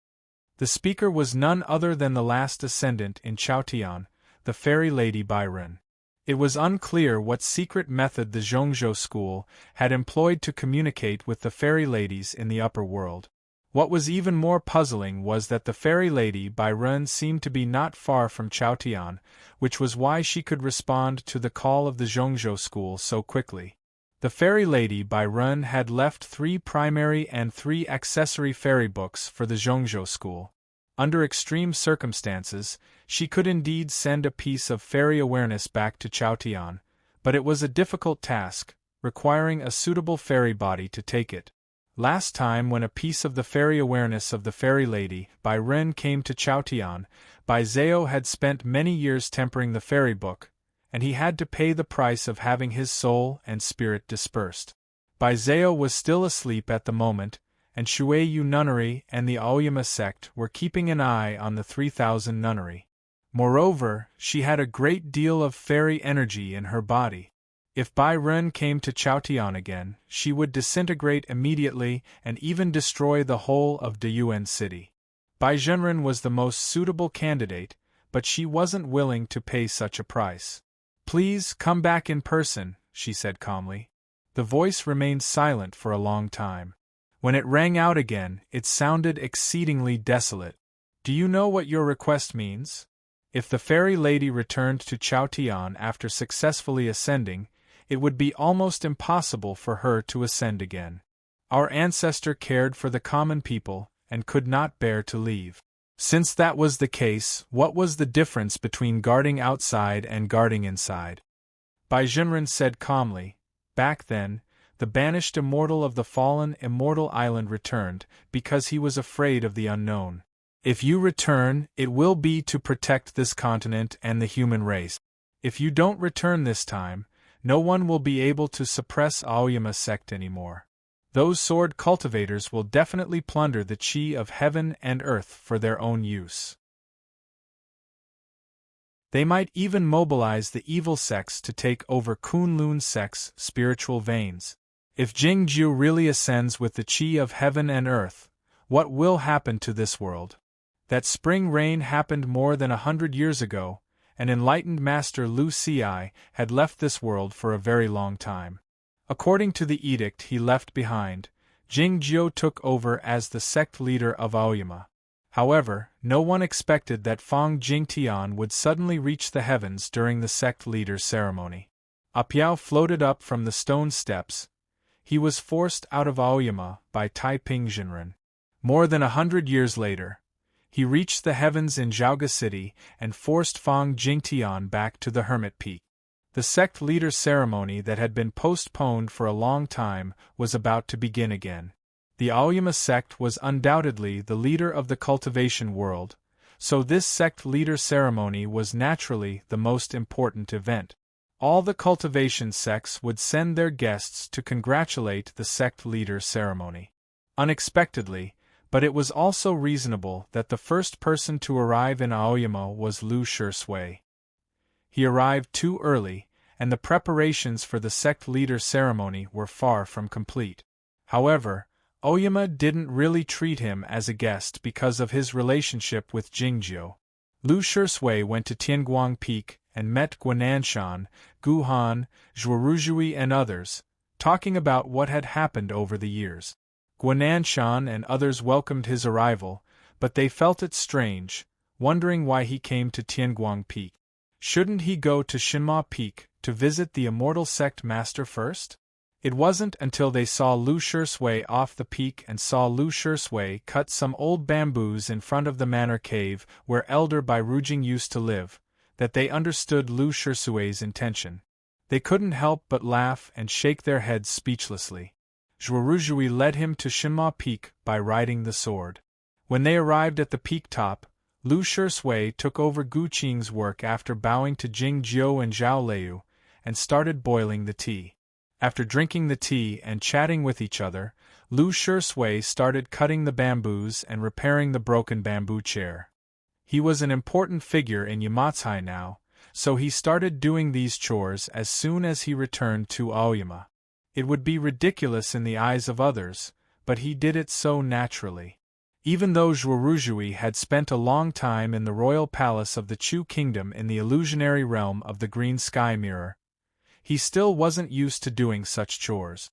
Speaker 1: The speaker was none other than the last ascendant in Chaotian, the fairy lady Bai Ren. It was unclear what secret method the Zhongzhou school had employed to communicate with the fairy ladies in the upper world. What was even more puzzling was that the fairy lady Bai Ren seemed to be not far from Chaotian, which was why she could respond to the call of the Zhongzhou school so quickly. The fairy lady Bai Ren had left 3 primary and 3 accessory fairy books for the Zhongzhou school. Under extreme circumstances, she could indeed send a piece of fairy awareness back to Chaotian, but it was a difficult task, requiring a suitable fairy body to take it. Last time when a piece of the fairy awareness of the fairy lady Bai Ren came to Chaotian, Bai Zhao had spent many years tempering the fairy book, and he had to pay the price of having his soul and spirit dispersed. Bai Zhao was still asleep at the moment, and Shuiyu Nunnery and the Aoyama sect were keeping an eye on the 3000 nunnery. Moreover, she had a great deal of fairy energy in her body. If Bai Ren came to Chaotian again, she would disintegrate immediately and even destroy the whole of Dayuan City. Bai Zhenren was the most suitable candidate, but she wasn't willing to pay such a price. "Please come back in person," she said calmly. The voice remained silent for a long time. When it rang out again, it sounded exceedingly desolate. "Do you know what your request means?" If the fairy lady returned to Chaotian after successfully ascending, it would be almost impossible for her to ascend again. Our ancestor cared for the common people, and could not bear to leave. Since that was the case, what was the difference between guarding outside and guarding inside? Bai Zhenren said calmly, "Back then, the banished immortal of the fallen immortal island returned, because he was afraid of the unknown. If you return, it will be to protect this continent and the human race. If you don't return this time, no one will be able to suppress Aoyama sect anymore. Those sword cultivators will definitely plunder the chi of heaven and earth for their own use. They might even mobilize the evil sects to take over Kunlun sect's spiritual veins. If Jingjiu really ascends with the chi of heaven and earth, what will happen to this world? That spring rain happened more than 100 years ago, and enlightened Master Lu Ci had left this world for a very long time. According to the edict he left behind, Jingjiu took over as the sect leader of Aoyama. However, no one expected that Fang Jingtian would suddenly reach the heavens during the sect leader ceremony. Apiao floated up from the stone steps. He was forced out of Aoyama by Taiping Zhenren. More than 100 years later, he reached the heavens in Zhaoga City and forced Fang Jingtian back to the Hermit Peak. The sect leader ceremony that had been postponed for a long time was about to begin again. The Aoyama sect was undoubtedly the leader of the cultivation world, so this sect leader ceremony was naturally the most important event. All the cultivation sects would send their guests to congratulate the sect leader ceremony. Unexpectedly, but it was also reasonable that the first person to arrive in Aoyama was Lu Shui. He arrived too early, and the preparations for the sect leader ceremony were far from complete. However, Aoyama didn't really treat him as a guest because of his relationship with Jingjiu. Lu Shui went to Tianguang Peak and met Guananshan, Guhan, Zhuoruzhui and others, talking about what had happened over the years. Guananshan and others welcomed his arrival, but they felt it strange, wondering why he came to Tianguang Peak. Shouldn't he go to Shinma Peak to visit the immortal sect master first? It wasn't until they saw Lu Shui off the peak and saw Lu Shui cut some old bamboos in front of the manor cave where Elder Bai Rujing used to live, that they understood Lu Shui's intention. They couldn't help but laugh and shake their heads speechlessly. Zhuoruzhui led him to Shinma Peak by riding the sword. When they arrived at the peak top, Lu Shui took over Gu Qing's work after bowing to Jing Jiu and Zhao Leu, and started boiling the tea. After drinking the tea and chatting with each other, Lu Shui started cutting the bamboos and repairing the broken bamboo chair. He was an important figure in Yamatsai now, so he started doing these chores as soon as he returned to Aoyama. It would be ridiculous in the eyes of others, but he did it so naturally. Even though Zhuoruzhui had spent a long time in the royal palace of the Chu kingdom in the illusionary realm of the green sky mirror, he still wasn't used to doing such chores.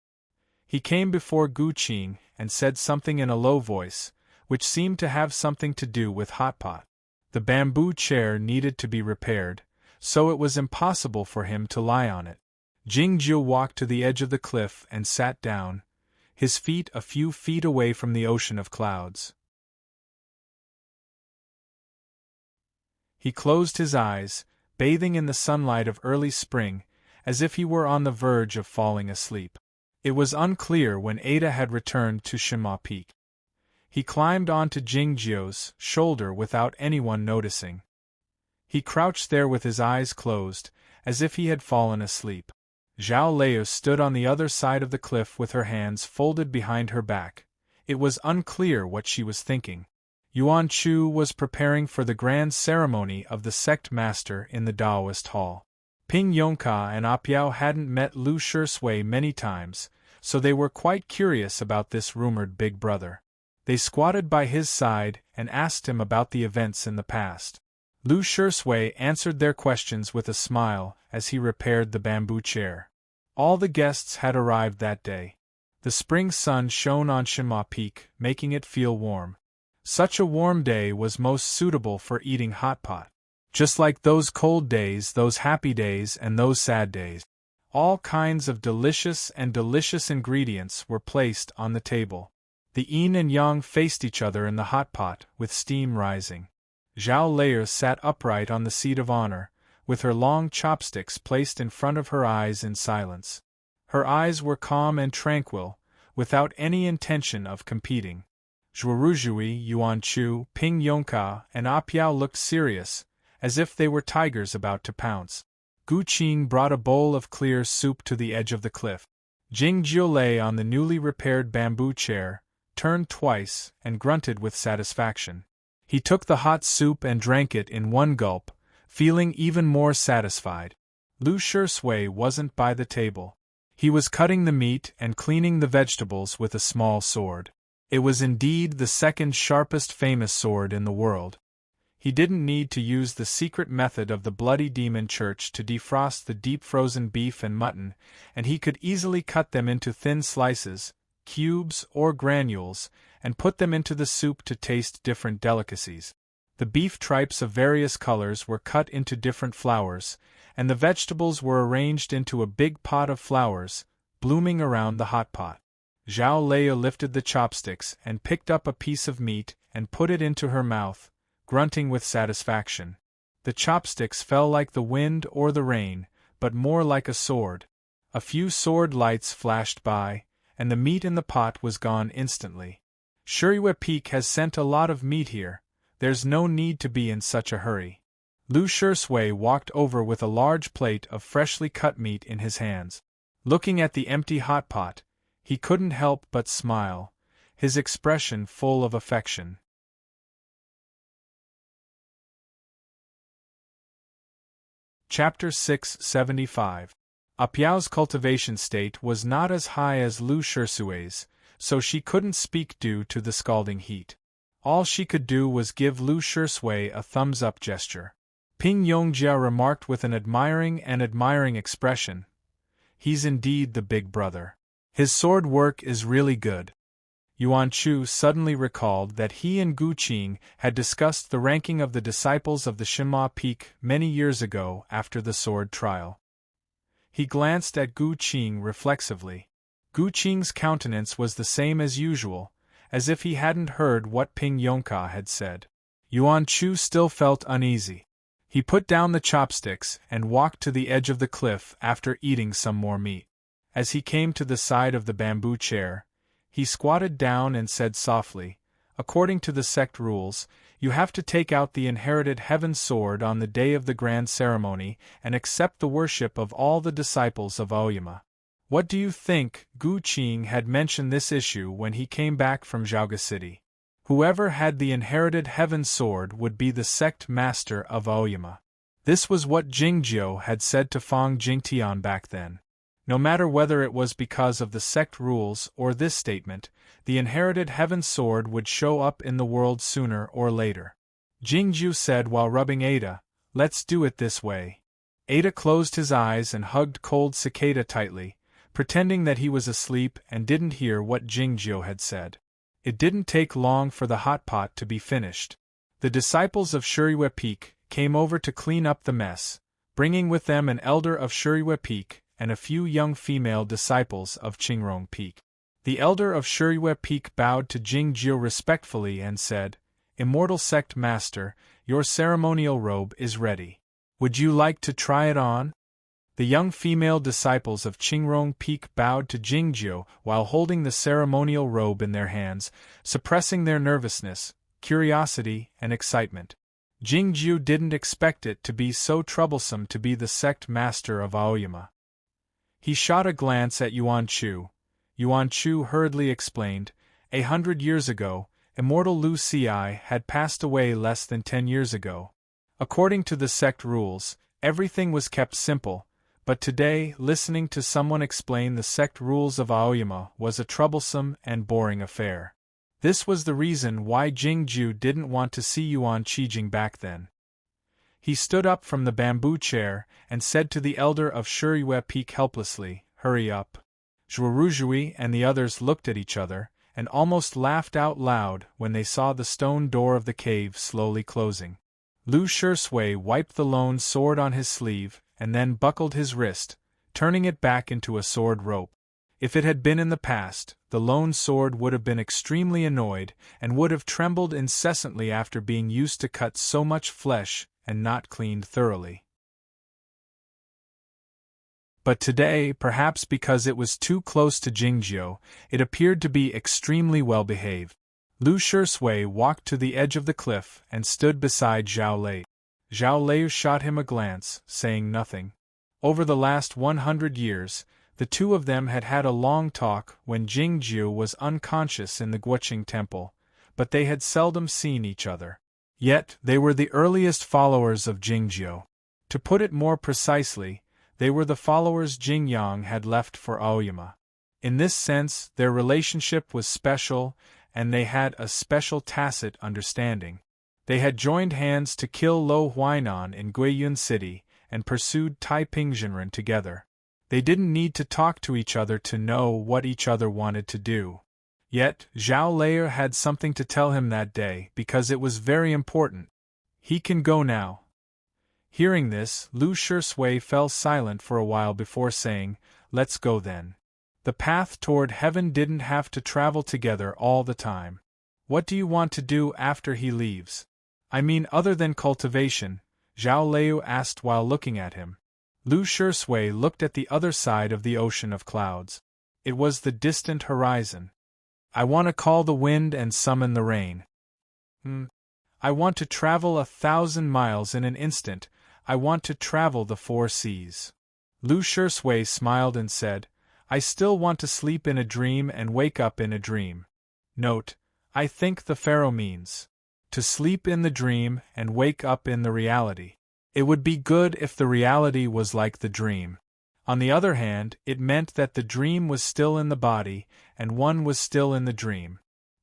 Speaker 1: He came before Gu Qing and said something in a low voice, which seemed to have something to do with hot pot. The bamboo chair needed to be repaired, so it was impossible for him to lie on it. Jing Jiu walked to the edge of the cliff and sat down, his feet a few feet away from the ocean of clouds. He closed his eyes, bathing in the sunlight of early spring, as if he were on the verge of falling asleep. It was unclear when Ada had returned to Shinma Peak. He climbed onto Jing Jiu's shoulder without anyone noticing. He crouched there with his eyes closed, as if he had fallen asleep. Zhao Leu stood on the other side of the cliff with her hands folded behind her back. It was unclear what she was thinking. Yuan Chu was preparing for the grand ceremony of the sect master in the Taoist hall. Ping Yongka and Apiao hadn't met Lu Shui many times, so they were quite curious about this rumored big brother. They squatted by his side and asked him about the events in the past. Lu Shui answered their questions with a smile as he repaired the bamboo chair. All the guests had arrived that day. The spring sun shone on Shinma Peak, making it feel warm. Such a warm day was most suitable for eating hot pot. Just like those cold days, those happy days, and those sad days. All kinds of delicious ingredients were placed on the table. The yin and yang faced each other in the hot pot, with steam rising. Zhao Leu sat upright on the seat of honor, with her long chopsticks placed in front of her eyes in silence. Her eyes were calm and tranquil, without any intention of competing. Zhuoruzhui, Yuan Chu, Ping Yongka, and Apiao looked serious, as if they were tigers about to pounce. Gu Qing brought a bowl of clear soup to the edge of the cliff. Jing Jiu lay on the newly repaired bamboo chair, turned twice, and grunted with satisfaction. He took the hot soup and drank it in one gulp, feeling even more satisfied. Lu Shui wasn't by the table. He was cutting the meat and cleaning the vegetables with a small sword. It was indeed the second sharpest famous sword in the world. He didn't need to use the secret method of the Bloody Demon Church to defrost the deep-frozen beef and mutton, and he could easily cut them into thin slices, cubes or granules, and put them into the soup to taste different delicacies. The beef tripes of various colors were cut into different flours, and the vegetables were arranged into a big pot of flowers, blooming around the hot pot. Zhao Leu lifted the chopsticks and picked up a piece of meat and put it into her mouth, grunting with satisfaction. The chopsticks fell like the wind or the rain, but more like a sword. A few sword lights flashed by, and the meat in the pot was gone instantly. Shuiwei Peak has sent a lot of meat here. There's no need to be in such a hurry. Lu Shui walked over with a large plate of freshly cut meat in his hands. Looking at the empty hot pot, he couldn't help but smile, his expression full of affection. Chapter 675. Apiao's cultivation state was not as high as Lu Shui's, so she couldn't speak due to the scalding heat. All she could do was give Lu Shui a thumbs-up gesture. Ping Yongjia remarked with an admiring expression, "He's indeed the big brother. His sword work is really good." Yuan Chu suddenly recalled that he and Gu Qing had discussed the ranking of the disciples of the Shinma Peak many years ago after the sword trial. He glanced at Gu Qing reflexively. Gu Qing's countenance was the same as usual, as if he hadn't heard what Ping Yongka had said. Yuan Chu still felt uneasy. He put down the chopsticks and walked to the edge of the cliff after eating some more meat. As he came to the side of the bamboo chair, he squatted down and said softly, "According to the sect rules, you have to take out the inherited heaven sword on the day of the grand ceremony and accept the worship of all the disciples of Aoyama. What do you think?" Gu Qing had mentioned this issue when he came back from Zhaoga City. Whoever had the inherited heaven sword would be the sect master of Aoyama. This was what Jingjiu had said to Fang Jingtian back then. No matter whether it was because of the sect rules or this statement, the inherited heaven sword would show up in the world sooner or later. Jingjiu said while rubbing Ada, "Let's do it this way." Ada closed his eyes and hugged cold cicada tightly, pretending that he was asleep and didn't hear what Jingjiu had said. It didn't take long for the hot pot to be finished. The disciples of Shuriwe Peak came over to clean up the mess, bringing with them an elder of Shuriwe Peak and a few young female disciples of Qingrong Peak. The elder of Shuriwe Peak bowed to Jingjiu respectfully and said, "Immortal Sect Master, your ceremonial robe is ready. Would you like to try it on?" The young female disciples of Qingrong Peak bowed to Jingjiu while holding the ceremonial robe in their hands, suppressing their nervousness, curiosity, and excitement. Jingjiu didn't expect it to be so troublesome to be the sect master of Aoyama. He shot a glance at Yuan Chu. Yuan Chu hurriedly explained, 100 years ago, immortal Lu Ci had passed away less than 10 years ago. According to the sect rules, everything was kept simple, but today listening to someone explain the sect rules of Aoyama was a troublesome and boring affair. This was the reason why Jingjiu didn't want to see Yuan Qijing back then. He stood up from the bamboo chair and said to the elder of Shuriwe Peak helplessly, "Hurry up." Zhuoruzhui and the others looked at each other and almost laughed out loud when they saw the stone door of the cave slowly closing. Lu Shisui wiped the lone sword on his sleeve and then buckled his wrist, turning it back into a sword rope. If it had been in the past, the lone sword would have been extremely annoyed and would have trembled incessantly after being used to cut so much flesh and not cleaned thoroughly. But today, perhaps because it was too close to Jingjiu, it appeared to be extremely well behaved. Lu Shisui walked to the edge of the cliff and stood beside Zhao Lei. Zhao Lei shot him a glance, saying nothing. Over the last 100 years, the two of them had had a long talk when Jingjiu was unconscious in the Guoqing temple, but they had seldom seen each other. Yet, they were the earliest followers of Jingjiu. To put it more precisely, they were the followers Jingyang had left for Aoyama. In this sense, their relationship was special, and they had a special tacit understanding. They had joined hands to kill Lo Huainan in Guiyun City and pursued Tai Pingzhenren together. They didn't need to talk to each other to know what each other wanted to do. Yet, Zhao Lei had something to tell him that day because it was very important. "He can go now." Hearing this, Lu Shisui fell silent for a while before saying, "Let's go then." The path toward heaven didn't have to travel together all the time. "What do you want to do after he leaves? I mean other than cultivation," Zhao Lei asked while looking at him. Lu Shisui looked at the other side of the ocean of clouds. It was the distant horizon. "I want to call the wind and summon the rain. I want to travel 1,000 miles in an instant. I want to travel the 4 seas. Lu Shisui smiled and said, "I still want to sleep in a dream and wake up in a dream." Note, I think the pharaoh means to sleep in the dream and wake up in the reality. It would be good if the reality was like the dream. On the other hand, it meant that the dream was still in the body, and one was still in the dream.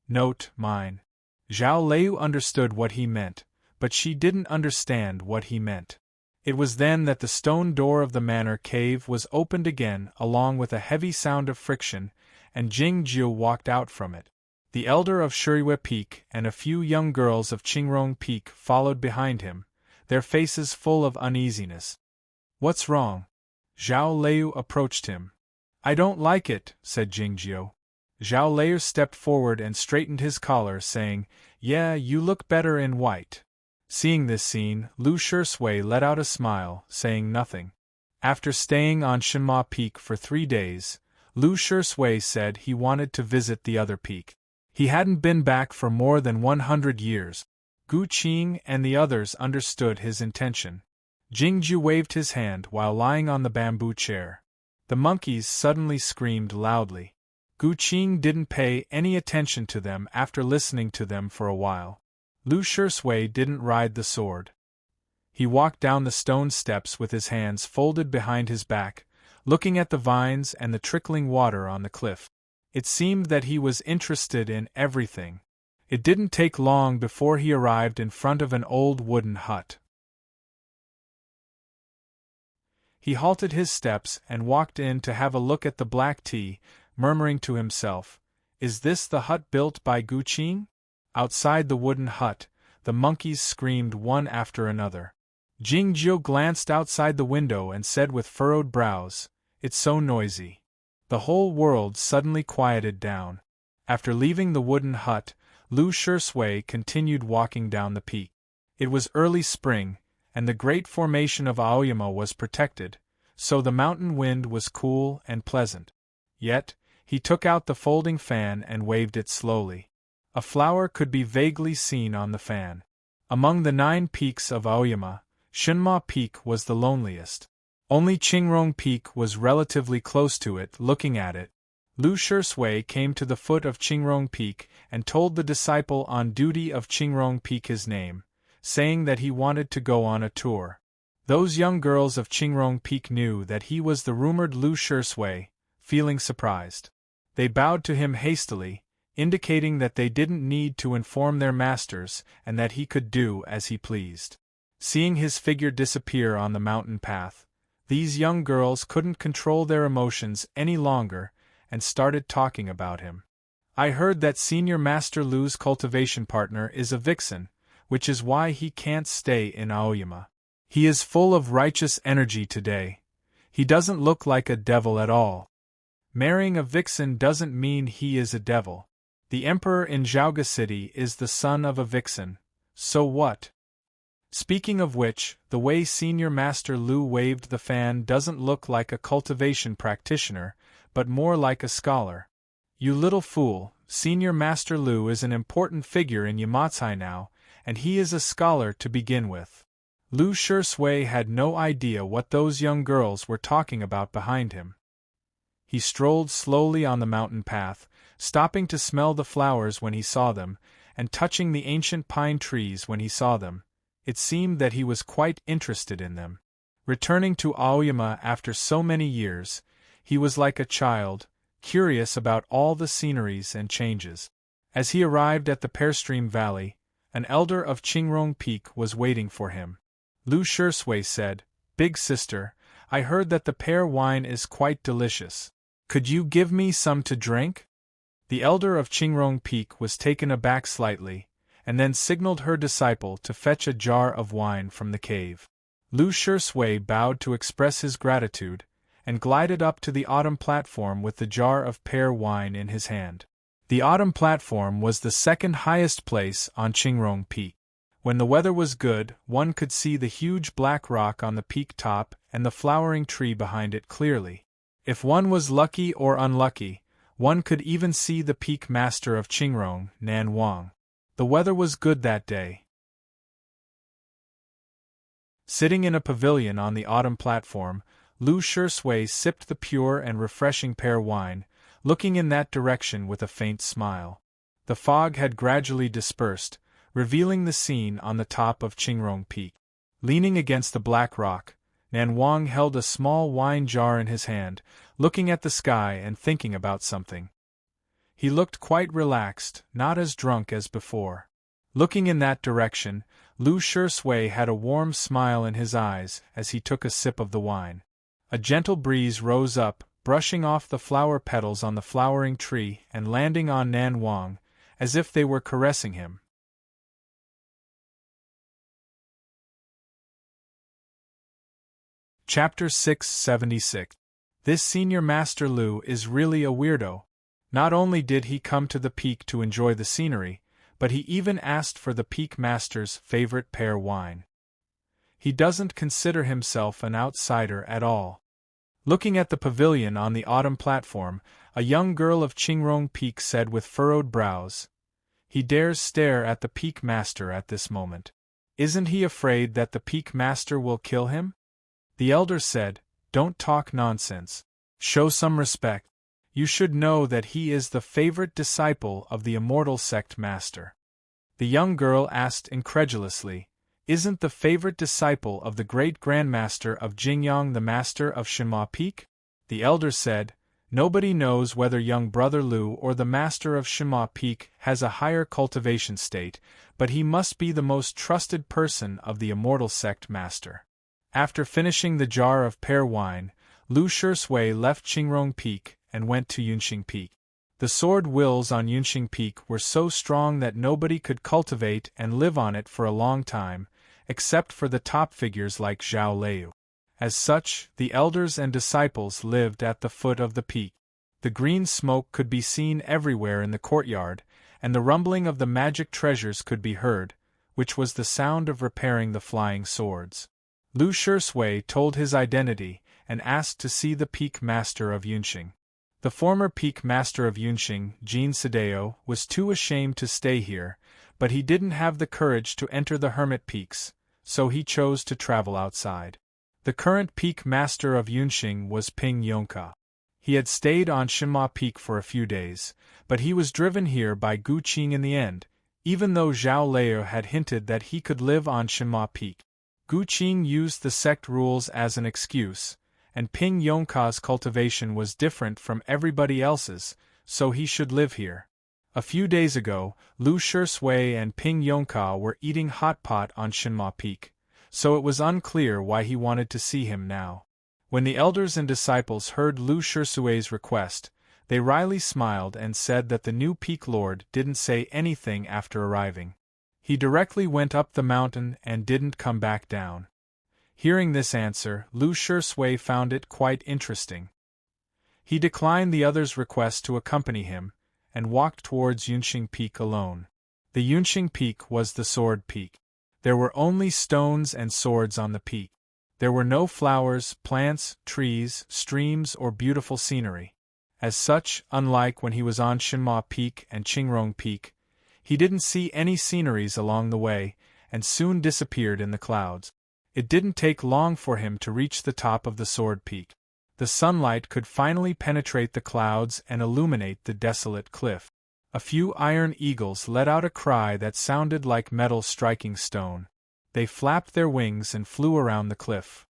Speaker 1: Note, mine. Zhao Lei understood what he meant, but she didn't understand what he meant. It was then that the stone door of the manor cave was opened again along with a heavy sound of friction, and Jingjiu walked out from it. The elder of Shuriwe Peak and a few young girls of Qingrong Peak followed behind him, their faces full of uneasiness. "What's wrong?" Zhao Lei approached him. I don't like it, said Jingjiu. Zhao Layer stepped forward and straightened his collar, saying, Yeah, you look better in white. Seeing this scene, Lu Shisui let out a smile, saying nothing. After staying on Shenma Peak for 3 days, Lu Shisui said he wanted to visit the other peak. He hadn't been back for more than 100 years. Gu Qing and the others understood his intention. Jingju waved his hand while lying on the bamboo chair. The monkeys suddenly screamed loudly. Gu Qing didn't pay any attention to them after listening to them for a while. Lu Shisui didn't ride the sword. He walked down the stone steps with his hands folded behind his back, looking at the vines and the trickling water on the cliff. It seemed that he was interested in everything. It didn't take long before he arrived in front of an old wooden hut. He halted his steps and walked in to have a look at the black tea, murmuring to himself, Is this the hut built by Gu Qing? Outside the wooden hut, the monkeys screamed one after another. Jingjiu glanced outside the window and said with furrowed brows, It's so noisy. The whole world suddenly quieted down. After leaving the wooden hut, Lu Shisui continued walking down the peak. It was early spring, and the great formation of Aoyama was protected, so the mountain wind was cool and pleasant. Yet, he took out the folding fan and waved it slowly. A flower could be vaguely seen on the fan. Among the 9 peaks of Aoyama, Shenma Peak was the loneliest. Only Qingrong Peak was relatively close to it. Looking at it, Lu Shisui came to the foot of Qingrong Peak and told the disciple on duty of Qingrong Peak his name, saying that he wanted to go on a tour. Those young girls of Qingrong Peak knew that he was the rumored Lu Shisui, feeling surprised. They bowed to him hastily, indicating that they didn't need to inform their masters and that he could do as he pleased. Seeing his figure disappear on the mountain path, these young girls couldn't control their emotions any longer and started talking about him. I heard that Senior Master Lu's cultivation partner is a vixen, which is why he can't stay in Aoyama. He is full of righteous energy today. He doesn't look like a devil at all. Marrying a vixen doesn't mean he is a devil. The emperor in Zhaoga City is the son of a vixen, so what? Speaking of which, the way Senior Master Lu waved the fan doesn't look like a cultivation practitioner, but more like a scholar. You little fool, Senior Master Lu is an important figure in Yamatsai now, and he is a scholar to begin with. Lu Shisui had no idea what those young girls were talking about behind him. He strolled slowly on the mountain path, stopping to smell the flowers when he saw them, and touching the ancient pine trees when he saw them. It seemed that he was quite interested in them. Returning to Aoyama after so many years, he was like a child, curious about all the sceneries and changes. As he arrived at the Pearstream Valley, an elder of Qingrong Peak was waiting for him. Lu Shisui said, Big sister, I heard that the pear wine is quite delicious. Could you give me some to drink? The elder of Qingrong Peak was taken aback slightly, and then signaled her disciple to fetch a jar of wine from the cave. Lu Shisui bowed to express his gratitude, and glided up to the autumn platform with the jar of pear wine in his hand. The autumn platform was the second highest place on Qingrong Peak. When the weather was good, one could see the huge black rock on the peak top and the flowering tree behind it clearly. If one was lucky or unlucky, one could even see the peak master of Qingrong, Nan Wang. The weather was good that day. Sitting in a pavilion on the autumn platform, Lu Shisui sipped the pure and refreshing pear wine, looking in that direction with a faint smile. The fog had gradually dispersed, revealing the scene on the top of Qingrong Peak. Leaning against the black rock, Nan Wang held a small wine jar in his hand, looking at the sky and thinking about something. He looked quite relaxed, not as drunk as before. Looking in that direction, Lu Shisui had a warm smile in his eyes as he took a sip of the wine. A gentle breeze rose up, brushing off the flower petals on the flowering tree and landing on Nan Wang, as if they were caressing him. Chapter 676. This Senior Master Lu is really a weirdo. Not only did he come to the peak to enjoy the scenery, but he even asked for the Peak Master's favorite pear wine. He doesn't consider himself an outsider at all. Looking at the pavilion on the autumn platform, a young girl of Qingrong Peak said with furrowed brows, "He dares stare at the Peak Master at this moment. Isn't he afraid that the Peak Master will kill him?" The elder said, "Don't talk nonsense. Show some respect. You should know that he is the favorite disciple of the Immortal Sect Master." The young girl asked incredulously, "Isn't the favorite disciple of the great Grandmaster of Jingyang the Master of Shenhua Peak?" The elder said, "Nobody knows whether young brother Lu or the Master of Shenhua Peak has a higher cultivation state, but he must be the most trusted person of the Immortal Sect Master." After finishing the jar of pear wine, Lu Shisui left Qingrong Peak and went to Yunxing Peak. The sword wills on Yunxing Peak were so strong that nobody could cultivate and live on it for a long time, except for the top figures like Zhao Leu. As such, the elders and disciples lived at the foot of the peak. The green smoke could be seen everywhere in the courtyard, and the rumbling of the magic treasures could be heard, which was the sound of repairing the flying swords. Lu Shisui told his identity and asked to see the Peak Master of Yunxing. The former Peak Master of Yunxing, Jin Sadeo, was too ashamed to stay here, but he didn't have the courage to enter the Hermit Peaks, so he chose to travel outside. The current Peak Master of Yunxing was Ping Yongka. He had stayed on Shenhua Peak for a few days, but he was driven here by Gu Qing in the end, even though Zhao Leu had hinted that he could live on Shenhua Peak. Gu Qing used the sect rules as an excuse, and Ping Yongka's cultivation was different from everybody else's, so he should live here. A few days ago, Lu Shisui and Ping Yongka were eating hot pot on Shenhua Peak, so it was unclear why he wanted to see him now. When the elders and disciples heard Lu Shisui's request, they wryly smiled and said that the new Peak Lord didn't say anything after arriving. He directly went up the mountain and didn't come back down. Hearing this answer, Lu Shisui found it quite interesting. He declined the others' request to accompany him, and walked towards Yunxing Peak alone. The Yunxing Peak was the Sword Peak. There were only stones and swords on the peak. There were no flowers, plants, trees, streams, or beautiful scenery. As such, unlike when he was on Shenhua Peak and Qingrong Peak, he didn't see any sceneries along the way, and soon disappeared in the clouds. It didn't take long for him to reach the top of the Sword Peak. The sunlight could finally penetrate the clouds and illuminate the desolate cliff. A few iron eagles let out a cry that sounded like metal striking stone. They flapped their wings and flew around the cliff.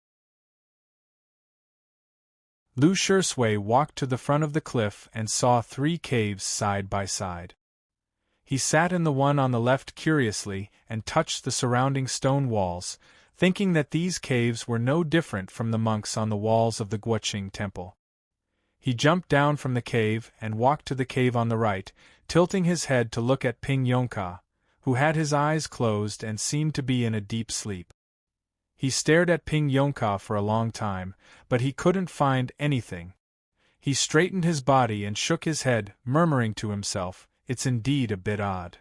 Speaker 1: Lu Shisui walked to the front of the cliff and saw 3 caves side by side. He sat in the one on the left curiously and touched the surrounding stone walls, thinking that these caves were no different from the monks on the walls of the Guoqing temple. He jumped down from the cave and walked to the cave on the right, tilting his head to look at Ping Yongka, who had his eyes closed and seemed to be in a deep sleep. He stared at Ping Yongka for a long time, but he couldn't find anything. He straightened his body and shook his head, murmuring to himself, "It's indeed a bit odd."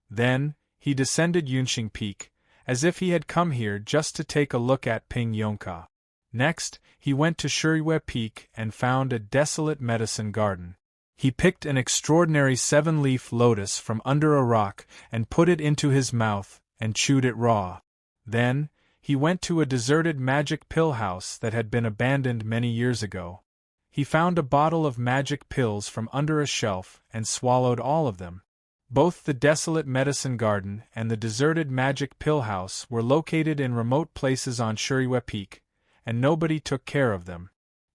Speaker 1: Then, he descended Yunxing Peak, as if he had come here just to take a look at Ping Yongka. Next, he went to Shiriyue Peak and found a desolate medicine garden. He picked an extraordinary 7-leaf lotus from under a rock and put it into his mouth and chewed it raw. Then, he went to a deserted magic pill house that had been abandoned many years ago. He found a bottle of magic pills from under a shelf and swallowed all of them. Both the desolate medicine garden and the deserted magic pill house were located in remote places on Shiriyue Peak, and nobody took care of them.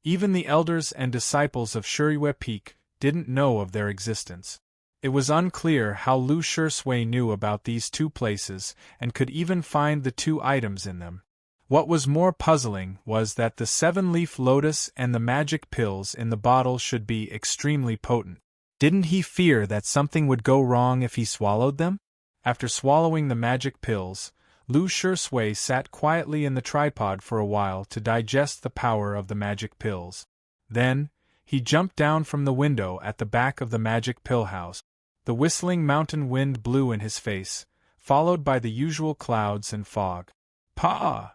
Speaker 1: Even the elders and disciples of Shiriyue Peak didn't know of their existence. It was unclear how Lu Shisui knew about these 2 places and could even find the 2 items in them. What was more puzzling was that the 7-leaf lotus and the magic pills in the bottle should be extremely potent. Didn't he fear that something would go wrong if he swallowed them? After swallowing the magic pills, Lu Shisui sat quietly in the tripod for a while to digest the power of the magic pills. Then, he jumped down from the window at the back of the magic pill house. The whistling mountain wind blew in his face, followed by the usual clouds and fog. "Pah!"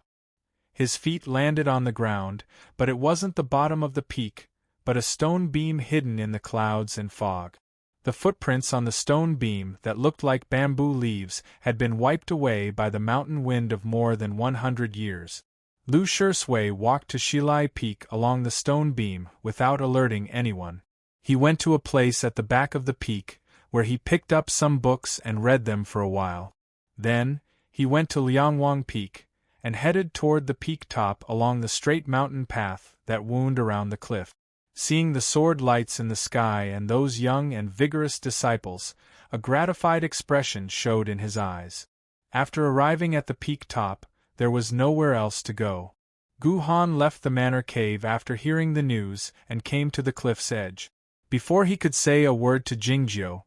Speaker 1: His feet landed on the ground, but it wasn't the bottom of the peak, but a stone beam hidden in the clouds and fog. The footprints on the stone beam that looked like bamboo leaves had been wiped away by the mountain wind of more than 100 years. Lu Shui walked to Shilai Peak along the stone beam without alerting anyone. He went to a place at the back of the peak, where he picked up some books and read them for a while. Then, he went to Liangwang Peak, and headed toward the peak top along the straight mountain path that wound around the cliff. Seeing the sword lights in the sky and those young and vigorous disciples, a gratified expression showed in his eyes. After arriving at the peak top, there was nowhere else to go. Gu Han left the manor cave after hearing the news and came to the cliff's edge. Before he could say a word to Jingjiu,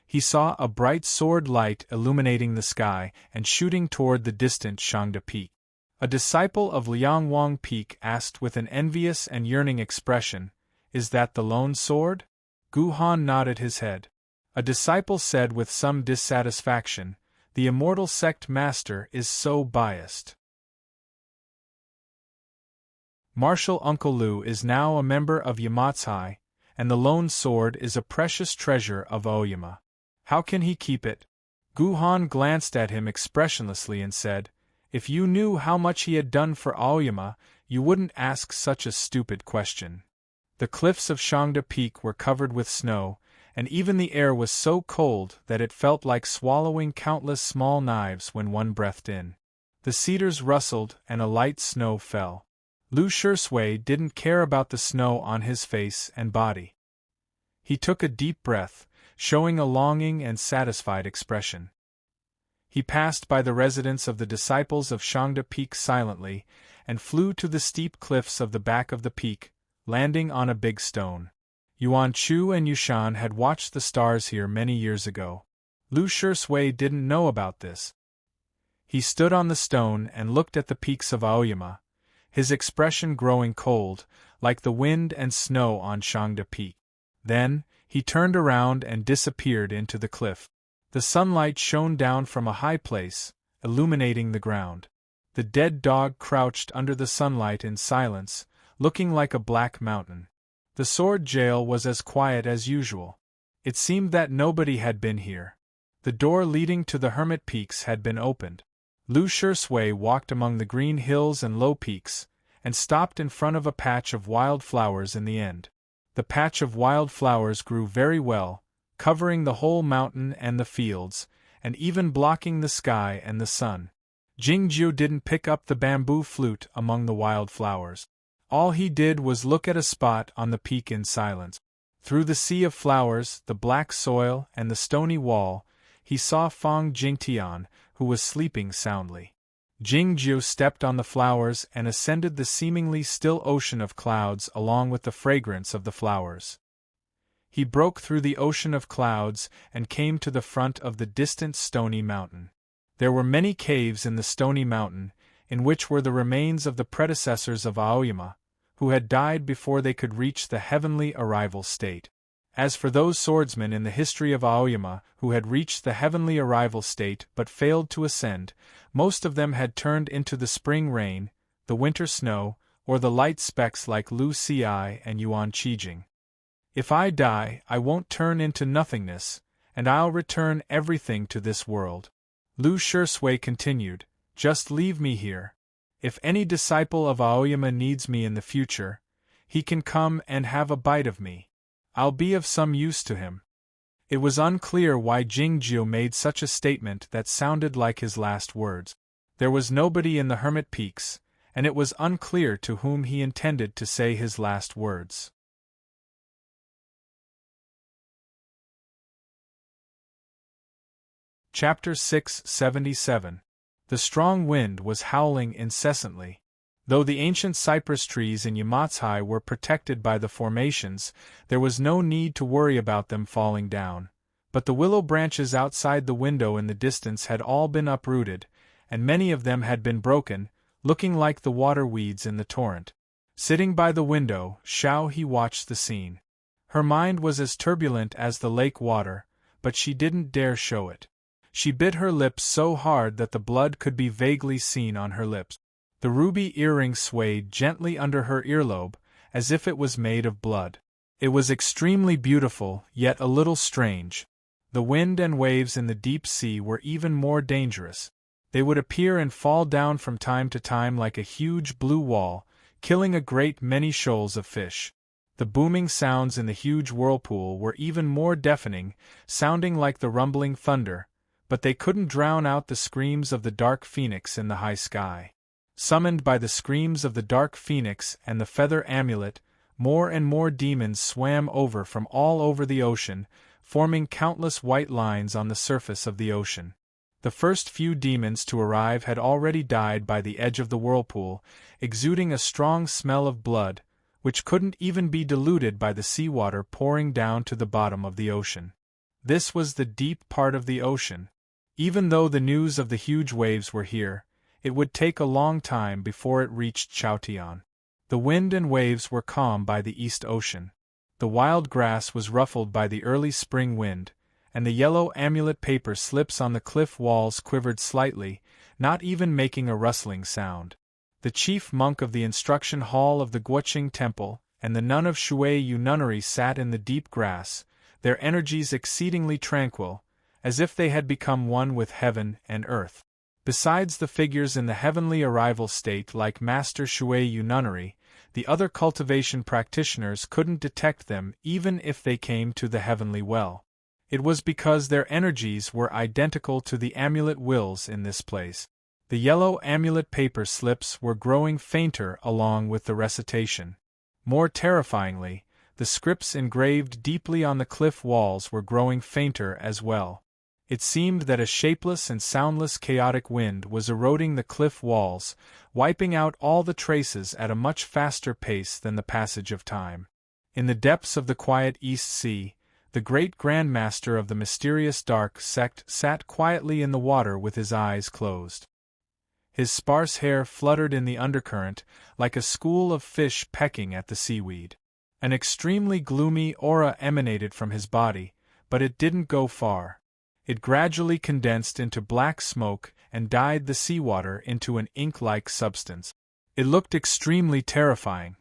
Speaker 1: he saw a bright sword light illuminating the sky and shooting toward the distant Shangda Peak. A disciple of Liangwang Peak asked with an envious and yearning expression, "Is that the lone sword?" Gu Han nodded his head. A disciple said with some dissatisfaction, "The immortal sect master is so biased." Martial Uncle Lu is now a member of Yamatsai, and the lone sword is a precious treasure of Aoyama. How can he keep it? Gu Han glanced at him expressionlessly and said, "If you knew how much he had done for Aoyama, you wouldn't ask such a stupid question." The cliffs of Shangda Peak were covered with snow, and even the air was so cold that it felt like swallowing countless small knives when one breathed in. The cedars rustled and a light snow fell. Lu Shui didn't care about the snow on his face and body. He took a deep breath, showing a longing and satisfied expression. He passed by the residence of the disciples of Shangda Peak silently, and flew to the steep cliffs of the back of the peak, landing on a big stone. Yuan Chu and Yushan had watched the stars here many years ago. Lu Shui didn't know about this. He stood on the stone and looked at the peaks of Aoyama, his expression growing cold, like the wind and snow on Shangda Peak. Then, he turned around and disappeared into the cliff. The sunlight shone down from a high place, illuminating the ground. The dead dog crouched under the sunlight in silence, looking like a black mountain. The sword jail was as quiet as usual. It seemed that nobody had been here. The door leading to the hermit peaks had been opened. Lu Shui walked among the green hills and low peaks, and stopped in front of a patch of wild flowers in the end. The patch of wild flowers grew very well, covering the whole mountain and the fields, and even blocking the sky and the sun. Jingjiu didn't pick up the bamboo flute among the wild flowers. All he did was look at a spot on the peak in silence. Through the sea of flowers, the black soil, and the stony wall, he saw Fang Jingtian, who was sleeping soundly. Jingjiu stepped on the flowers and ascended the seemingly still ocean of clouds along with the fragrance of the flowers. He broke through the ocean of clouds and came to the front of the distant stony mountain. There were many caves in the stony mountain, in which were the remains of the predecessors of Aoyama, who had died before they could reach the heavenly arrival state. As for those swordsmen in the history of Aoyama who had reached the heavenly arrival state but failed to ascend, most of them had turned into the spring rain, the winter snow, or the light specks like Lu Ci and Yuan Qijing. If I die, I won't turn into nothingness, and I'll return everything to this world. Lu Shui continued, just leave me here. If any disciple of Aoyama needs me in the future, he can come and have a bite of me. I'll be of some use to him. It was unclear why Jingjiu made such a statement that sounded like his last words. There was nobody in the hermit peaks, and it was unclear to whom he intended to say his last words. Chapter 677. The strong wind was howling incessantly. Though the ancient cypress trees in Yamatsai were protected by the formations, there was no need to worry about them falling down. But the willow branches outside the window in the distance had all been uprooted, and many of them had been broken, looking like the water weeds in the torrent. Sitting by the window, Xiao He watched the scene. Her mind was as turbulent as the lake water, but she didn't dare show it. She bit her lips so hard that the blood could be vaguely seen on her lips. The ruby earring swayed gently under her earlobe, as if it was made of blood. It was extremely beautiful, yet a little strange. The wind and waves in the deep sea were even more dangerous. They would appear and fall down from time to time like a huge blue wall, killing a great many shoals of fish. The booming sounds in the huge whirlpool were even more deafening, sounding like the rumbling thunder, but they couldn't drown out the screams of the dark phoenix in the high sky. Summoned by the screams of the dark phoenix and the feather amulet, more and more demons swam over from all over the ocean, forming countless white lines on the surface of the ocean. The first few demons to arrive had already died by the edge of the whirlpool, exuding a strong smell of blood, which couldn't even be diluted by the seawater pouring down to the bottom of the ocean. This was the deep part of the ocean. Even though the news of the huge waves were here, it would take a long time before it reached Chaotian. The wind and waves were calm by the East Ocean. The wild grass was ruffled by the early spring wind, and the yellow amulet paper slips on the cliff walls quivered slightly, not even making a rustling sound. The chief monk of the instruction hall of the Guoqing Temple and the nun of Shui Yu Nunnery sat in the deep grass, their energies exceedingly tranquil, as if they had become one with heaven and earth. Besides the figures in the heavenly arrival state like Master Shui Yu Nunnery, the other cultivation practitioners couldn't detect them even if they came to the heavenly well. It was because their energies were identical to the amulet wills in this place. The yellow amulet paper slips were growing fainter along with the recitation. More terrifyingly, the scripts engraved deeply on the cliff walls were growing fainter as well. It seemed that a shapeless and soundless chaotic wind was eroding the cliff walls, wiping out all the traces at a much faster pace than the passage of time. In the depths of the quiet East Sea, the great Grand Master of the mysterious dark sect sat quietly in the water with his eyes closed. His sparse hair fluttered in the undercurrent like a school of fish pecking at the seaweed. An extremely gloomy aura emanated from his body, but it didn't go far. It gradually condensed into black smoke and dyed the seawater into an ink-like substance. It looked extremely terrifying.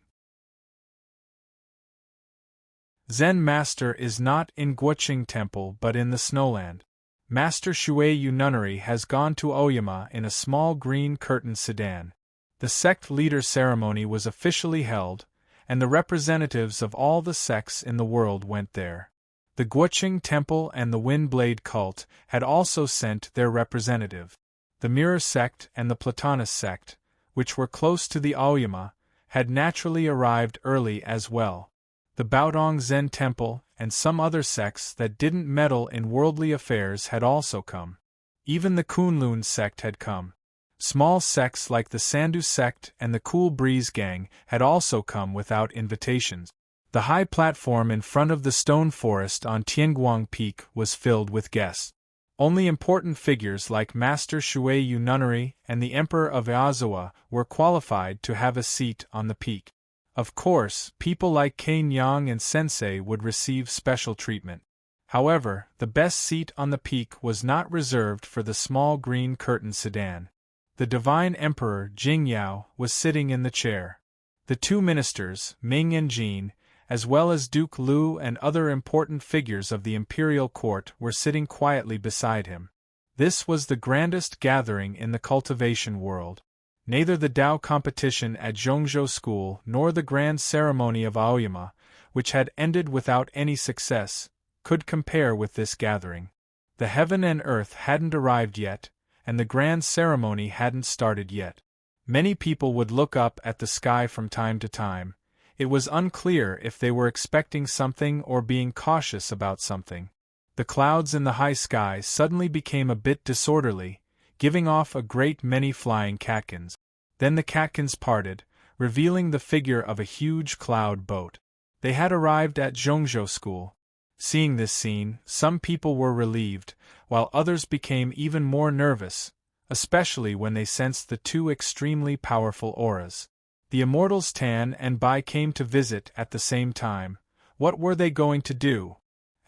Speaker 1: Zen Master is not in Guoqing Temple but in the Snowland. Master Shui Yu Nunnery has gone to Oyama in a small green curtain sedan. The sect leader ceremony was officially held, and the representatives of all the sects in the world went there. The Guoqing Temple and the Windblade cult had also sent their representative. The Mirror sect and the Platonist sect, which were close to the Aoyama, had naturally arrived early as well. The Baodong Zen Temple and some other sects that didn't meddle in worldly affairs had also come. Even the Kunlun sect had come. Small sects like the Sandu sect and the Cool Breeze Gang had also come without invitations. The high platform in front of the stone forest on Tianguang Peak was filled with guests. Only important figures like Master Shui Yu Nunnery and the Emperor of Eozawa were qualified to have a seat on the peak. Of course, people like Kane Yang and Sensei would receive special treatment. However, the best seat on the peak was not reserved for the small green curtain sedan. The Divine Emperor Jingyao was sitting in the chair. The two ministers, Ming and Jin, as well as Duke Lu and other important figures of the imperial court were sitting quietly beside him. This was the grandest gathering in the cultivation world. Neither the Tao competition at Zhongzhou School nor the grand ceremony of Aoyama, which had ended without any success, could compare with this gathering. The heaven and earth hadn't arrived yet, and the grand ceremony hadn't started yet. Many people would look up at the sky from time to time. It was unclear if they were expecting something or being cautious about something. The clouds in the high sky suddenly became a bit disorderly, giving off a great many flying catkins. Then the catkins parted, revealing the figure of a huge cloud boat. They had arrived at Zhongzhou School. Seeing this scene, some people were relieved, while others became even more nervous, especially when they sensed the two extremely powerful auras. The immortals Tan and Bai came to visit at the same time. What were they going to do?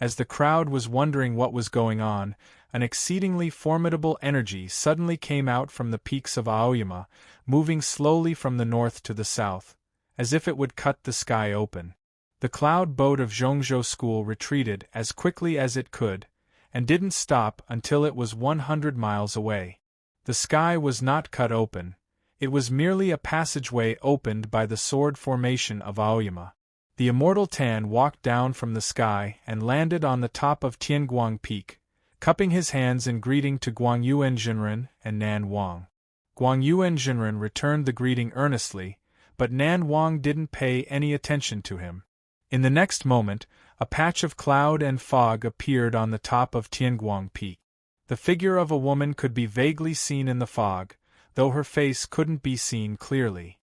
Speaker 1: As the crowd was wondering what was going on, an exceedingly formidable energy suddenly came out from the peaks of Aoyama, moving slowly from the north to the south, as if it would cut the sky open. The cloud boat of Zhongzhou School retreated as quickly as it could, and didn't stop until it was 100 miles away. The sky was not cut open, it was merely a passageway opened by the sword formation of Aoyama. The immortal Tan walked down from the sky and landed on the top of Tianguang Peak, cupping his hands in greeting to Guangyuan Jinren and Nan Wang. Guangyuan Jinren returned the greeting earnestly, but Nan Wang didn't pay any attention to him. In the next moment, a patch of cloud and fog appeared on the top of Tianguang Peak. The figure of a woman could be vaguely seen in the fog, though her face couldn't be seen clearly.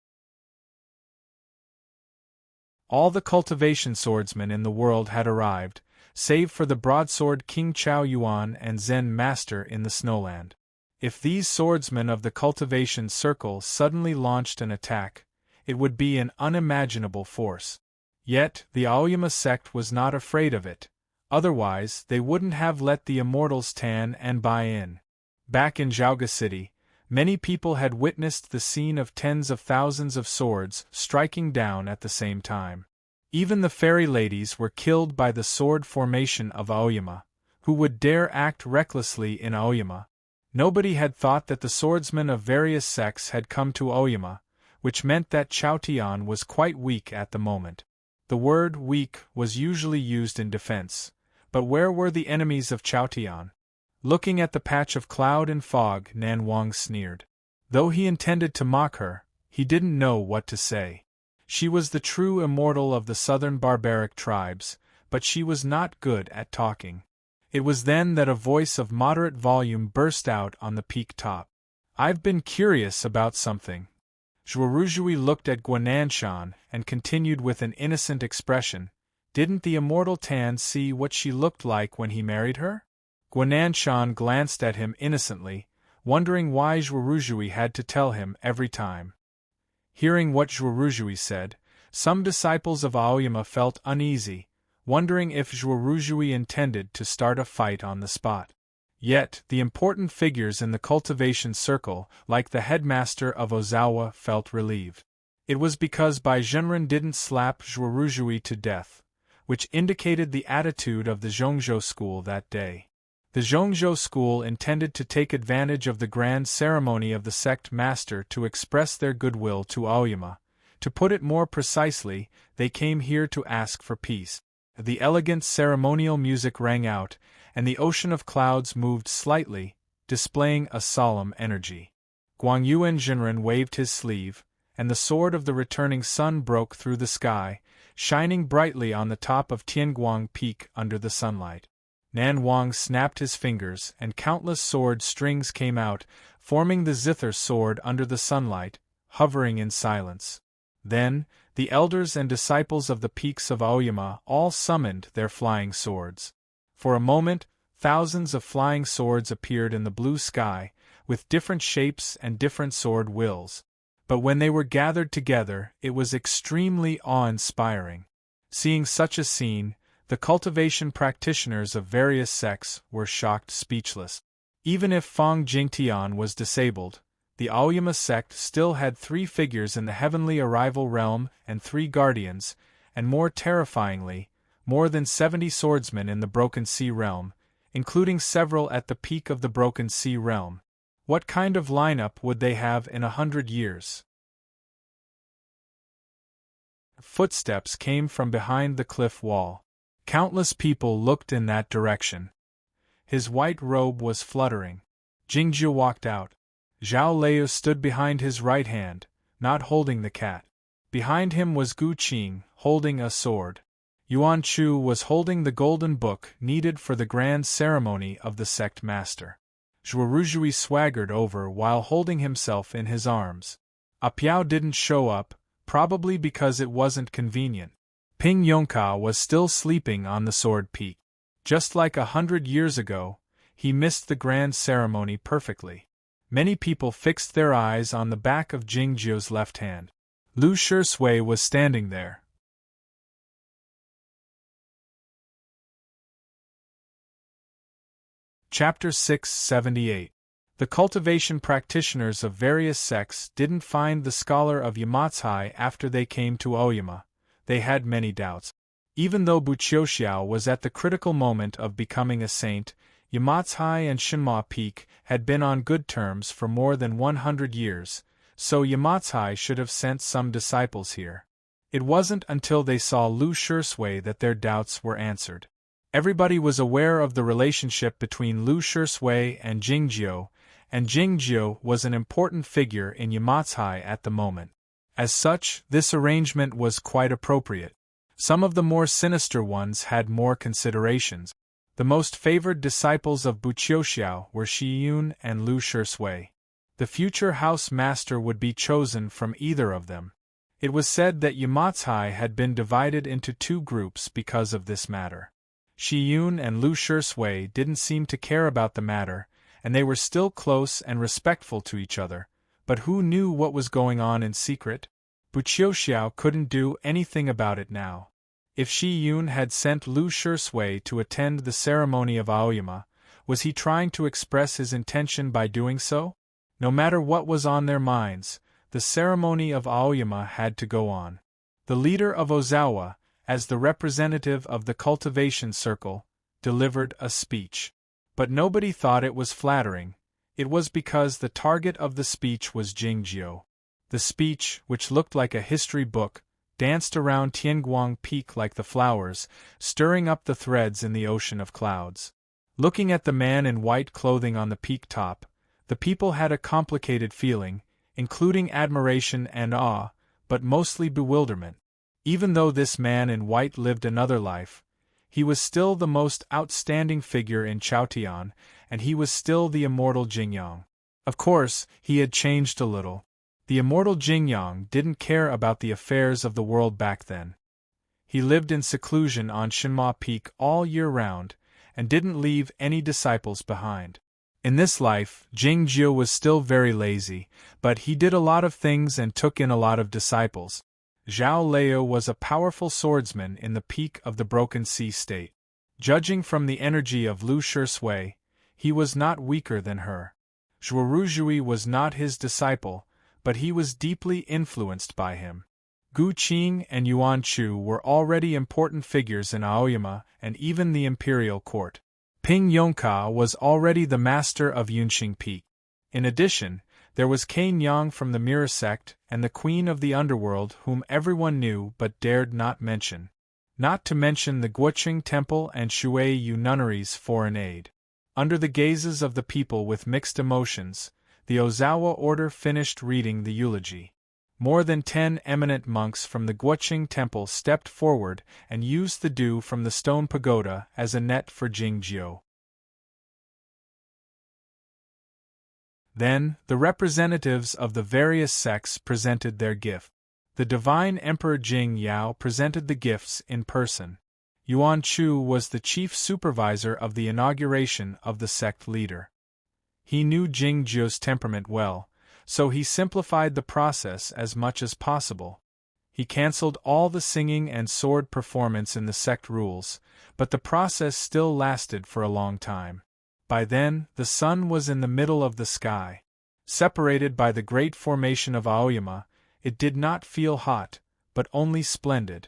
Speaker 1: All the cultivation swordsmen in the world had arrived, save for the broadsword King Chao Yuan and Zen Master in the Snowland. If these swordsmen of the cultivation circle suddenly launched an attack, it would be an unimaginable force. Yet, the Aoyama sect was not afraid of it, otherwise they wouldn't have let the immortals Tan and Bai in. Back in Zhaoga City, many people had witnessed the scene of tens of thousands of swords striking down at the same time. Even the fairy ladies were killed by the sword formation of Aoyama. Who would dare act recklessly in Aoyama? Nobody had thought that the swordsmen of various sects had come to Aoyama, which meant that Chao Tian was quite weak at the moment. The word weak was usually used in defense, but where were the enemies of Chao Tian? Looking at the patch of cloud and fog, Nan Wang sneered. Though he intended to mock her, he didn't know what to say. She was the true immortal of the southern barbaric tribes, but she was not good at talking. It was then that a voice of moderate volume burst out on the peak top. "I've been curious about something." Zhuoruzhui looked at Guananshan and continued with an innocent expression. Didn't the immortal Tan see what she looked like when he married her? Guananshan glanced at him innocently, wondering why Zhuoruzhui had to tell him every time. Hearing what Zhuoruzhui said, some disciples of Aoyama felt uneasy, wondering if Zhuoruzhui intended to start a fight on the spot. Yet, the important figures in the cultivation circle, like the headmaster of Ozawa, felt relieved. It was because Bai Zhenren didn't slap Zhuoruzhui to death, which indicated the attitude of the Zhongzhou school that day. The Zhongzhou school intended to take advantage of the grand ceremony of the sect master to express their goodwill to Aoyama. To put it more precisely, they came here to ask for peace. The elegant ceremonial music rang out, and the ocean of clouds moved slightly, displaying a solemn energy. Guangyuan Jinren waved his sleeve, and the sword of the returning sun broke through the sky, shining brightly on the top of Tianguang Peak under the sunlight. Nan Wang snapped his fingers, and countless sword strings came out, forming the zither sword under the sunlight, hovering in silence. Then, the elders and disciples of the peaks of Aoyama all summoned their flying swords. For a moment, thousands of flying swords appeared in the blue sky, with different shapes and different sword wills. But when they were gathered together, it was extremely awe-inspiring. Seeing such a scene, the cultivation practitioners of various sects were shocked speechless. Even if Fang Jingtian was disabled, the Aoyama sect still had 3 figures in the heavenly arrival realm and 3 guardians, and more terrifyingly, more than 70 swordsmen in the Broken Sea realm, including several at the peak of the Broken Sea realm. What kind of lineup would they have in 100 years? Footsteps came from behind the cliff wall. Countless people looked in that direction. His white robe was fluttering. Jingzhi walked out. Zhao Lei stood behind his right hand, not holding the cat. Behind him was Gu Qing, holding a sword. Yuan Chu was holding the golden book needed for the grand ceremony of the sect master. Zhuoruzhui swaggered over while holding himself in his arms. A Piao didn't show up, probably because it wasn't convenient. Ping Yongka was still sleeping on the sword peak. Just like 100 years ago, he missed the grand ceremony perfectly. Many people fixed their eyes on the back of Jingzhi's left hand. Lu Shui was standing there. Chapter 678. The cultivation practitioners of various sects didn't find the scholar of Yamatsai after they came to Aoyama. They had many doubts. Even though Buchioshiao was at the critical moment of becoming a saint, Yamatsai and Shinma Peak had been on good terms for more than 100 years, so Yamatsai should have sent some disciples here. It wasn't until they saw Lu Shui that their doubts were answered. Everybody was aware of the relationship between Lu Shui and Jingjiu, and Jingjiu was an important figure in Yamatsai at the moment. As such, this arrangement was quite appropriate. Some of the more sinister ones had more considerations. The most favored disciples of Buchioshiao were Shiyun and Lu Shui. The future house master would be chosen from either of them. It was said that Yamatsai had been divided into two groups because of this matter. Shiyun and Lu Shui didn't seem to care about the matter, and they were still close and respectful to each other, but who knew what was going on in secret? Buchioshiao couldn't do anything about it now. If Shiyun had sent Lu Shui to attend the ceremony of Aoyama, was he trying to express his intention by doing so? No matter what was on their minds, the ceremony of Aoyama had to go on. The leader of Ozawa, as the representative of the cultivation circle, delivered a speech. But nobody thought it was flattering. It was because the target of the speech was Jingjiu. The speech, which looked like a history book, danced around Tianguang Peak like the flowers, stirring up the threads in the ocean of clouds. Looking at the man in white clothing on the peak top, the people had a complicated feeling, including admiration and awe, but mostly bewilderment. Even though this man in white lived another life, he was still the most outstanding figure in Chaotian, and he was still the immortal Jingyang. Of course, he had changed a little. The immortal Jingyang didn't care about the affairs of the world back then. He lived in seclusion on Shinma Peak all year round, and didn't leave any disciples behind. In this life, Jingjiu was still very lazy, but he did a lot of things and took in a lot of disciples. Zhao Leo was a powerful swordsman in the peak of the Broken Sea state. Judging from the energy of Lu Shui, he was not weaker than her. Zhuoruzhui was not his disciple, but he was deeply influenced by him. Gu Qing and Yuan Chu were already important figures in Aoyama and even the imperial court. Ping Yongka was already the master of Yunqing Peak. In addition, there was Cain Yang from the Mirror sect and the queen of the underworld whom everyone knew but dared not mention. Not to mention the Guoqing Temple and Shui Yu nunnery's foreign aid. Under the gazes of the people with mixed emotions, the Ozawa order finished reading the eulogy. More than 10 eminent monks from the Guoqing Temple stepped forward and used the dew from the stone pagoda as a net for Jingjiu. Then, the representatives of the various sects presented their gift. The divine Emperor Jing Yao presented the gifts in person. Yuan Chu was the chief supervisor of the inauguration of the sect leader. He knew Jingjiu's temperament well, so he simplified the process as much as possible. He cancelled all the singing and sword performance in the sect rules, but the process still lasted for a long time. By then, the sun was in the middle of the sky. Separated by the great formation of Aoyama, it did not feel hot, but only splendid.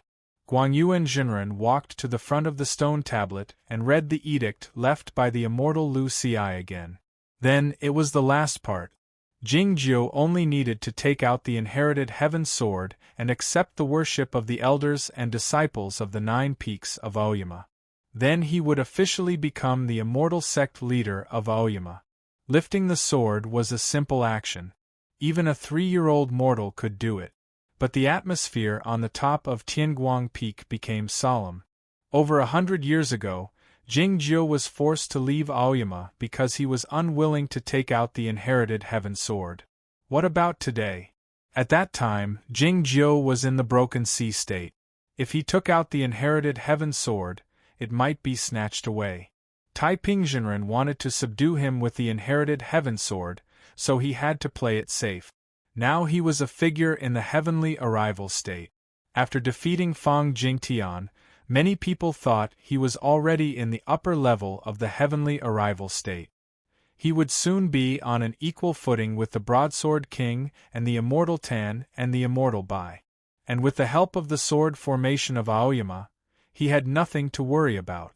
Speaker 1: Guangyu and Jinren walked to the front of the stone tablet and read the edict left by the immortal Lu Ci again. Then, it was the last part. Jingjiu only needed to take out the inherited heaven sword and accept the worship of the elders and disciples of the 9 peaks of Aoyama. Then he would officially become the immortal sect leader of Aoyama. Lifting the sword was a simple action. Even a 3-year-old mortal could do it. But the atmosphere on the top of Tianguang Peak became solemn. Over 100 years ago, Jingjiu was forced to leave Aoyama because he was unwilling to take out the inherited heaven sword. What about today? At that time, Jingjiu was in the Broken Sea state. If he took out the inherited heaven sword, it might be snatched away. Taiping Jinren wanted to subdue him with the inherited heaven sword, so he had to play it safe. Now he was a figure in the heavenly arrival state. After defeating Fang Jingtian, many people thought he was already in the upper level of the heavenly arrival state. He would soon be on an equal footing with the Broadsword King and the Immortal Tan and the Immortal Bai. And with the help of the sword formation of Aoyama, he had nothing to worry about.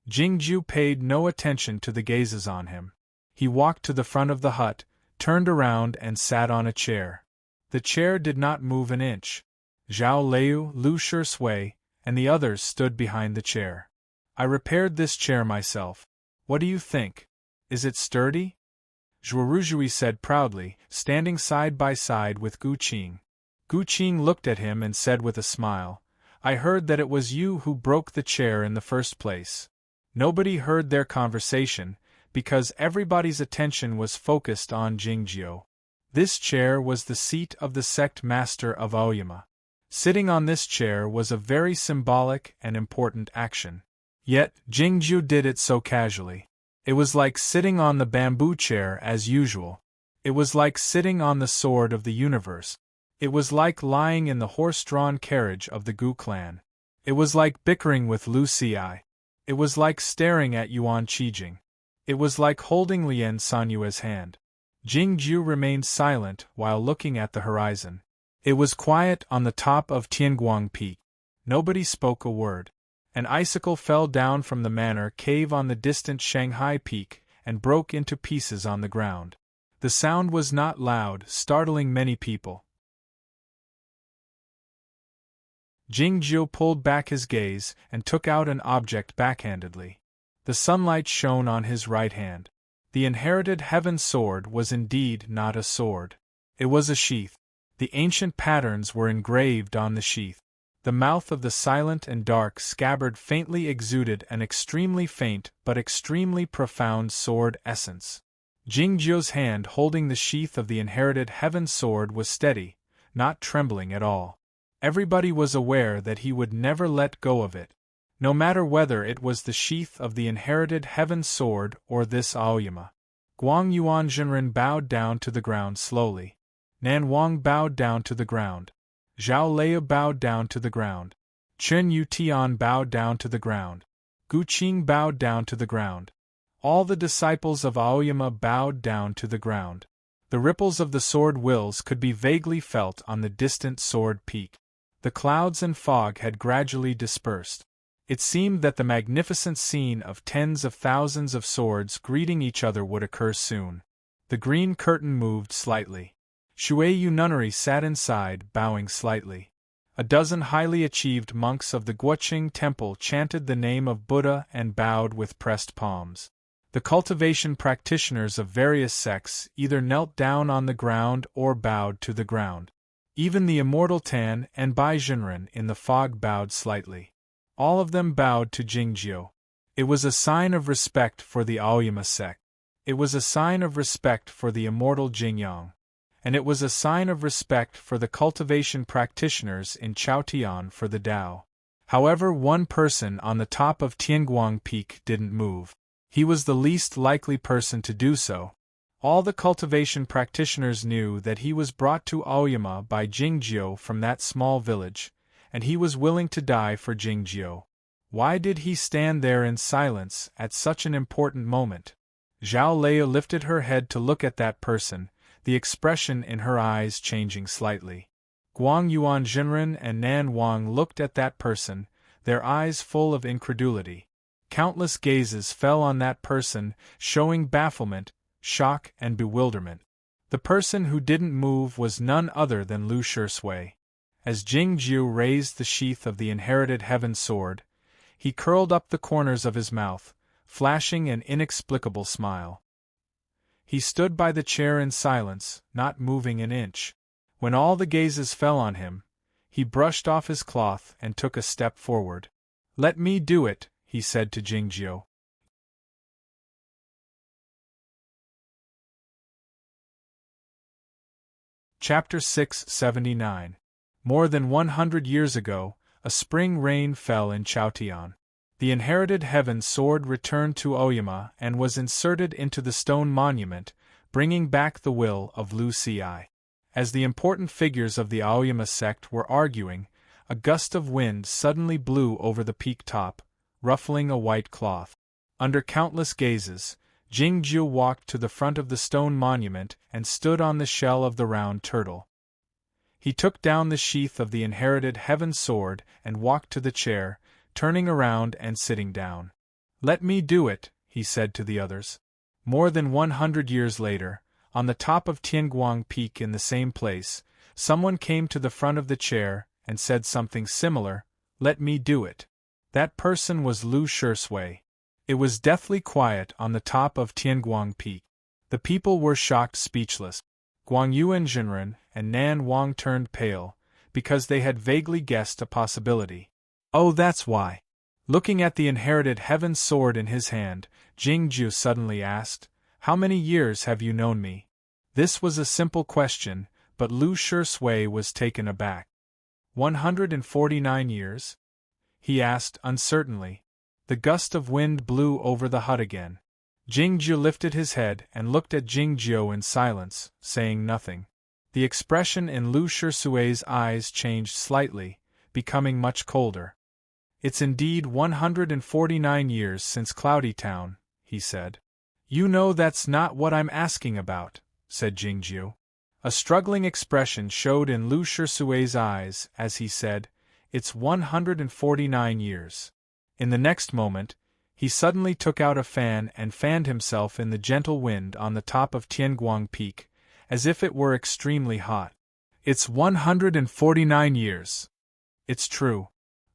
Speaker 1: Jingju paid no attention to the gazes on him. He walked to the front of the hut, turned around and sat on a chair. The chair did not move an inch. Zhao Liu, Lu Shui, and the others stood behind the chair. I repaired this chair myself. What do you think? Is it sturdy? Zhuoruzhui said proudly, standing side by side with Gu Qing. Gu Qing looked at him and said with a smile, I heard that it was you who broke the chair in the first place. Nobody heard their conversation, because everybody's attention was focused on Jingjiu. This chair was the seat of the sect master of Aoyama. Sitting on this chair was a very symbolic and important action. Yet, Jingjiu did it so casually. It was like sitting on the bamboo chair as usual. It was like sitting on the sword of the universe. It was like lying in the horse-drawn carriage of the Gu clan. It was like bickering with Lu Xi. It was like staring at Yuan Qijing. It was like holding Lian Sanyue's hand. Jingjiu remained silent while looking at the horizon. It was quiet on the top of Tianguang Peak. Nobody spoke a word. An icicle fell down from the manor cave on the distant Shanghai Peak and broke into pieces on the ground. The sound was not loud, startling many people. Jingjiu pulled back his gaze and took out an object backhandedly. The sunlight shone on his right hand. The inherited heaven sword was indeed not a sword. It was a sheath. The ancient patterns were engraved on the sheath. The mouth of the silent and dark scabbard faintly exuded an extremely faint but extremely profound sword essence. Jingjiu's hand holding the sheath of the inherited heaven sword was steady, not trembling at all. Everybody was aware that he would never let go of it, no matter whether it was the sheath of the inherited heaven sword or this Aoyama. Guang Yuan Zhenren bowed down to the ground slowly. Nan Wang bowed down to the ground. Zhao Liu bowed down to the ground. Chen Yutian bowed down to the ground. Gu Qing bowed down to the ground. All the disciples of Aoyama bowed down to the ground. The ripples of the sword wills could be vaguely felt on the distant sword peak. The clouds and fog had gradually dispersed. It seemed that the magnificent scene of tens of thousands of swords greeting each other would occur soon. The green curtain moved slightly. Shuiyu Nunnery sat inside, bowing slightly. A dozen highly achieved monks of the Guoqing temple chanted the name of Buddha and bowed with pressed palms. The cultivation practitioners of various sects either knelt down on the ground or bowed to the ground. Even the Immortal Tan and Bai Zhenren in the fog bowed slightly. All of them bowed to Jingjiu. It was a sign of respect for the Aoyama sect. It was a sign of respect for the immortal Jingyang. And it was a sign of respect for the cultivation practitioners in Chaotian for the Tao. However, one person on the top of Tianguang Peak didn't move. He was the least likely person to do so. All the cultivation practitioners knew that he was brought to Aoyama by Jingjiu from that small village, and he was willing to die for Jingjiu. Why did he stand there in silence at such an important moment? Zhao Liu lifted her head to look at that person, the expression in her eyes changing slightly. Guang Yuan Zhenren and Nan Wang looked at that person, their eyes full of incredulity. Countless gazes fell on that person, showing bafflement, shock and bewilderment. The person who didn't move was none other than Lu Shui. As Jingjiu raised the sheath of the inherited heaven sword, he curled up the corners of his mouth, flashing an inexplicable smile. He stood by the chair in silence, not moving an inch. When all the gazes fell on him, he brushed off his cloth and took a step forward. "Let me do it," he said to Jingjiu. Chapter 679. More than 100 years ago, a spring rain fell in Chaotian. The inherited heaven sword returned to Aoyama and was inserted into the stone monument, bringing back the will of Lu Xi. As the important figures of the Aoyama sect were arguing, a gust of wind suddenly blew over the peak top, ruffling a white cloth. Under countless gazes, Jingju walked to the front of the stone monument and stood on the shell of the round turtle. He took down the sheath of the inherited heaven sword and walked to the chair, turning around and sitting down. "Let me do it," he said to the others. More than 100 years later, on the top of Tianguang Peak in the same place, someone came to the front of the chair and said something similar, "Let me do it." That person was Lu Shisui. It was deathly quiet on the top of Tianguang Peak. The people were shocked speechless. Guang Yuanjinren and Nan Wang turned pale, because they had vaguely guessed a possibility. "Oh, that's why." Looking at the inherited heaven sword in his hand, Jingju suddenly asked, "How many years have you known me?" This was a simple question, but Lu Shisui was taken aback. 149 years? He asked uncertainly. The gust of wind blew over the hut again. Jingju lifted his head and looked at Jingjiu in silence, saying nothing. The expression in Lu Shisui's eyes changed slightly, becoming much colder. "It's indeed 149 years since Cloudy Town," he said. "You know that's not what I'm asking about," said Jingjiu. A struggling expression showed in Lu Shisui's eyes as he said, "It's 149 years." In the next moment, he suddenly took out a fan and fanned himself in the gentle wind on the top of Tianguang Peak, as if it were extremely hot. "It's 149 years. It's true.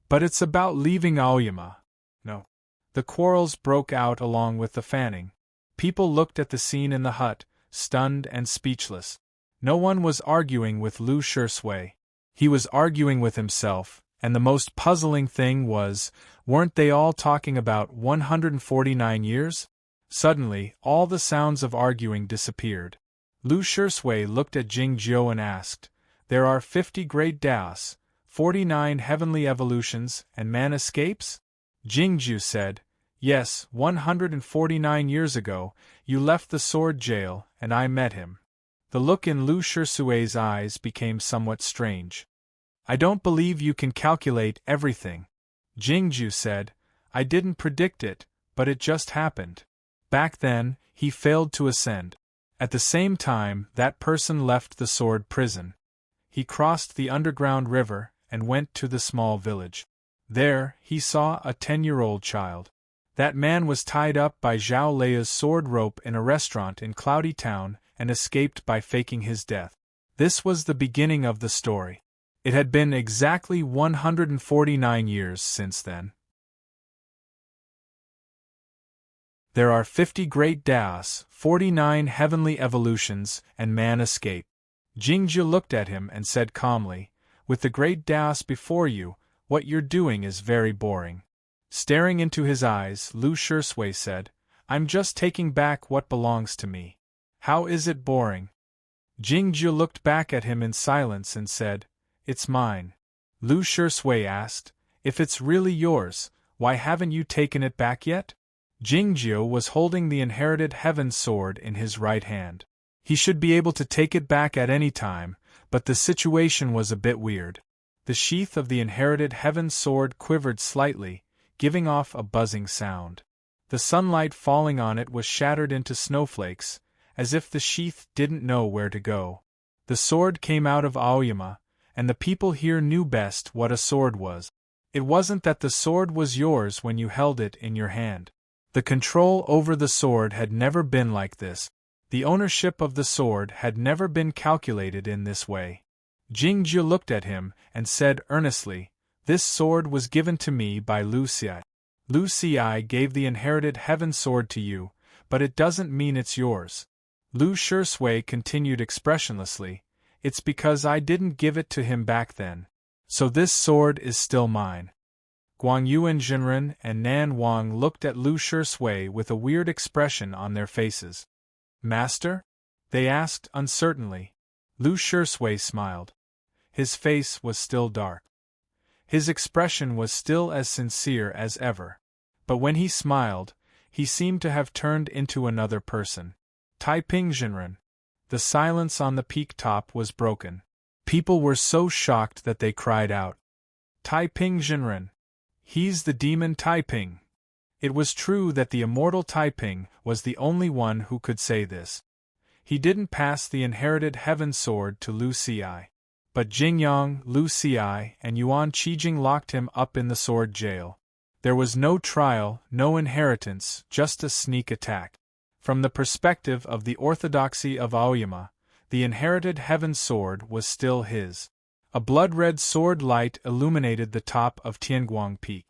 Speaker 1: But it's about leaving Aoyama. No." The quarrels broke out along with the fanning. People looked at the scene in the hut, stunned and speechless. No one was arguing with Lu Shisui. He was arguing with himself, and the most puzzling thing was, weren't they all talking about 149 years? Suddenly, all the sounds of arguing disappeared. Lu Shisui looked at Jingjiu and asked, "There are 50 great Daos, 49 heavenly evolutions, and man escapes?" Jingjiu said, "Yes, 149 years ago, you left the sword jail, and I met him." The look in Lu Shisui's eyes became somewhat strange. "I don't believe you can calculate everything," Jingjiu said. "I didn't predict it, but it just happened. Back then, he failed to ascend. At the same time, that person left the sword prison. He crossed the underground river and went to the small village. There, he saw a 10-year-old child. That man was tied up by Zhao Leia's sword rope in a restaurant in Cloudy Town and escaped by faking his death. This was the beginning of the story. It had been exactly 149 years since then. There are 50 great Daos, 49 heavenly evolutions, and man escape." Jingjiu looked at him and said calmly, "With the great Daos before you, what you're doing is very boring." Staring into his eyes, Lu Shisui said, "I'm just taking back what belongs to me. How is it boring?" Jingjiu looked back at him in silence and said, "It's mine." Lu Shisui asked, "If it's really yours, why haven't you taken it back yet?" Jingjiu was holding the inherited heaven sword in his right hand. He should be able to take it back at any time, but the situation was a bit weird. The sheath of the inherited heaven sword quivered slightly, giving off a buzzing sound. The sunlight falling on it was shattered into snowflakes, as if the sheath didn't know where to go. The sword came out of Aoyama, and the people here knew best what a sword was. It wasn't that the sword was yours when you held it in your hand. The control over the sword had never been like this. The ownership of the sword had never been calculated in this way. Jingjiu looked at him and said earnestly, "This sword was given to me by Lu Xi. Lu Xi gave the inherited heaven sword to you, but it doesn't mean it's yours." Lu Shisui continued expressionlessly, "It's because I didn't give it to him back then. So this sword is still mine." Guang Yuanjinren and Nan Wang looked at Lu Shisui with a weird expression on their faces. "Master?" they asked uncertainly. Lu Shisui smiled. His face was still dark. His expression was still as sincere as ever. But when he smiled, he seemed to have turned into another person. "Taiping Jinren." The silence on the peak top was broken. People were so shocked that they cried out, "Taiping Jinren! He's the demon Taiping!" It was true that the immortal Taiping was the only one who could say this. He didn't pass the inherited heaven sword to Lu Xi, but Jingyang, Lu Xi, and Yuan Qijing locked him up in the sword jail. There was no trial, no inheritance, just a sneak attack. From the perspective of the orthodoxy of Aoyama, the inherited heaven sword was still his. A blood-red sword light illuminated the top of Tianguang Peak.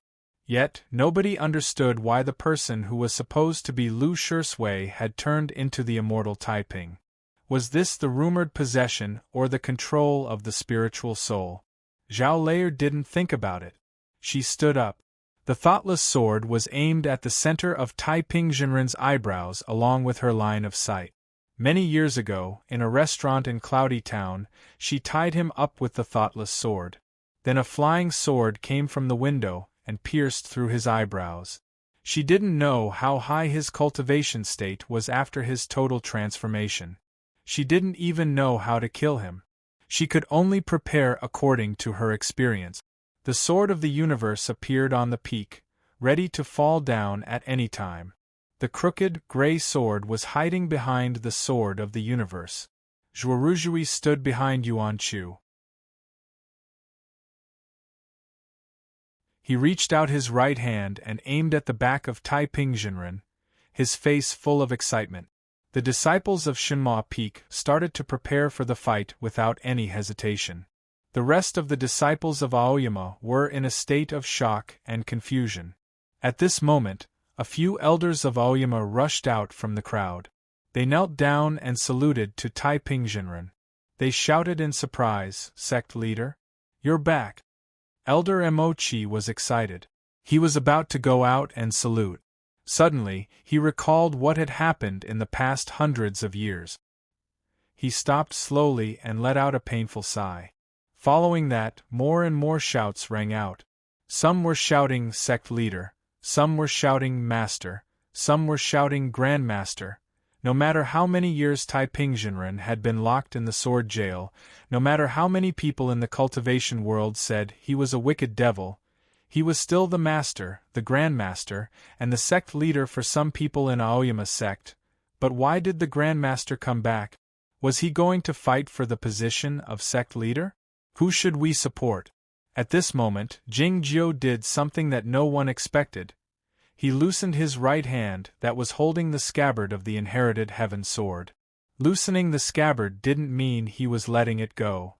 Speaker 1: Yet, nobody understood why the person who was supposed to be Lu Shisui had turned into the immortal Taiping. Was this the rumored possession or the control of the spiritual soul? Zhao Layer didn't think about it. She stood up. The thoughtless sword was aimed at the center of Taiping Jinren's eyebrows along with her line of sight. Many years ago, in a restaurant in Cloudy Town, she tied him up with the thoughtless sword. Then a flying sword came from the window and pierced through his eyebrows. She didn't know how high his cultivation state was after his total transformation. She didn't even know how to kill him. She could only prepare according to her experience. The sword of the universe appeared on the peak, ready to fall down at any time. The crooked, gray sword was hiding behind the sword of the universe. Zhuoruzhui stood behind Yuan Chu. He reached out his right hand and aimed at the back of Taiping Jinren, his face full of excitement. The disciples of Shinma Peak started to prepare for the fight without any hesitation. The rest of the disciples of Aoyama were in a state of shock and confusion. At this moment, a few elders of Aoyama rushed out from the crowd. They knelt down and saluted to Taiping Jinren. They shouted in surprise, "Sect leader? You're back!" Elder Mochi was excited. He was about to go out and salute. Suddenly, he recalled what had happened in the past hundreds of years. He stopped slowly and let out a painful sigh. Following that, more and more shouts rang out. Some were shouting "Sect leader," some were shouting "Master," some were shouting "Grandmaster." No matter how many years Taiping Jinren had been locked in the sword jail, no matter how many people in the cultivation world said he was a wicked devil, he was still the master, the grandmaster, and the sect leader for some people in Aoyama sect. But why did the grandmaster come back? Was he going to fight for the position of sect leader? Who should we support? At this moment, Jing Jiu did something that no one expected. He loosened his right hand that was holding the scabbard of the inherited heaven sword. Loosening the scabbard didn't mean he was letting it go.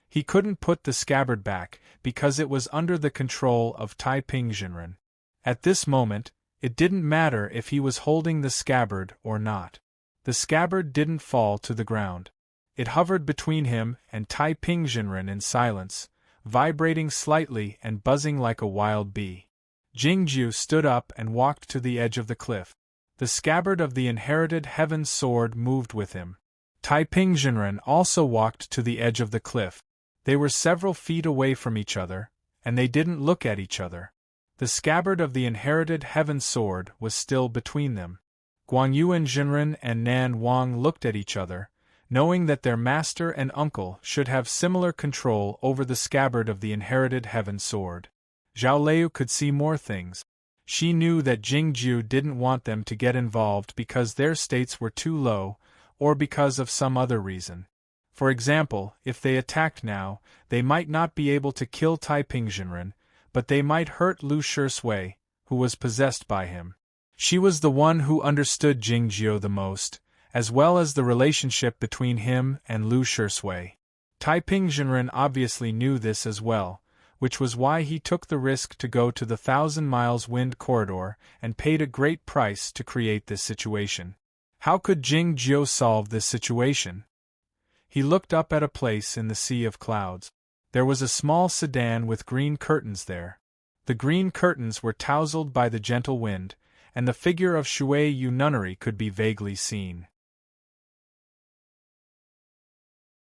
Speaker 1: He couldn't put the scabbard back because it was under the control of Taiping Jinren. At this moment, it didn't matter if he was holding the scabbard or not. The scabbard didn't fall to the ground. It hovered between him and Taiping Jinren in silence, vibrating slightly and buzzing like a wild bee. Jingju stood up and walked to the edge of the cliff. The scabbard of the inherited heaven sword moved with him. Taiping Jinren also walked to the edge of the cliff. They were several feet away from each other, and they didn't look at each other. The scabbard of the inherited heaven sword was still between them. Guangyuan Jinren and Nan Wang looked at each other, knowing that their master and uncle should have similar control over the scabbard of the inherited heaven sword. Zhao Leu could see more things. She knew that Jingju didn't want them to get involved because their states were too low, or because of some other reason. For example, if they attacked now, they might not be able to kill Taiping Jinren, but they might hurt Lu Shisui, who was possessed by him. She was the one who understood Jingjiu the most, as well as the relationship between him and Lu Shisui. Taiping Jinren obviously knew this as well, which was why he took the risk to go to the 1,000 miles wind corridor and paid a great price to create this situation. How could Jingjiu solve this situation? He looked up at a place in the sea of clouds. There was a small sedan with green curtains there. The green curtains were tousled by the gentle wind, and the figure of Shui Yu Nunnery could be vaguely seen.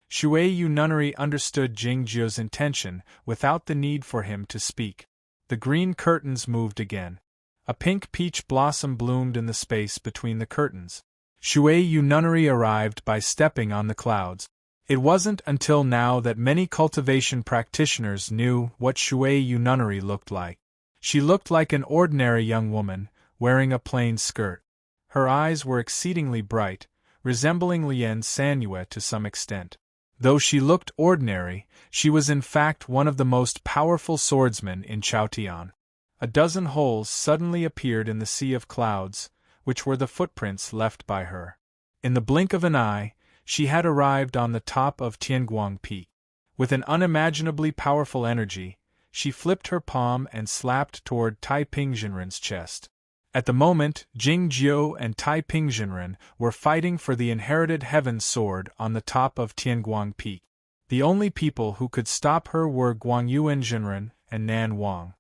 Speaker 1: Shui Yu Nunnery understood Jingjiu's intention without the need for him to speak. The green curtains moved again. A pink peach blossom bloomed in the space between the curtains. Shui Yu nunnery arrived by stepping on the clouds. It wasn't until now that many cultivation practitioners knew what Shui Yu nunnery looked like. She looked like an ordinary young woman, wearing a plain skirt. Her eyes were exceedingly bright, resembling Lien Sanyue to some extent. Though she looked ordinary, she was in fact one of the most powerful swordsmen in Chaotian. A dozen holes suddenly appeared in the sea of clouds, which were the footprints left by her. In the blink of an eye, she had arrived on the top of Tianguang Peak. With an unimaginably powerful energy, she flipped her palm and slapped toward Taiping Jinren's chest. At the moment, Jing Jiu and Taiping Jinren were fighting for the inherited Heaven Sword on the top of Tianguang Peak. The only people who could stop her were Guangyuan Jinren and Nan Wang.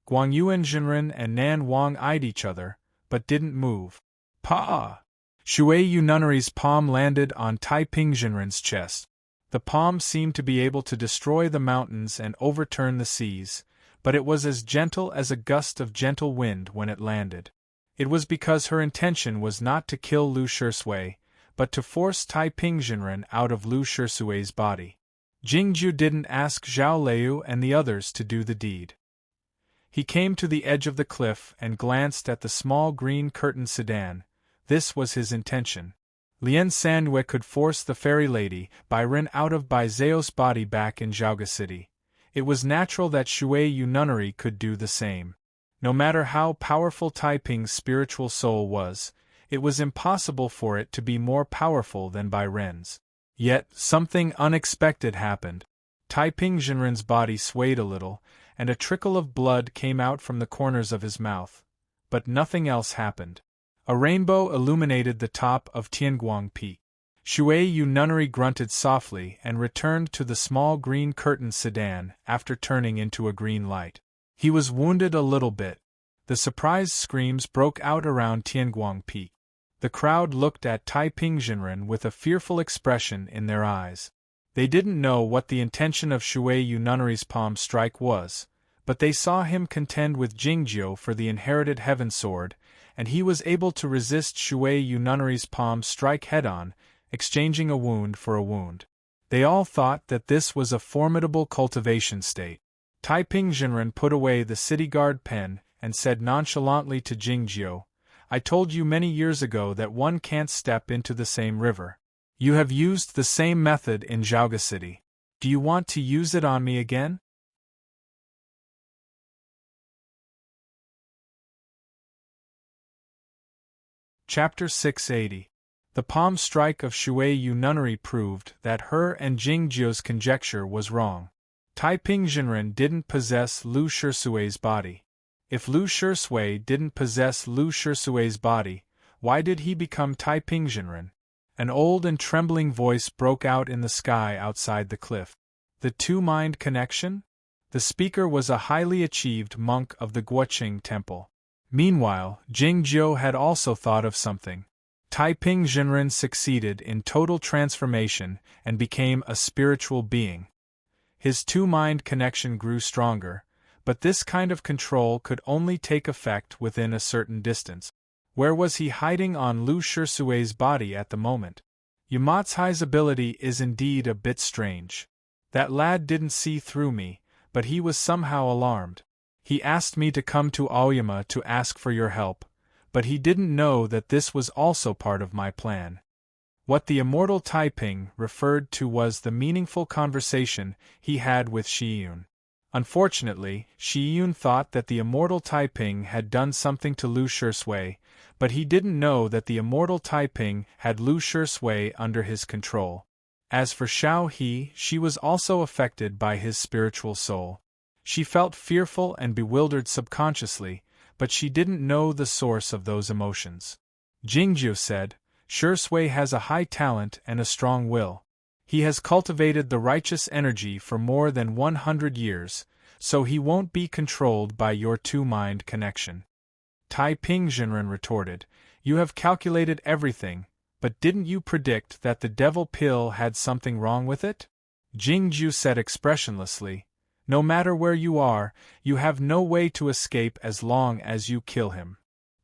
Speaker 1: Guangyuan Jinren and Nan Wang eyed each other, but didn't move. Pa! Shui Yu nunnery's palm landed on Taiping Jinren's chest. The palm seemed to be able to destroy the mountains and overturn the seas, but it was as gentle as a gust of gentle wind when it landed. It was because her intention was not to kill Lu Shisui, but to force Taiping Jinren out of Lu Shisui's body. Jingju didn't ask Zhao Liu and the others to do the deed. He came to the edge of the cliff and glanced at the small green curtained sedan. This was his intention. Lien Sanyue could force the fairy lady, Byron, out of Bai Zhao's body back in Zhaoga City. It was natural that Shui Yu nunnery could do the same. No matter how powerful Taiping's spiritual soul was, it was impossible for it to be more powerful than Bai Ren's. Yet, something unexpected happened. Taiping Jinren's body swayed a little, and a trickle of blood came out from the corners of his mouth. But nothing else happened. A rainbow illuminated the top of Tianguang Peak. Shui Yu nunnery grunted softly and returned to the small green curtained sedan after turning into a green light. He was wounded a little bit. The surprised screams broke out around Tianguang Peak. The crowd looked at Taiping Jinren with a fearful expression in their eyes. They didn't know what the intention of Shui Yu nunnery's palm strike was, but they saw him contend with Jingjiu for the inherited Heaven Sword, and he was able to resist Shui Yu nunnery's palm strike head-on, exchanging a wound for a wound. They all thought that this was a formidable cultivation state. Taiping Jinren put away the city guard pen and said nonchalantly to Jingjiu, "I told you many years ago that one can't step into the same river. You have used the same method in Zhaoga City. Do you want to use it on me again?" Chapter 680. The palm strike of Shui Yu nunnery proved that her and Jingjiu's conjecture was wrong. Taiping Jinren didn't possess Lu Shisui's body. If Lu Shisui didn't possess Lu Shisui's body, why did he become Taiping Jinren? An old and trembling voice broke out in the sky outside the cliff. The two-mind connection? The speaker was a highly achieved monk of the Guoqing Temple. Meanwhile, Jingjiu had also thought of something. Taiping Jinren succeeded in total transformation and became a spiritual being. His two-mind connection grew stronger, but this kind of control could only take effect within a certain distance. Where was he hiding on Lu Shisui's body at the moment? Yamatsai's ability is indeed a bit strange. That lad didn't see through me, but he was somehow alarmed. He asked me to come to Aoyama to ask for your help, but he didn't know that this was also part of my plan. What the immortal Taiping referred to was the meaningful conversation he had with Shiyun. Unfortunately, Shiyun thought that the immortal Taiping had done something to Lu Shisui, but he didn't know that the immortal Taiping had Lu Shisui under his control. As for Xiao He, she was also affected by his spiritual soul. She felt fearful and bewildered subconsciously, but she didn't know the source of those emotions. Jingjiu said, "Shisui has a high talent and a strong will. He has cultivated the righteous energy for more than 100 years, so he won't be controlled by your two-mind connection." Taiping Jinren retorted, "You have calculated everything, but didn't you predict that the devil pill had something wrong with it?" Jingjiu said expressionlessly, "No matter where you are, you have no way to escape as long as you kill him."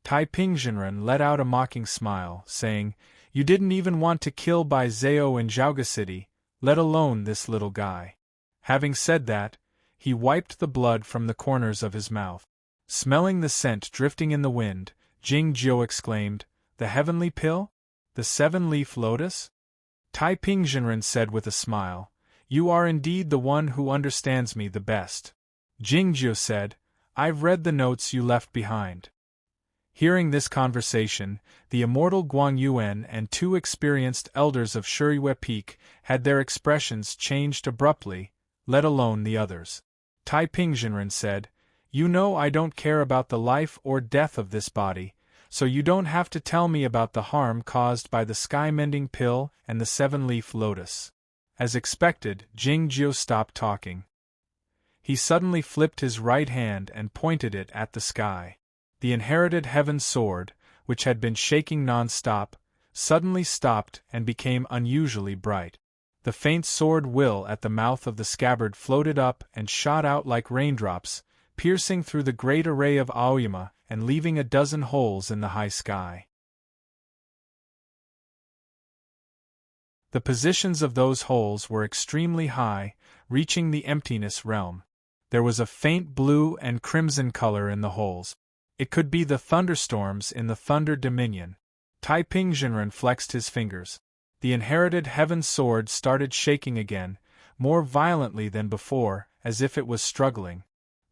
Speaker 1: Taiping Jinren let out a mocking smile, saying, You didn't even want to kill by Zao and Zhaoga City, let alone this little guy. Having said that, he wiped the blood from the corners of his mouth. Smelling the scent drifting in the wind, Jing Jiu exclaimed, "The heavenly pill? The seven-leaf lotus?" Tai Pingzhenren said with a smile, "You are indeed the one who understands me the best." Jing Jiu said, "I've read the notes you left behind." Hearing this conversation, the immortal Guang Yuan and two experienced elders of Shiyue Peak had their expressions changed abruptly, let alone the others. Tai Pingzhenren said, "You know I don't care about the life or death of this body, so you don't have to tell me about the harm caused by the sky-mending pill and the seven-leaf lotus." As expected, Jing Jiu stopped talking. He suddenly flipped his right hand and pointed it at the sky. The inherited heaven sword, which had been shaking non-stop, suddenly stopped and became unusually bright. The faint sword will at the mouth of the scabbard floated up and shot out like raindrops, piercing through the great array of Aoyama and leaving a dozen holes in the high sky. The positions of those holes were extremely high, reaching the emptiness realm. There was a faint blue and crimson color in the holes. It could be the thunderstorms in the Thunder Dominion. Tai Pingzhenren flexed his fingers. The inherited heaven sword started shaking again, more violently than before, as if it was struggling.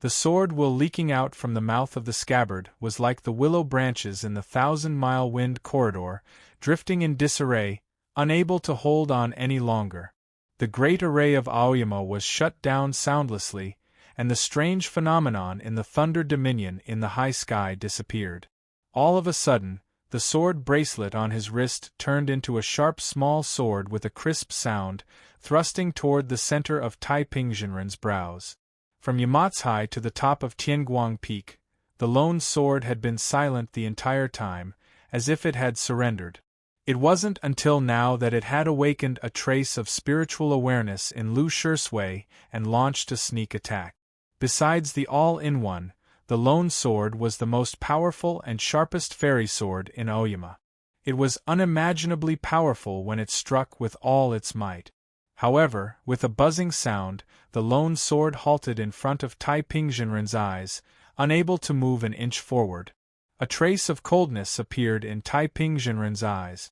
Speaker 1: The sword will leaking out from the mouth of the scabbard was like the willow branches in the 1,000-mile wind corridor, drifting in disarray, unable to hold on any longer. The great array of Aoyama was shut down soundlessly, and the strange phenomenon in the Thunder Dominion in the high sky disappeared. All of a sudden, the sword bracelet on his wrist turned into a sharp small sword with a crisp sound, thrusting toward the center of Tai Pingzhenren's brows. From Yamatsai to the top of Tianguang Peak, the lone sword had been silent the entire time, as if it had surrendered. It wasn't until now that it had awakened a trace of spiritual awareness in Lu Shisui and launched a sneak attack. Besides the all-in-one, the lone sword was the most powerful and sharpest fairy sword in Aoyama. It was unimaginably powerful when it struck with all its might. However, with a buzzing sound, the lone sword halted in front of Tai Pingzhenren's eyes, unable to move an inch forward. A trace of coldness appeared in Tai Pingzhenren's eyes.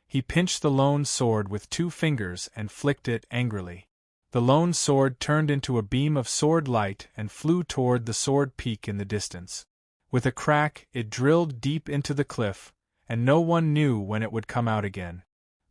Speaker 1: He pinched the lone sword with 2 fingers and flicked it angrily. The lone sword turned into a beam of sword light and flew toward the sword peak in the distance. With a crack, it drilled deep into the cliff, and no one knew when it would come out again.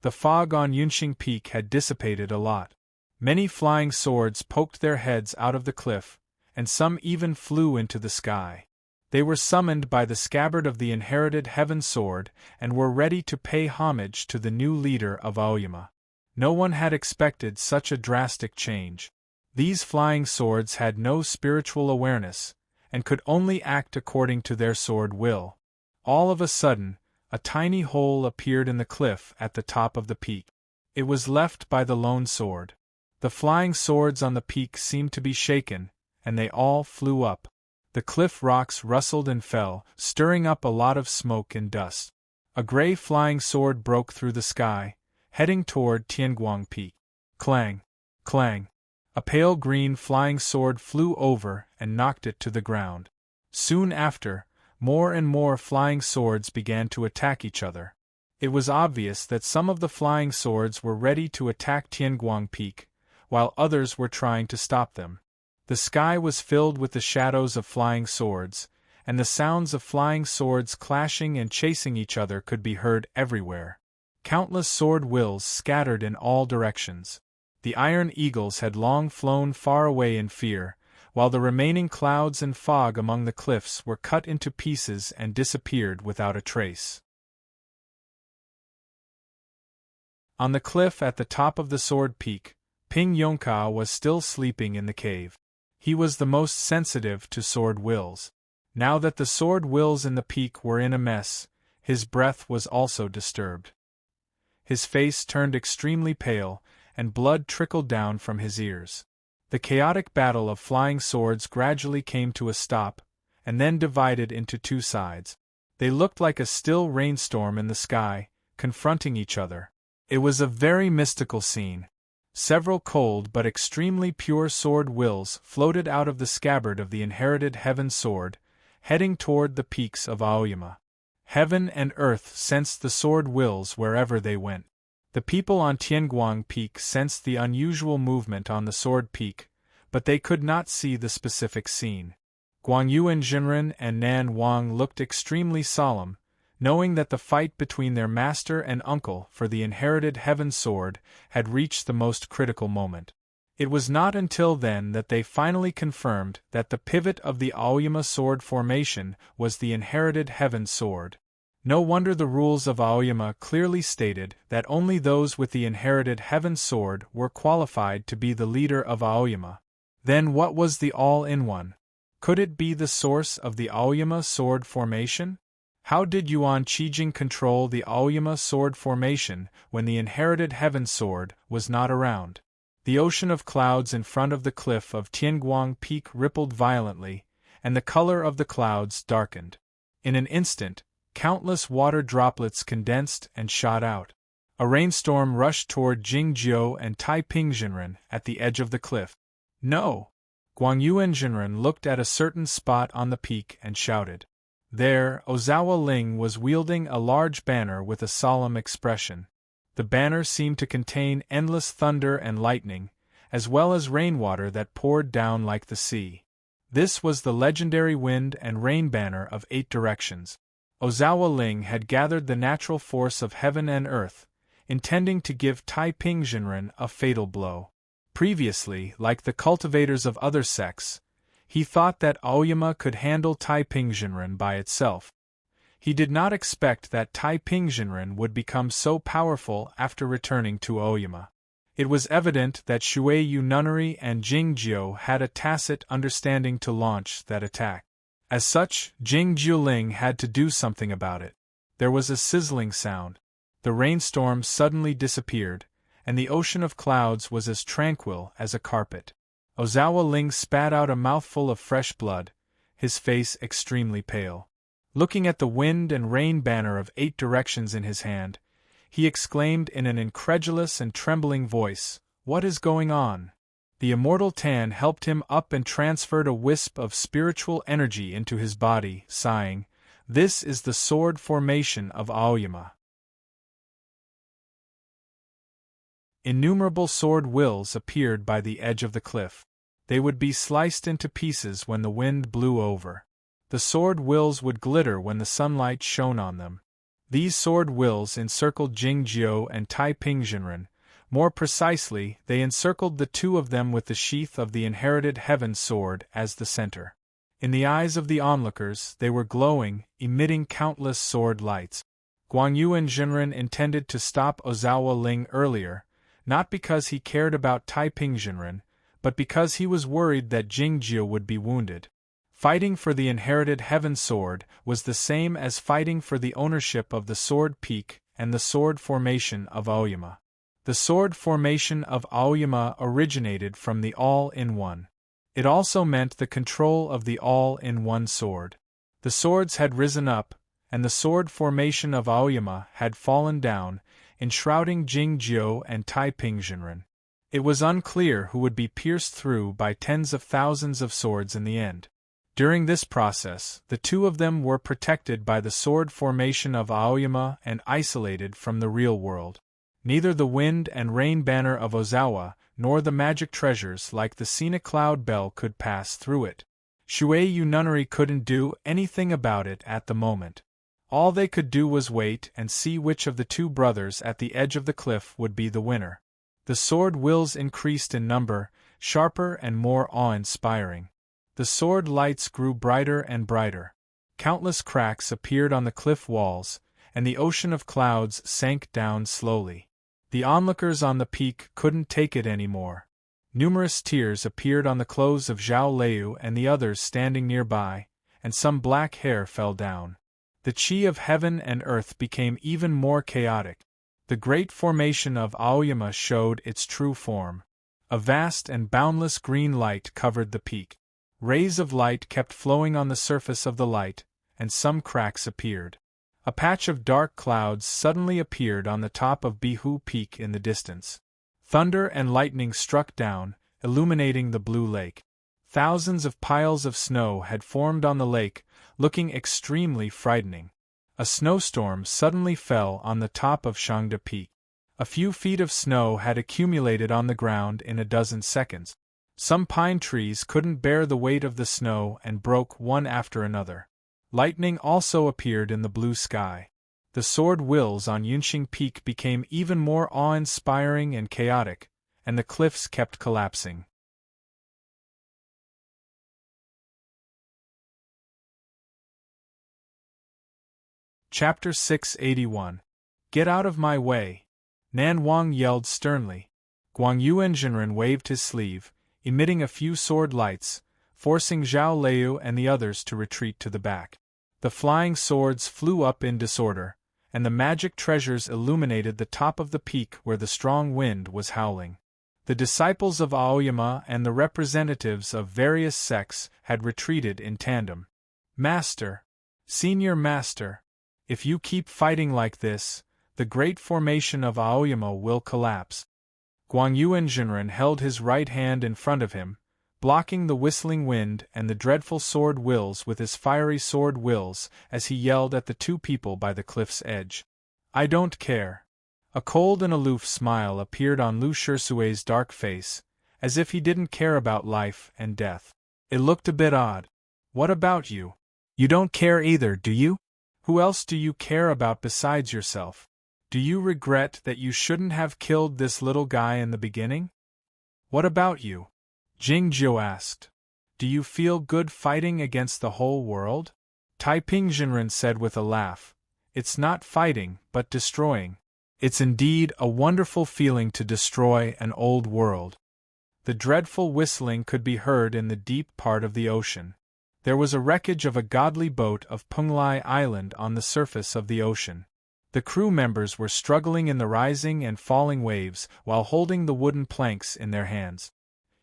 Speaker 1: The fog on Yunxing Peak had dissipated a lot. Many flying swords poked their heads out of the cliff, and some even flew into the sky. They were summoned by the scabbard of the inherited heaven sword and were ready to pay homage to the new leader of Aoyama. No one had expected such a drastic change. These flying swords had no spiritual awareness, and could only act according to their sword will. All of a sudden, a tiny hole appeared in the cliff at the top of the peak. It was left by the lone sword. The flying swords on the peak seemed to be shaken, and they all flew up. The cliff rocks rustled and fell, stirring up a lot of smoke and dust. A gray flying sword broke through the sky, heading toward Tianguang Peak. Clang! Clang! A pale green flying sword flew over and knocked it to the ground. Soon after, more and more flying swords began to attack each other. It was obvious that some of the flying swords were ready to attack Tianguang Peak, while others were trying to stop them. The sky was filled with the shadows of flying swords, and the sounds of flying swords clashing and chasing each other could be heard everywhere. Countless sword wills scattered in all directions. The iron eagles had long flown far away in fear, while the remaining clouds and fog among the cliffs were cut into pieces and disappeared without a trace. On the cliff at the top of the sword peak, Ping Yongka was still sleeping in the cave. He was the most sensitive to sword wills. Now that the sword wills in the peak were in a mess, his breath was also disturbed. His face turned extremely pale, and blood trickled down from his ears. The chaotic battle of flying swords gradually came to a stop, and then divided into 2 sides. They looked like a still rainstorm in the sky, confronting each other. It was a very mystical scene. Several cold but extremely pure sword wills floated out of the scabbard of the inherited heaven sword, heading toward the peaks of Aoyama. Heaven and earth sensed the sword wills wherever they went. The people on Tianguang Peak sensed the unusual movement on the sword peak, but they could not see the specific scene. Guangyuan Jinren and Nan Wang looked extremely solemn, knowing that the fight between their master and uncle for the inherited heaven sword had reached the most critical moment. It was not until then that they finally confirmed that the pivot of the Aoyama sword formation was the inherited heaven sword. No wonder the rules of Aoyama clearly stated that only those with the inherited heaven sword were qualified to be the leader of Aoyama. Then what was the all-in-one? Could it be the source of the Aoyama sword formation? How did Yuan Qijing control the Aoyama sword formation when the inherited heaven sword was not around? The ocean of clouds in front of the cliff of Tianguang Peak rippled violently, and the color of the clouds darkened. In an instant, countless water droplets condensed and shot out. A rainstorm rushed toward Jingjiu and Taipingjinren at the edge of the cliff. No! Guangyuan Jinren looked at a certain spot on the peak and shouted. There, Ozawa Ling was wielding a large banner with a solemn expression. The banner seemed to contain endless thunder and lightning, as well as rainwater that poured down like the sea. This was the legendary wind and rain banner of 8 directions. Ozawa Ling had gathered the natural force of heaven and earth, intending to give Taipingjinren a fatal blow. Previously, like the cultivators of other sects, he thought that Aoyama could handle Taipingjinren by itself. He did not expect that Taipingjinren would become so powerful after returning to Aoyama. It was evident that Shuiyu Nunnery and Jingjiu had a tacit understanding to launch that attack. As such, Jingjiu Ling had to do something about it. There was a sizzling sound. The rainstorm suddenly disappeared, and the ocean of clouds was as tranquil as a carpet. Ozawa Ling spat out a mouthful of fresh blood, his face extremely pale. Looking at the wind and rain banner of 8 directions in his hand, he exclaimed in an incredulous and trembling voice, "What is going on?" The immortal Tan helped him up and transferred a wisp of spiritual energy into his body, sighing, "This is the sword formation of Aoyama." Innumerable sword wills appeared by the edge of the cliff. They would be sliced into pieces when the wind blew over. The sword wills would glitter when the sunlight shone on them. These sword wills encircled Jingjiu and Taipingjinren. More precisely, they encircled the 2 of them with the sheath of the inherited heaven sword as the center. In the eyes of the onlookers, they were glowing, emitting countless sword lights. Guangyuan Jinren intended to stop Ozawa Ling earlier, not because he cared about Taipingjinren, but because he was worried that Jingjiu would be wounded. Fighting for the inherited heaven sword was the same as fighting for the ownership of the sword peak and the sword formation of Aoyama. The sword formation of Aoyama originated from the all-in-one. It also meant the control of the all-in-one sword. The swords had risen up, and the sword formation of Aoyama had fallen down, enshrouding Jingjiu and Taipingjinren. It was unclear who would be pierced through by tens of thousands of swords in the end. During this process, the 2 of them were protected by the sword formation of Aoyama and isolated from the real world. Neither the wind and rain banner of Ozawa, nor the magic treasures like the scenic cloud bell could pass through it. Shuiyu Nunnery couldn't do anything about it at the moment. All they could do was wait and see which of the 2 brothers at the edge of the cliff would be the winner. The sword wills increased in number, sharper and more awe-inspiring. The sword lights grew brighter and brighter. Countless cracks appeared on the cliff walls, and the ocean of clouds sank down slowly. The onlookers on the peak couldn't take it anymore. Numerous tears appeared on the clothes of Zhao Leu and the others standing nearby, and some black hair fell down. The chi of heaven and earth became even more chaotic. The great formation of Aoyama showed its true form. A vast and boundless green light covered the peak. Rays of light kept flowing on the surface of the light, and some cracks appeared. A patch of dark clouds suddenly appeared on the top of Bihu Peak in the distance. Thunder and lightning struck down, illuminating the blue lake. Thousands of piles of snow had formed on the lake, looking extremely frightening. A snowstorm suddenly fell on the top of Shangda Peak. A few feet of snow had accumulated on the ground in a dozen seconds. Some pine trees couldn't bear the weight of the snow and broke one after another. Lightning also appeared in the blue sky. The sword wills on Yunxing Peak became even more awe-inspiring and chaotic, and the cliffs kept collapsing. Chapter 681. Get out of my way! Nan Wang yelled sternly. Guang Yuanzhenren waved his sleeve, emitting a few sword lights, forcing Zhao Liu and the others to retreat to the back. The flying swords flew up in disorder, and the magic treasures illuminated the top of the peak where the strong wind was howling. The disciples of Aoyama and the representatives of various sects had retreated in tandem. Master! Senior Master! If you keep fighting like this, the great formation of Aoyama will collapse. Guang Yuanzhenren held his right hand in front of him, blocking the whistling wind and the dreadful sword wills with his fiery sword wills as he yelled at the two people by the cliff's edge. I don't care. A cold and aloof smile appeared on Lu Shirsui's dark face, as if he didn't care about life and death. It looked a bit odd. What about you? You don't care either, do you? Who else do you care about besides yourself? Do you regret that you shouldn't have killed this little guy in the beginning? What about you? Jing Jiu asked. Do you feel good fighting against the whole world? Taiping Jinren said with a laugh. It's not fighting, but destroying. It's indeed a wonderful feeling to destroy an old world. The dreadful whistling could be heard in the deep part of the ocean. There was a wreckage of a godly boat of Penglai Island on the surface of the ocean. The crew members were struggling in the rising and falling waves while holding the wooden planks in their hands.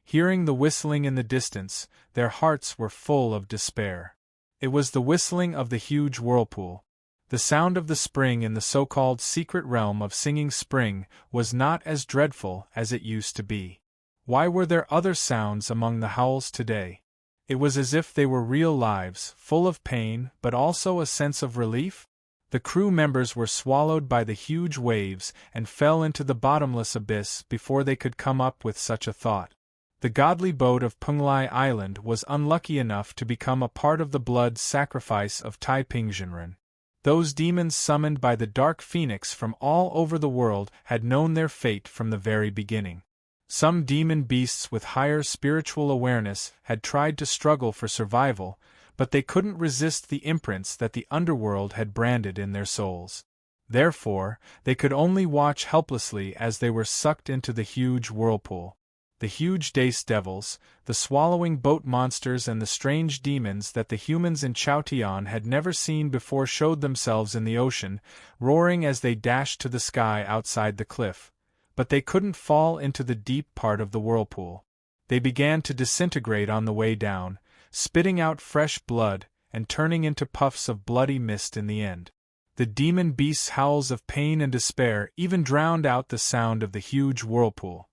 Speaker 1: Hearing the whistling in the distance, their hearts were full of despair. It was the whistling of the huge whirlpool. The sound of the spring in the so-called secret realm of Singing Spring was not as dreadful as it used to be. Why were there other sounds among the howls today? It was as if they were real lives, full of pain but also a sense of relief. The crew members were swallowed by the huge waves and fell into the bottomless abyss before they could come up with such a thought. The godly boat of Penglai Island was unlucky enough to become a part of the blood sacrifice of Taiping Jinren. Those demons summoned by the Dark Phoenix from all over the world had known their fate from the very beginning. Some demon beasts with higher spiritual awareness had tried to struggle for survival, but they couldn't resist the imprints that the underworld had branded in their souls. Therefore, they could only watch helplessly as they were sucked into the huge whirlpool. The huge dace devils, the swallowing boat monsters and the strange demons that the humans in Chaotian had never seen before showed themselves in the ocean, roaring as they dashed to the sky outside the cliff. But they couldn't fall into the deep part of the whirlpool. They began to disintegrate on the way down, spitting out fresh blood and turning into puffs of bloody mist in the end. The demon beasts' howls of pain and despair even drowned out the sound of the huge whirlpool.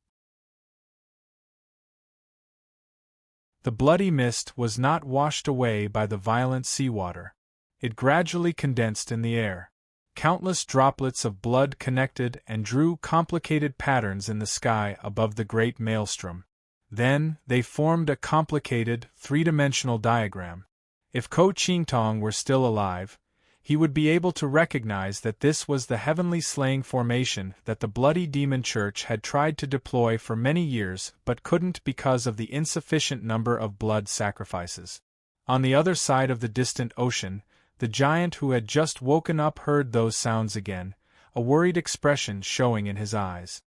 Speaker 1: The bloody mist was not washed away by the violent seawater. It gradually condensed in the air. Countless droplets of blood connected and drew complicated patterns in the sky above the great maelstrom. Then, they formed a complicated, three-dimensional diagram. If Ko Qingtong were still alive, he would be able to recognize that this was the heavenly slaying formation that the bloody demon church had tried to deploy for many years but couldn't because of the insufficient number of blood sacrifices. On the other side of the distant ocean, the giant who had just woken up heard those sounds again, a worried expression showing in his eyes.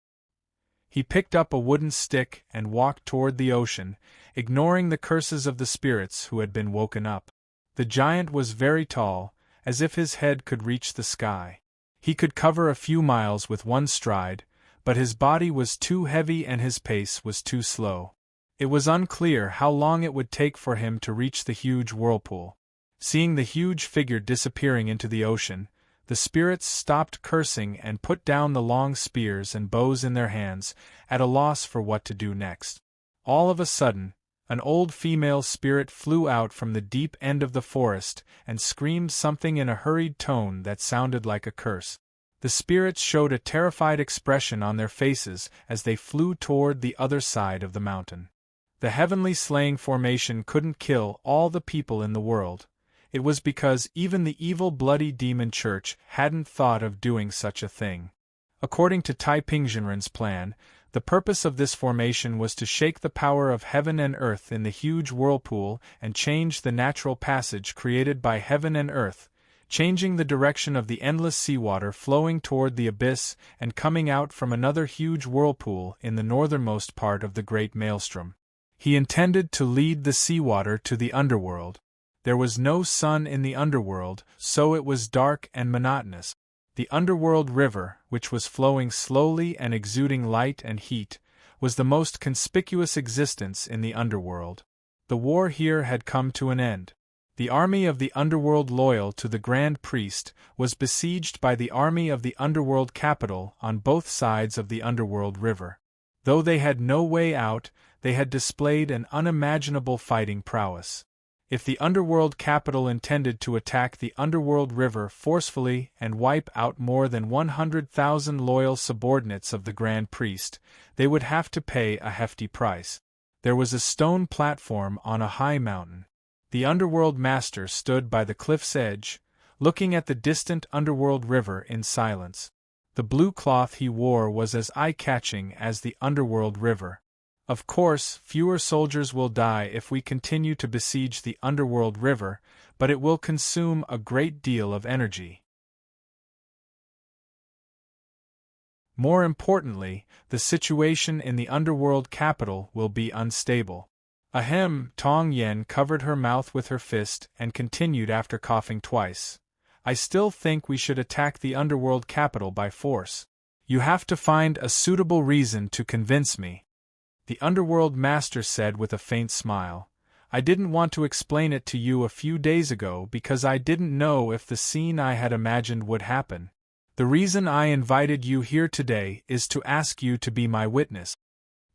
Speaker 1: He picked up a wooden stick and walked toward the ocean, ignoring the curses of the spirits who had been woken up. The giant was very tall, as if his head could reach the sky. He could cover a few miles with one stride, but his body was too heavy and his pace was too slow. It was unclear how long it would take for him to reach the huge whirlpool. Seeing the huge figure disappearing into the ocean, The spirits stopped cursing and put down the long spears and bows in their hands, at a loss for what to do next. All of a sudden, an old female spirit flew out from the deep end of the forest and screamed something in a hurried tone that sounded like a curse. The spirits showed a terrified expression on their faces as they flew toward the other side of the mountain. The heavenly slaying formation couldn't kill all the people in the world. It was because even the evil bloody demon church hadn't thought of doing such a thing. According to Tai Pingzhenren's plan, the purpose of this formation was to shake the power of heaven and earth in the huge whirlpool and change the natural passage created by heaven and earth, changing the direction of the endless seawater flowing toward the abyss and coming out from another huge whirlpool in the northernmost part of the great maelstrom. He intended to lead the seawater to the underworld. There was no sun in the underworld, so it was dark and monotonous. The underworld river, which was flowing slowly and exuding light and heat, was the most conspicuous existence in the underworld. The war here had come to an end. The army of the underworld loyal to the Grand Priest was besieged by the army of the underworld capital on both sides of the underworld river. Though they had no way out, they had displayed an unimaginable fighting prowess. If the underworld capital intended to attack the underworld river forcefully and wipe out more than 100,000 loyal subordinates of the Grand Priest, they would have to pay a hefty price. There was a stone platform on a high mountain. The underworld master stood by the cliff's edge, looking at the distant underworld river in silence. The blue cloth he wore was as eye-catching as the underworld river. Of course, fewer soldiers will die if we continue to besiege the underworld river, but it will consume a great deal of energy. More importantly, the situation in the underworld capital will be unstable. Ahem, Tong Yen covered her mouth with her fist and continued after coughing twice. I still think we should attack the underworld capital by force. You have to find a suitable reason to convince me. The underworld master said with a faint smile. I didn't want to explain it to you a few days ago because I didn't know if the scene I had imagined would happen. The reason I invited you here today is to ask you to be my witness.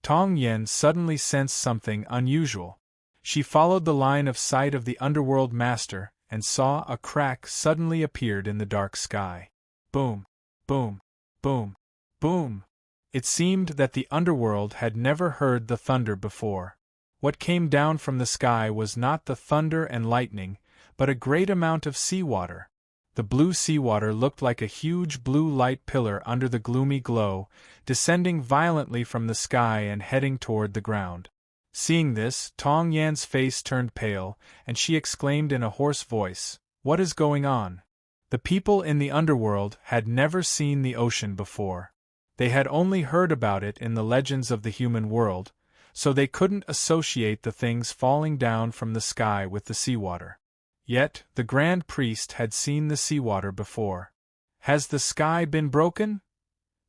Speaker 1: Tong Yen suddenly sensed something unusual. She followed the line of sight of the underworld master and saw a crack suddenly appeared in the dark sky. Boom, boom, boom, boom. It seemed that the underworld had never heard the thunder before. What came down from the sky was not the thunder and lightning, but a great amount of seawater. The blue seawater looked like a huge blue light pillar under the gloomy glow, descending violently from the sky and heading toward the ground. Seeing this, Tong Yan's face turned pale, and she exclaimed in a hoarse voice, "What is going on?" The people in the underworld had never seen the ocean before. They had only heard about it in the legends of the human world, so they couldn't associate the things falling down from the sky with the seawater. Yet, the Grand Priest had seen the seawater before. "Has the sky been broken?"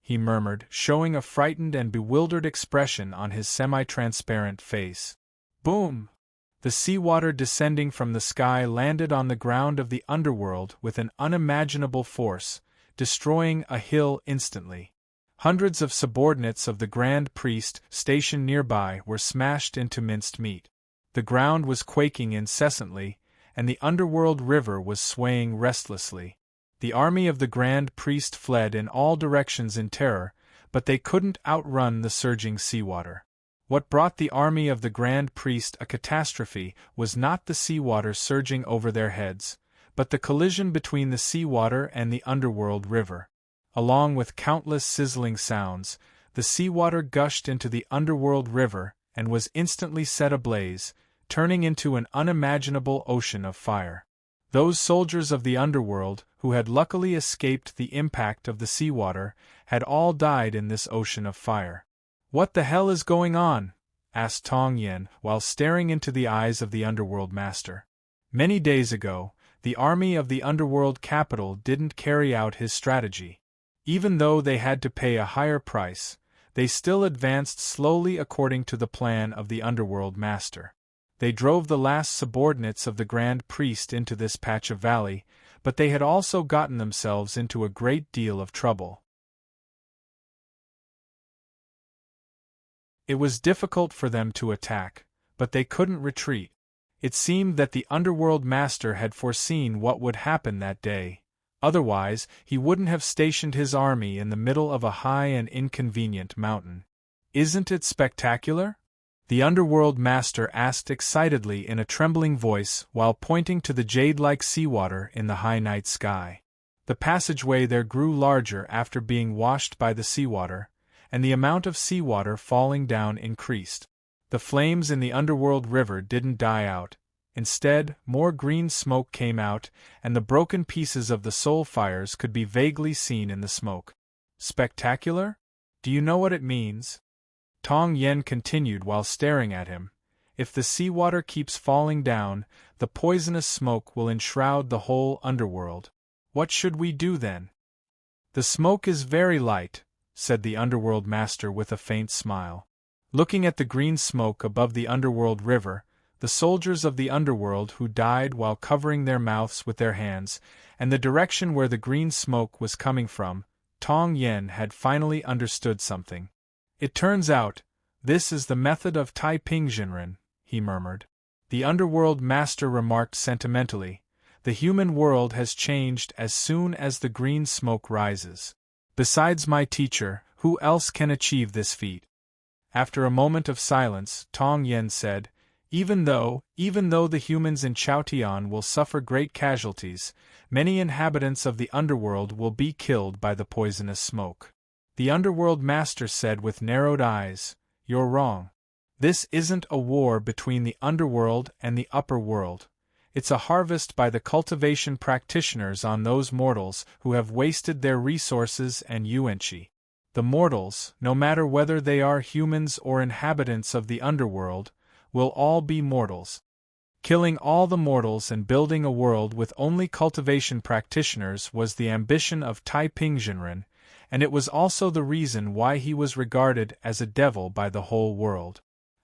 Speaker 1: he murmured, showing a frightened and bewildered expression on his semi-transparent face. Boom! The seawater descending from the sky landed on the ground of the underworld with an unimaginable force, destroying a hill instantly. Hundreds of subordinates of the Grand Priest stationed nearby were smashed into minced meat. The ground was quaking incessantly, and the underworld river was swaying restlessly. The army of the Grand Priest fled in all directions in terror, but they couldn't outrun the surging seawater. What brought the army of the Grand Priest a catastrophe was not the seawater surging over their heads, but the collision between the seawater and the underworld river. Along with countless sizzling sounds, the seawater gushed into the underworld river and was instantly set ablaze, turning into an unimaginable ocean of fire. Those soldiers of the underworld, who had luckily escaped the impact of the seawater, had all died in this ocean of fire. "What the hell is going on?" asked Tong Yen while staring into the eyes of the underworld master. Many days ago, the army of the underworld capital didn't carry out his strategy. Even though they had to pay a higher price, they still advanced slowly according to the plan of the underworld master. They drove the last subordinates of the Grand Priest into this patch of valley, but they had also gotten themselves into a great deal of trouble. It was difficult for them to attack, but they couldn't retreat. It seemed that the underworld master had foreseen what would happen that day. Otherwise, he wouldn't have stationed his army in the middle of a high and inconvenient mountain. "Isn't it spectacular?" the underworld master asked excitedly in a trembling voice while pointing to the jade-like seawater in the high night sky. The passageway there grew larger after being washed by the seawater, and the amount of seawater falling down increased. The flames in the underworld river didn't die out. Instead, more green smoke came out, and the broken pieces of the soul fires could be vaguely seen in the smoke. "Spectacular? Do you know what it means?" Tong Yen continued while staring at him. "If the seawater keeps falling down, the poisonous smoke will enshroud the whole underworld. What should we do then?" "The smoke is very light," said the underworld master with a faint smile. Looking at the green smoke above the underworld river, the soldiers of the underworld who died while covering their mouths with their hands, and the direction where the green smoke was coming from, Tong Yen had finally understood something. "It turns out, this is the method of Taiping Jinren," he murmured. The underworld master remarked sentimentally, "The human world has changed as soon as the green smoke rises. Besides my teacher, who else can achieve this feat?" After a moment of silence, Tong Yen said, Even though the humans in Chaotian will suffer great casualties, many inhabitants of the underworld will be killed by the poisonous smoke." The underworld master said with narrowed eyes, "You're wrong. This isn't a war between the underworld and the upper world. It's a harvest by the cultivation practitioners on those mortals who have wasted their resources and yuanqi. The mortals, no matter whether they are humans or inhabitants of the underworld, will all be mortals. Killing all the mortals and building a world with only cultivation practitioners was the ambition of Taiping Jinren, and it was also the reason why he was regarded as a devil by the whole world.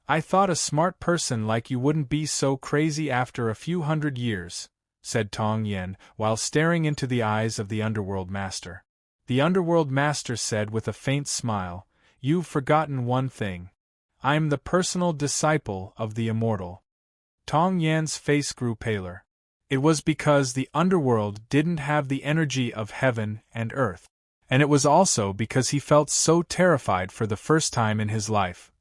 Speaker 1: "I thought a smart person like you wouldn't be so crazy after a few hundred years," said Tong Yen, while staring into the eyes of the underworld master. The underworld master said with a faint smile, "You've forgotten one thing. I'm the personal disciple of the immortal." Tong Yan's face grew paler. It was because the underworld didn't have the energy of heaven and earth. And it was also because he felt so terrified for the first time in his life.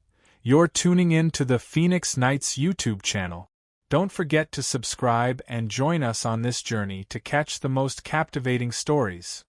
Speaker 1: You're tuning in to the Phoenix Nights YouTube channel. Don't forget to subscribe and join us on this journey to catch the most captivating stories.